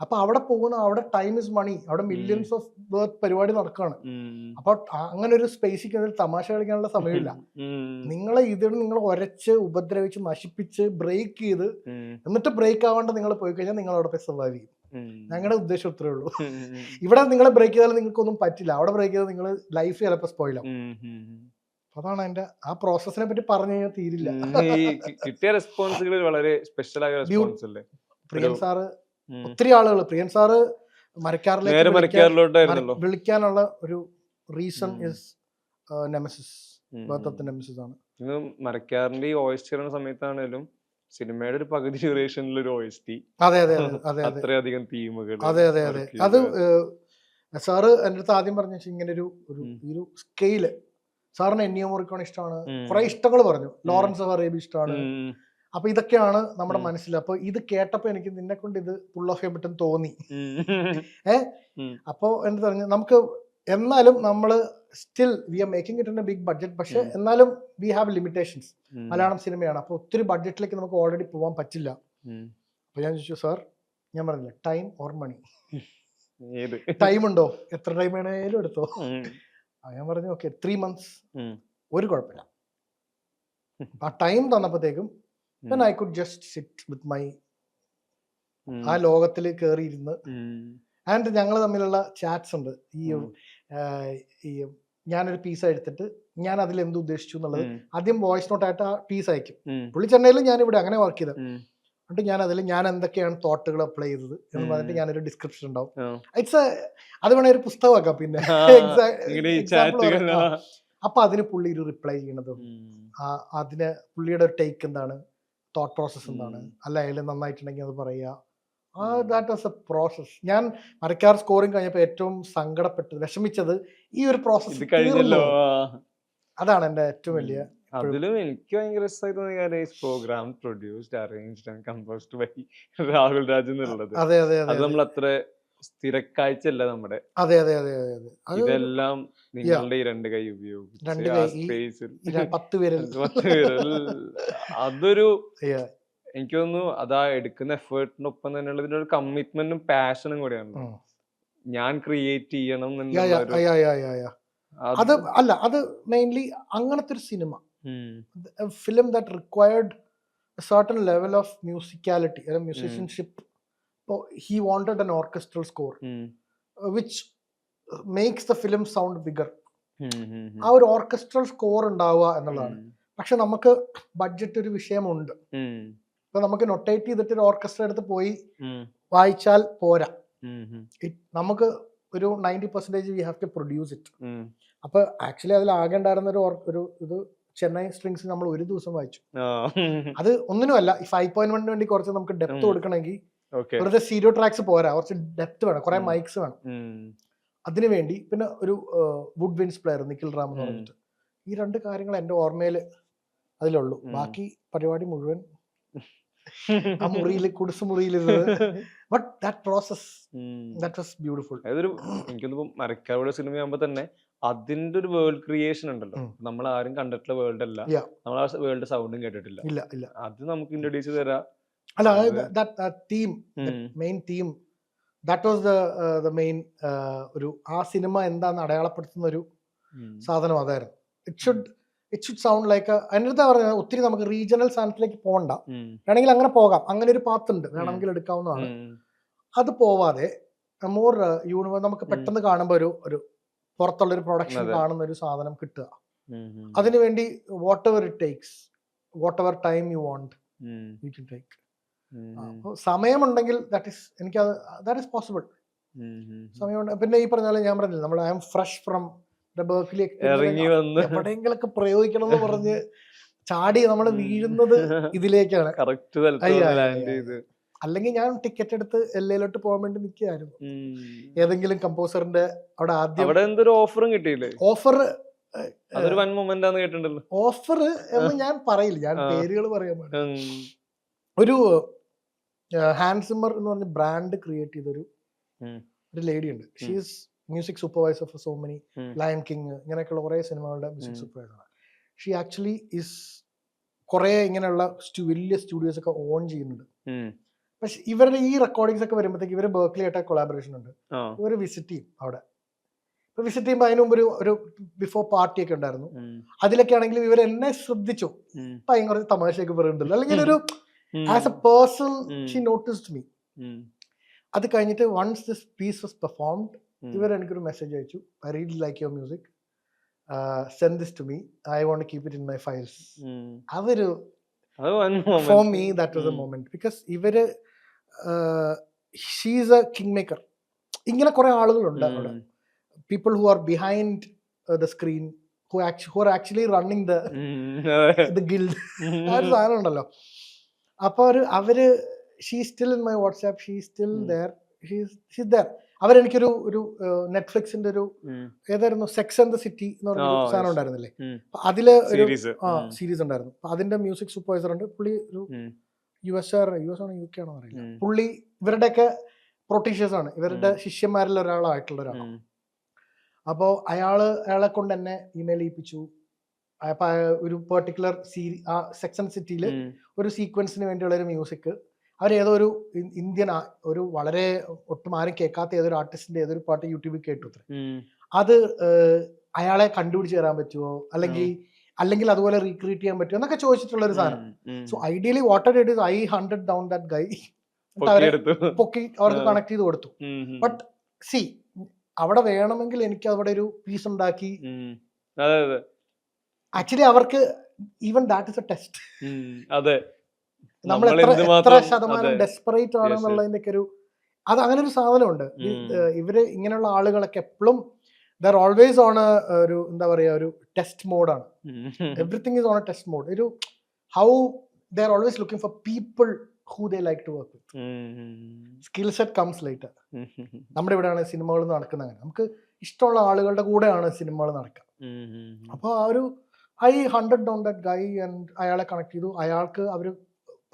അപ്പൊ അവിടെ ടൈം ഇസ് മണി, അവിടെ മില്യൺസ് ഓഫ് വർത്ത് പരിപാടി നടക്കുകയാണ്. അപ്പൊ അങ്ങനെ ഒരു സ്പേസിക്ക് തമാശ കളിക്കാനുള്ള സമയമില്ല. നിങ്ങൾ ഒരച്ച് ഉപദ്രവിച്ച് നശിപ്പിച്ച് ബ്രേക്ക് ചെയ്ത് എന്നിട്ട് ബ്രേക്ക് ആവാണ്ട് നിങ്ങൾ പോയി കഴിഞ്ഞാൽ നിങ്ങൾ അവിടെ പോയി സർവൈവ് ചെയ്യും. ഞങ്ങളുടെ ഉദ്ദേശം ഇത്രേ ഉള്ളൂ. ഇവിടെ നിങ്ങളെ ബ്രേക്ക് ചെയ്താൽ നിങ്ങൾക്കൊന്നും പറ്റില്ല, അവിടെ ബ്രേക്ക് ചെയ്താൽ നിങ്ങൾ ലൈഫ് ചിലപ്പോൾ സ്പോയിൽ ആവും. അതാണ് അതിന്റെ ആ പ്രോസസ്സിനെ പറ്റി പറഞ്ഞു കഴിഞ്ഞാൽ തീരില്ല. കിട്ടിയ റെസ്പോൺസുകൾ വളരെ സ്പെഷ്യൽ ആയ റെസ്പോൺസ് അല്ലേ. പ്രിയൻ സാറ്, ഒത്തിരി ആളുകൾ പ്രിയൻ സാറ് മരക്കാറിലേക്ക് വിളിക്കാനുള്ള ഒരു reason is nemesis, birth of the nemesis ആണ്. മരക്കാറിന്റെ OST സമയത്താണേലും സിനിമയുടെ ഒരു പകുതി ഡ്യൂറേഷനിൽ ഒരു OST, അത്രയധികം തീമുകൾ. അതെ അത് സാറ് എൻ്റെ അടുത്ത് ആദ്യം പറഞ്ഞു ഇങ്ങനെ ഒരു സ്കെയില്, സാറിന് എന്നിയോ മോറിക്കോണെ ഇഷ്ടമാണ്, കുറെ ഇഷ്ടങ്ങൾ പറഞ്ഞു, ലോറൻസ് ഓഫ് അറേബ്യ ഇഷ്ടമാണ്. അപ്പൊ ഇതൊക്കെയാണ് നമ്മുടെ മനസ്സിൽ. അപ്പൊ ഇത് കേട്ടപ്പോ എനിക്ക് നിന്നെ കൊണ്ട് ഇത് പുൾ ഓഫ് ചെയ്യാൻ പറ്റും തോന്നി. അപ്പോ എന്ത് പറഞ്ഞു, നമുക്ക് എന്നാലും നമ്മള് still we are making it in a big budget, പക്ഷെ എന്നാലും വി ഹാവ് ലിമിറ്റേഷൻസ്. മലയാളം സിനിമയാണ്, അപ്പൊ ഒത്തിരി ബഡ്ജറ്റിലേക്ക് നമുക്ക് ഓൾറെഡി പോകാൻ പറ്റില്ല. അപ്പൊ ഞാൻ ചോദിച്ചു, സാർ ഞാൻ പറഞ്ഞില്ല ടൈം ഓർ മണി, ടൈം ഉണ്ടോ, എത്ര ടൈം വേണേലും എടുത്തോ. ഞാൻ പറഞ്ഞു ഓക്കെ 3 months, ഒരു കുഴപ്പമില്ല. ആ time തന്നപ്പോഴത്തേക്കും then I could just sit with my ആ ലോകത്തിൽ കയറിയിരുന്ന്. ആൻഡ് ഞങ്ങൾ തമ്മിലുള്ള ചാറ്റ്സ് ഉണ്ട്. ഈ ഞാനൊരു പീസ് എടുത്തിട്ട് ഞാൻ അതിൽ എന്ത് ഉദ്ദേശിച്ചു എന്നുള്ളത് ആദ്യം വോയിസ് നോട്ട് ആയിട്ട് ആ പീസ് അയക്കും. പുള്ളി ചെന്നൈയിലും ഞാൻ ഇവിടെ അങ്ങനെ വർക്ക് ചെയ്തത്. എന്നിട്ട് ഞാൻ അതിൽ ഞാൻ എന്തൊക്കെയാണ് തോട്ടുകൾ അപ്ലൈ ചെയ്തത് എന്ന് പറഞ്ഞിട്ട് ഞാനൊരു ഡിസ്ക്രിപ്ഷൻ ഉണ്ടാവും. ഇറ്റ്സ് അത് വേണേ ഒരു പുസ്തകമാക്കാം. പിന്നെ എക്സാമ്പിൾ അപ്പൊ അതിന് പുള്ളി ഒരു റിപ്ലൈ ചെയ്യണതും അതിന് പുള്ളിയുടെ ഒരു ടേക്ക് എന്താണ്, തോട്ട് പ്രോസസ് എന്താണ്, അല്ല അതിൽ നന്നായിട്ടുണ്ടെങ്കിൽ അത് പറയുക. That was A process. ഞാൻ മരക്കാർ സ്കോറിങ് കഴിഞ്ഞപ്പോൾ ഏറ്റവും സങ്കടപ്പെട്ടത്, വിഷമിച്ചത് ഈ ഒരു പ്രോസസ് കഴിഞ്ഞല്ലോ. അതാണ് എന്റെ ഏറ്റവും വലിയ. അതിലും എനിക്ക് ഭയങ്കര രസമായി തോന്നിയ കാര്യം program produced, arranged and composed by Rahul Raj എന്നുള്ളത്. അതെ അതെ അത് നമ്മൾ അത്ര സ്ഥിരക്കാഴ്ചയല്ല നമ്മുടെ. അതെ അതെ അതെ അതെ. ഇതെല്ലാം നിങ്ങളുടെ ഈ 2 കൈ ഉപയോഗിച്ച് 10 പേരിൽ അതൊരു എനിക്ക് തോന്നുന്നു അതാ എടുക്കുന്ന എഫേർട്ടിനൊപ്പം തന്നെയുള്ള ഇതിനൊരു കമ്മിറ്റ്മെന്റും പാഷനും കൂടിയാണ്. ഞാൻ ക്രിയേറ്റ് ചെയ്യണം അത് അല്ല, അത് മെയിൻലി അങ്ങനത്തെ ഒരു cinema, film that required certain level of musicality, musicianship. He wanted an orchestral score which makes the film sound bigger. ആ ഒരു ഓർക്കസ്ട്രൽ സ്കോർ ഉണ്ടാവുക എന്നുള്ളതാണ്. പക്ഷെ നമുക്ക് ബഡ്ജറ്റ് ഒരു വിഷയമുണ്ട്. ഇപ്പൊ നമുക്ക് നൊട്ടേറ്റ് ചെയ്തിട്ട് ഒരു ഓർക്കസ്ട്ര എടുത്ത് പോയി വായിച്ചാൽ പോരാ. നമുക്ക് ഒരു 90% we have to produce it. അപ്പൊ ആക്ച്വലി അതിൽ ആകെ ഉണ്ടായിരുന്ന ഒരു ഇത് ചെന്നൈ സ്ട്രിങ്സ് നമ്മൾ ഒരു ദിവസം വായിച്ചു. അത് ഒന്നിനുമല്ല, 5.1 വേണ്ടി കുറച്ച് നമുക്ക് ഡെപ്ത് കൊടുക്കണമെങ്കിൽ വെറുതെ സ്റ്റീരിയോ ട്രാക്സ് പോരാ, കുറച്ച് ഡെപ്ത് വേണം, കുറെ മൈക്സ് വേണം അതിനു വേണ്ടി. പിന്നെ ഒരു woodwinds player Nikhil Ram എന്ന് പറഞ്ഞിട്ട്. ഈ 2 കാര്യങ്ങൾ എന്റെ ഓർമ്മയിൽ അതിലുള്ളൂ. ബാക്കി പരിപാടി മുഴുവൻ ആ മുറിയിൽ, കുടിസ് മുറിയിലിരുന്നത്. But that process that was beautiful. അതൊരു എനിക്കൊന്നും മരക്കാരുടെ സിനിമയാകുമ്പോ തന്നെ അതിന്റെ ഒരു വേൾഡ് ക്രിയേഷൻ ഉണ്ടല്ലോ, നമ്മൾ ആരും കണ്ടിട്ടുള്ള വേൾഡ് അല്ല, നമ്മൾ ആ വേൾഡ് സൗണ്ടും കേട്ടിട്ടില്ല. ഇല്ല ഇല്ല, അത് നമുക്ക് ഇൻട്രൊഡ്യൂസ് ചെയ്ത് തരാം. അല്ല, main theme that was the main. ഒരു ആ സിനിമ എന്താന്ന് അടയാളപ്പെടുത്തുന്ന ഒരു സാധനം അതായിരുന്നു. It should sound like. അതിനടുത്ത് പറഞ്ഞത് ഒത്തിരി നമുക്ക് റീജിയണൽ സാധനത്തിലേക്ക് പോകണ്ട, വേണമെങ്കിൽ അങ്ങനെ പോകാം, അങ്ങനെ ഒരു പാത്ത് ഉണ്ട്, വേണമെങ്കിൽ എടുക്കാവുന്നതാണ്. അത് പോവാതെ മോർ യൂണിവേഴ്സ്, നമുക്ക് പെട്ടെന്ന് കാണുമ്പോൾ ഒരു പുറത്തുള്ളൊരു പ്രൊഡക്ഷൻ കാണുന്ന ഒരു സാധനം കിട്ടുക. അതിനുവേണ്ടി whatever it takes, whatever time you want you can take. സമയമുണ്ടെങ്കിൽ ദാറ്റ് ഈസ് പോസിബിൾ. സമയമുണ്ട്. പിന്നെ ഈ പറഞ്ഞ പോലെ ഞാൻ പറഞ്ഞില്ല, നമ്മൾ I'm fresh from Berklee, എവിടെയെങ്കിലൊക്കെ പ്രയോഗിക്കണം എന്ന് പറഞ്ഞ് ചാടി നമ്മൾ വീഴുന്നത് ഇതിലേക്കാണ്. അല്ലെങ്കിൽ ഞാൻ ടിക്കറ്റ് എടുത്ത് LA-ലോട്ട് പോകാൻ വേണ്ടി നിൽക്കുകയായിരുന്നു. ഏതെങ്കിലും കമ്പോസറിന്റെ അവിടെ ആദ്യം ഓഫറും കിട്ടിയില്ലേ? ഓഫർ ഓഫർ എന്ന് ഞാൻ പറയില്ല, ഞാൻ പേരുകൾ പറയാൻ പാടില്ല. ഒരു ഹാൻഡ് സിമ്മർ എന്ന് പറഞ്ഞ ബ്രാൻഡ് ക്രിയേറ്റ് ചെയ്തൊരു ലേഡി ഉണ്ട്. She is music supervisor for so many, lion king, ഇങ്ങനെയൊക്കെയുള്ള കുറേ സിനിമകളുടെ മ്യൂസിക് സൂപ്പർവൈസറാണ്. ഷീ ആക്ച്വലി ഈസ് കുറേ ഇങ്ങനെയുള്ള വലിയ സ്റ്റുഡിയോസ് ഒക്കെ ഓൺ ചെയ്യുന്നുണ്ട്. പക്ഷെ ഇവരുടെ ഈ റെക്കോർഡിങ്സ് ഒക്കെ വരുമ്പോഴത്തേക്ക് ഇവർ ബർക്ക്ലി ആയിട്ട് കൊളാബറേഷൻ ഉണ്ട്. ഇവർ വിസിറ്റ് ചെയ്യും അവിടെ. ഇപ്പൊ വിസിറ്റ് ചെയ്യുമ്പോൾ അതിന് മുമ്പ് ഒരു ബിഫോർ പാർട്ടി ഒക്കെ ഉണ്ടായിരുന്നു. അതിലൊക്കെ ആണെങ്കിലും ഇവർ എന്നെ ശ്രദ്ധിച്ചു, ഭയങ്കര തമാശയൊക്കെ പറയുന്നുണ്ടല്ലോ, അല്ലെങ്കിൽ ഒരു as a person she noticed me. അത് കഴിഞ്ഞിട്ട് once this piece was performed, ഇവർ എനിക്കൊരു മെസ്സേജ് അയച്ചു, I really like your music, send this to me, I want to keep it in my files. അതൊരു for me that was a moment. Because ഇവര് she's a king maker. ഇങ്ങനെ കുറെ ആളുകളുണ്ട് അവിടെ, people who are behind the screen, who are actually running the guild. ആ ഒരു സാധനം ഉണ്ടല്ലോ. അപ്പൊ അവര് she still in my WhatsApp, she still there, she's there. അവരെനിക്കൊരു നെറ്റ്ഫ്ലിക്സിന്റെ ഒരു ഏതായിരുന്നു, സെക്സ് ആൻഡ് ദ സിറ്റി എന്ന് പറഞ്ഞ സാധനം ഉണ്ടായിരുന്നില്ലേ, അതില് ഒരു സീരീസ് ഉണ്ടായിരുന്നു. അപ്പൊ അതിന്റെ മ്യൂസിക് സൂപ്പർവൈസർ ഉണ്ട്. പുള്ളി ഒരു US ആണോ UK ആണോ അറിയില്ല. പുള്ളി ഇവരുടെയൊക്കെ പ്രൊട്ടീഷ്യസ് ആണ്, ഇവരുടെ ശിഷ്യന്മാരിൽ ഒരാളായിട്ടുള്ള ഒരാളാണ്. അപ്പോൾ അയാളെ കൊണ്ട് എന്നെ ഇമെയിൽ ചെയ്യിപ്പിച്ചു. അപ്പൊ ഒരു പെർട്ടിക്കുലർ ആ സെക്സ് ആൻഡ് സിറ്റിയിൽ ഒരു സീക്വൻസിന് വേണ്ടിയുള്ള ഒരു മ്യൂസിക് അവരേതോ ഒരു ഇന്ത്യൻ, ഒരു വളരെ ഒട്ടും ആരും കേൾക്കാത്ത ഏതൊരു ആർട്ടിസ്റ്റിന്റെ ഏതൊരു പാട്ട് യൂട്യൂബിൽ കേട്ടു. അത് അയാളെ കണ്ടുപിടിച്ച് തരാൻ പറ്റുമോ, അല്ലെങ്കിൽ അതുപോലെ റീക്രിയേറ്റ് ചെയ്യാൻ പറ്റുമോ എന്നൊക്കെ ചോദിച്ചിട്ടുള്ള ഒരു സാധനം. So ideally what I did is I hunted down that guy, പൊക്കി അവർക്ക് കണക്ട് ചെയ്ത് കൊടുത്തു. ബട്ട് സി, അവിടെ വേണമെങ്കിൽ എനിക്ക് അവിടെ ഒരു പീസ് ഉണ്ടാക്കി. ആക്ച്വലി അവർക്ക് even that is A test. നമ്മൾ നമ്മൾ എത്ര എന്തുമാത്രം ശതമാനം അതെ ഡെസ്പറേറ്റ് ആണ് yes, yes. എന്നുള്ളതിന്റെ ഒരു അത് അങ്ങനെ ഒരു സാധനമുണ്ട്. ഇവര് ഇങ്ങനെയുള്ള ആളുകളൊക്കെ എപ്പോഴും ദർ ഓൾവേസ് ഓൺ ഒരു എന്താ പറയാ ഒരു ടെസ്റ്റ് മോഡാണ്. Everything is on a test mode. ഒരു how they are always looking for people who they like to work with. Skill set comes later. നമ്മുടെ ഇവിടെയാണ് സിനിമകൾ നടക്കുന്നത് അങ്ങനെ. നമുക്ക് ഇഷ്ടമുള്ള ആളുകളുടെ കൂടെയാണ് സിനിമകൾ നടക്കുക. അപ്പോൾ ആ ഒരു I 100 down that Guy and അയാളെ കണക്ട് ചെയ്തു. അയാൾക്ക് അവർ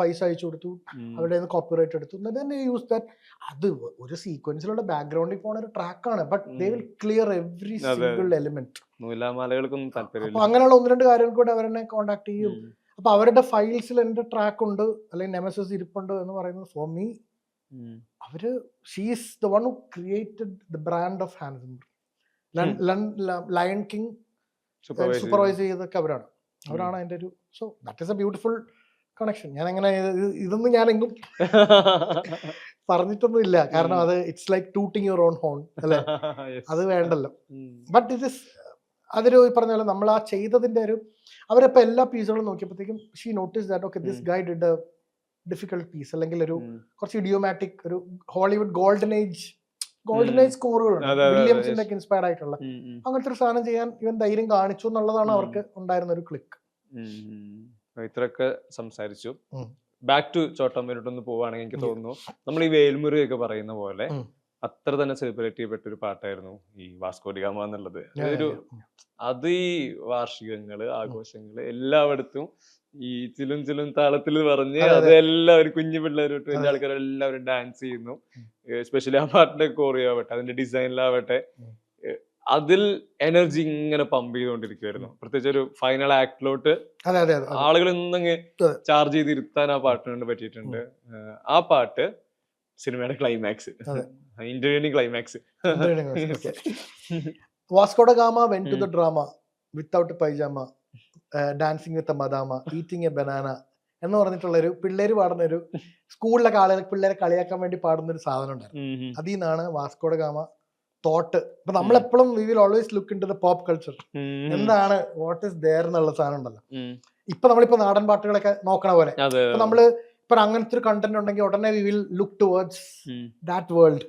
പൈസ അയച്ചു കൊടുത്തു, അവരുടെ കോപ്പിറൈറ്റ് എടുത്തു. തന്നെ യൂസ് ദാറ്റ്. അത് ഒരു സീക്വൻസിലുള്ള ബാക്ക്ഗ്രൗണ്ടിൽ പോകുന്ന ഒരു ട്രാക്കാണ്, but they will clear every single element. നൂലാമാലകൾക്കൊന്നും താല്പര്യമില്ല. അപ്പൊ അങ്ങനെയുള്ള 1-2 കാര്യങ്ങൾ കൂടെ അവരെന്നെ കോണ്ടാക്ട് ചെയ്യും. അപ്പൊ അവരുടെ ഫയൽസിൽ എന്റെ ട്രാക്ക് ഉണ്ട് അല്ലെങ്കിൽ നെമസിസ് ഇരിപ്പുണ്ട് എന്ന് പറയുന്നത് ഫോർ മീ അവര് she's the one who created the brand of Hans Zimmer. Lion King supervise ചെയ്തൊക്കെ അവരാണ് അതിന്റെ ഒരു. So that is a beautiful connection. ഞാൻ അങ്ങനെ ഇതൊന്നും ഞാനെങ്കും പറഞ്ഞിട്ടൊന്നും ഇല്ല, കാരണം അത് it's like tooting your own horn അല്ലെ, അത് വേണ്ടല്ലോ. ബട്ട് ഇറ്റ് ഇസ് അതൊരു പറഞ്ഞ പോലെ നമ്മൾ ആ ചെയ്തതിന്റെ ഒരു അവരിപ്പോ എല്ലാ പീസുകളും നോക്കിയപ്പോഴത്തേക്കും she notice that okay this guy did a difficult piece, അല്ലെങ്കിൽ ഒരു കുറച്ച് ഇഡിയോമാറ്റിക് ഒരു ഹോളിവുഡ് ഗോൾഡൻ ഏജ് സ്കോറുകളുണ്ട് വില്യംസിന്റെ ഒക്കെ ഇൻസ്പയർഡ് ആയിട്ടുള്ള അങ്ങനത്തെ ഒരു സാധനം ചെയ്യാൻ ഇവൻ ധൈര്യം കാണിച്ചു എന്നുള്ളതാണ് അവർക്ക് ഉണ്ടായിരുന്ന ഒരു ക്ലിക്ക്. ഇത്രയൊക്കെ സംസാരിച്ചു. ബാക്ക് ടു ചോട്ടാമ്മയിലോട്ടൊന്ന് പോവാണെങ്കിൽ എനിക്ക് തോന്നുന്നു നമ്മൾ ഈ വേൽമുരുകയൊക്കെ പറയുന്ന പോലെ അത്ര തന്നെ സെലിബ്രേറ്റ് ചെയ്യപ്പെട്ട ഒരു പാട്ടായിരുന്നു ഈ വാസ്കോ ഡി ഗാമ എന്നുള്ളത്. അത് ഈ വാർഷികങ്ങള് ആഘോഷങ്ങള് എല്ലായിടത്തും ഈ ചിലും താളത്തിൽ പറഞ്ഞ് അതെല്ലാവരും കുഞ്ഞു പിള്ളേരോട്ട് വലിയ ആൾക്കാരെല്ലാവരും ഡാൻസ് ചെയ്യുന്നു. എസ്പെഷ്യലി ആ പാട്ടിന്റെ കോറിയോ ആവട്ടെ അതിന്റെ ഡിസൈനിലാവട്ടെ അതിൽ എനർജി ഇങ്ങനെ പമ്പ് ചെയ്തുകൊണ്ടിരിക്കുവായിരുന്നു. പ്രത്യേകിച്ച് ഒരു ഫൈനൽ ആക്ടിലോട്ട് ആളുകൾ ഇന്നങ്ങ് ചാർജ് ചെയ്തിരുത്താൻ ആ പാട്ടിനുണ്ട് പറ്റിയിട്ടുണ്ട്. ആ പാട്ട് സിനിമയുടെ climax, interviewing climax. Vasco da Gama went to the drama without pyjama dancing with a madama eating a banana എന്ന് പറഞ്ഞിട്ടുള്ള ഒരു പിള്ളേര് പാടുന്ന ഒരു സ്കൂളിലൊക്കെ ആളുകൾ പിള്ളേരെ കളിയാക്കാൻ വേണ്ടി പാടുന്ന ഒരു സാധനം ഉണ്ടായിരുന്നു. അതിൽ നിന്നാണ് വാസ്കോ ഡ ഗാമ തോട്ട്. ഇപ്പൊ നമ്മളെപ്പോഴും we will always look into the pop culture, എന്താണ് വാട്ട് ഇസ് ദെയർ എന്നുള്ള സാധനം ഉണ്ടല്ലോ. ഇപ്പൊ നമ്മളിപ്പോ നാടൻ പാട്ടുകളൊക്കെ നോക്കണ പോലെ ഇപ്പൊ നമ്മള് ഇപ്പൊ അങ്ങനത്തെ ഒരു കണ്ടന്റ് ഉണ്ടെങ്കിൽ ഉടനെ we will look towards that world.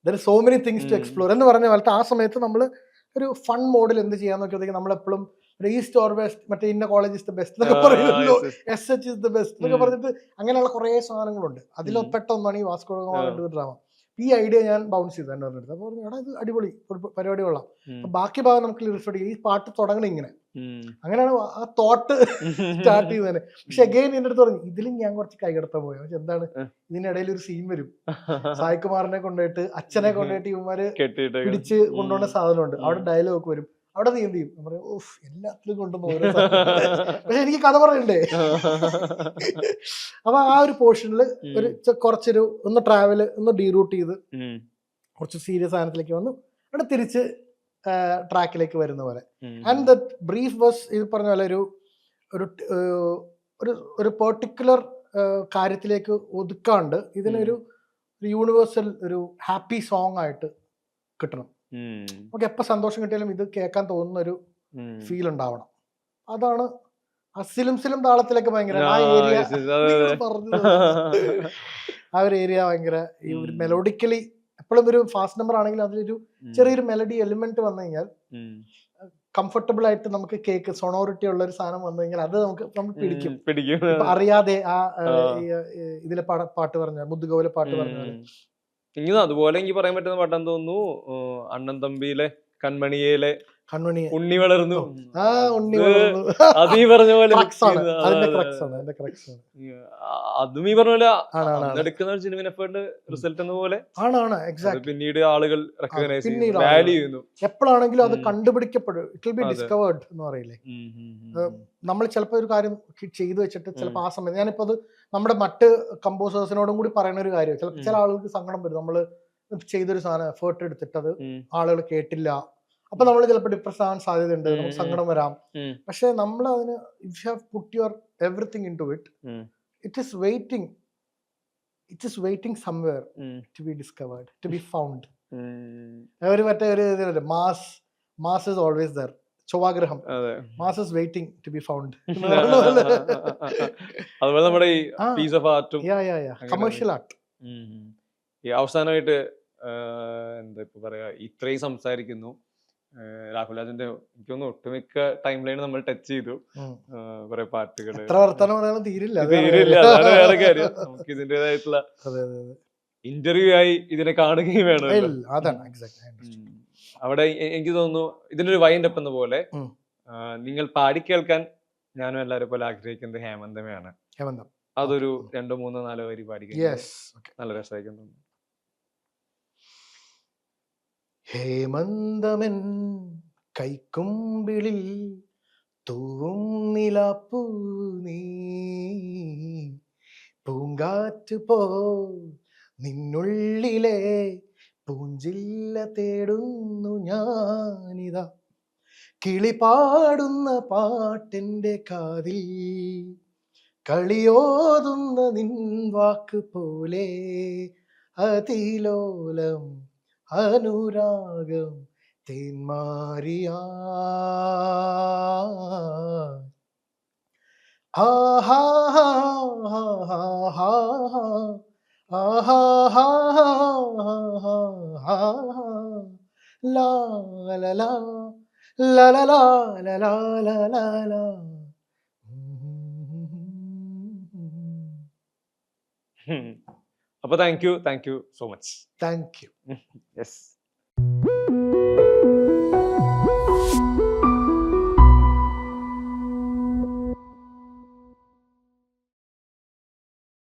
There is so many things to explore എന്ന് പറഞ്ഞ പോലത്തെ ആ സമയത്ത് നമ്മൾ ഒരു ഫൺ മോഡിൽ എന്ത് ചെയ്യാന്ന് നോക്കിയപ്പോഴത്തേക്ക് നമ്മളെപ്പോഴും ഈസ്റ്റ് ഓർ വെസ്റ്റ്, മറ്റേ ഇന്ന കോളേജ് ഇസ് ദ ബെസ്റ്റ് എന്നൊക്കെ പറയുമല്ലോ, SH ഇസ് ദ ബെസ്റ്റ് എന്നൊക്കെ പറഞ്ഞിട്ട് അങ്ങനെയുള്ള കുറെ സാധനങ്ങളുണ്ട്. അതിലൊപ്പെട്ട ഒന്നാണ് ഈ വാസ്കോ ഡ ഗാമ ഡ്രാമ. ഈ ഐഡിയ ഞാൻ ബൗൺസ് ചെയ്തു എന്നെ പറഞ്ഞെടുത്ത്. അപ്പോൾ പറഞ്ഞു എടാ ഇത് അടിപൊളി പരിപാടി കൊള്ളാം. അപ്പൊ ബാക്കി ഭാഗം നമുക്ക് റിഫർ ചെയ്യും. ഈ പാട്ട് തുടങ്ങണം ഇങ്ങനെ. അങ്ങനെയാണ് ആ തോട്ട് സ്റ്റാർട്ട് ചെയ്തത്. പക്ഷെ അഗെയിൻ എന്റെ അടുത്ത് പറഞ്ഞു ഇതിലും ഞാൻ കുറച്ച് കൈകടത്താൻ പോയി. പക്ഷെ എന്താണ് ഇതിനിടയിൽ ഒരു സീൻ വരും, സായികുമാറിനെ കൊണ്ടുപോയിട്ട് അച്ഛനെ കൊണ്ടുപോയിട്ട് ഇവന്മാര് പിടിച്ച് കൊണ്ടുപോകുന്ന സാധനമുണ്ട്. അവിടെ ഡയലോഗ് വരും, അവിടെ നീ എന്ത് ചെയ്യും? ഞാൻ പറയും ഓഫ് എല്ലാത്തിലും കൊണ്ടുവന്ന് ഓരോ പക്ഷെ എനിക്ക് കഥ പറയണ്ടേ. അപ്പൊ ആ ഒരു പോർഷനിൽ ഒരു കുറച്ചൊരു ഒന്ന് ട്രാവല് ഒന്ന് ഡീറൂട്ട് ചെയ്ത് കുറച്ച് സീരിയസ് സാധനത്തിലേക്ക് വന്നു, അവിടെ തിരിച്ച് ട്രാക്കിലേക്ക് വരുന്ന പോലെ. ആൻഡ് ദ ബ്രീഫ് വാസ് ഇത് പറഞ്ഞ പോലെ ഒരു പെർട്ടിക്കുലർ കാര്യത്തിലേക്ക് ഒതുക്കാണ്ട് ഇതിനൊരു യൂണിവേഴ്സൽ ഒരു ഹാപ്പി സോങ് ആയിട്ട് കിട്ടണം. നമുക്ക് എപ്പോൾ സന്തോഷം കിട്ടിയാലും ഇത് കേൾക്കാൻ തോന്നുന്ന ഒരു ഫീൽ ഉണ്ടാവണം. അതാണ് സിലും താളത്തിലൊക്കെ ഭയങ്കര ആ ഏരിയ പറഞ്ഞു. ആ ഒരു ഏരിയ ഭയങ്കര ഈ ഒരു മെലോഡിക്കലി എപ്പോഴും ഒരു ഫാസ്റ്റ് നമ്പർ ആണെങ്കിലും അതിലൊരു ചെറിയൊരു മെലഡി എലിമെന്റ് വന്നു കഴിഞ്ഞാൽ കംഫർട്ടബിൾ ആയിട്ട് നമുക്ക് കേക്ക് സൊണോറിറ്റി ഉള്ള ഒരു സാധനം വന്നു കഴിഞ്ഞാൽ അത് നമ്മൾ പിടിക്കും. അറിയാതെ ആ ഇതിലെ പാട്ട് പറഞ്ഞ മുദ്ദുകോവിലെ പാട്ട് പറഞ്ഞാൽ അതുപോലെ എനിക്ക് പറയാൻ പറ്റുന്ന പാട്ടാന്ന് തോന്നുന്നു അണ്ണൻ തമ്പിയിലെ കൺമണിയിലെ ഉണ്ണി വളർന്നു. അത് ഈ പറഞ്ഞ പോലെ അതും ഈ പറഞ്ഞ പോലെ എടുക്കുന്ന ജെനുവിൻ എഫേർട്ട് റിസൾട്ട് എന്ന പോലെ പിന്നീട് ആളുകൾ വാല്യൂ ചെയ്യുന്നു. എപ്പോഴാണെങ്കിലും അത് കണ്ടുപിടിക്കപ്പെടും. ഇറ്റ് വിൽ ബി ഡിസ്കവേർഡ് എന്ന് പറയില്ലേ. നമ്മൾ ചിലപ്പോൾ ഒരു കാര്യം ചെയ്തു വെച്ചിട്ട് ചിലപ്പോൾ ആ സമയത്ത് ഞാനിപ്പോ അത് നമ്മുടെ മറ്റ് കമ്പോസേഴ്സിനോടും കൂടി പറയുന്ന ഒരു കാര്യം, ചില ആളുകൾക്ക് സങ്കടം വരും. നമ്മള് ചെയ്തൊരു സാധനം എഫേർട്ട് എടുത്തിട്ട് അത് ആളുകൾ കേട്ടില്ല, അപ്പൊ നമ്മൾ ചിലപ്പോൾ ഡിപ്രസ് ആവാൻ സാധ്യതയുണ്ട്, നമുക്ക് സങ്കടം വരാം. പക്ഷെ നമ്മൾ അതിന് if you have put your everything into it, it is waiting somewhere to be discovered, to be found. ഒരു മറ്റേ ഒരു മാസ് ഈസ് ഓൾവേസ് ദർ. ചൊവ്വാഗ്രഹം, അതെ. Mars is waiting to be found. അതുപോലെ നമ്മുടെ ഈ ആ. പീസ് ഓഫ് ആർട്ടും കമേഴ്ഷ്യൽ ആർട്ട്. ഈ അവസാനമായിട്ട് എന്താ ഇപ്പൊ പറയാ, ഇത്രയും സംസാരിക്കുന്നു. രാഹുൽ രാജിന്റെ എനിക്കൊന്ന് ഒട്ടുമിക്ക ടൈം ലൈൻ നമ്മൾ ടച്ച് ചെയ്തു. കുറെ പാട്ടുകള്, എത്ര വർത്തമാനം പറയാനും തീരില്ല. തീരില്ല, അതാണ് വേറെ കാര്യം. നമുക്ക് ഇതിൻ്റെതായിട്ടുള്ള അതെ അതെ അതെ. ഇന്റർവ്യൂ ആയി ഇതിനെ കാണുകയും വേണമല്ലോ. അതാണ് എക്സാക്ട്. അവിടെ എനിക്ക് തോന്നുന്നു ഇതിനൊരു വൈൻഡ് അപ്പ് എന്ന പോലെ നിങ്ങൾ പാടി കേൾക്കാൻ ഞാനും എല്ലാവരും പോലെ ആഗ്രഹിക്കുന്നത് ഹേമന്തമയാണ്. ഹേമന്തം അതൊരു 2, 3, 4 വരി പാടി നല്ല രസമായിരിക്കും തോന്നുന്നു. ഹേമന്തമൻ കൈക്കുമ്പിളിൽ തൂവും നിലാപ്പൂ നീ, പൂങ്കാറ്റ് പോ നിന്നുള്ളിലെ പൂഞ്ചില്ല തേടുന്നു ഞാനിതാ, കിളി പാടുന്ന പാട്ടിൻ്റെ കാതിൽ കളിയോതുന്ന നിൻ വാക്ക് പോലെ അതിലോലം അനുരാഗം തേന്മാരിയാ. ആഹാ ലാ ലാ ലാ ലാ ലാ ലാ ലാ ലാ ലാ ലാ. അപ്പൊ thank you so much. Thank you. Yes.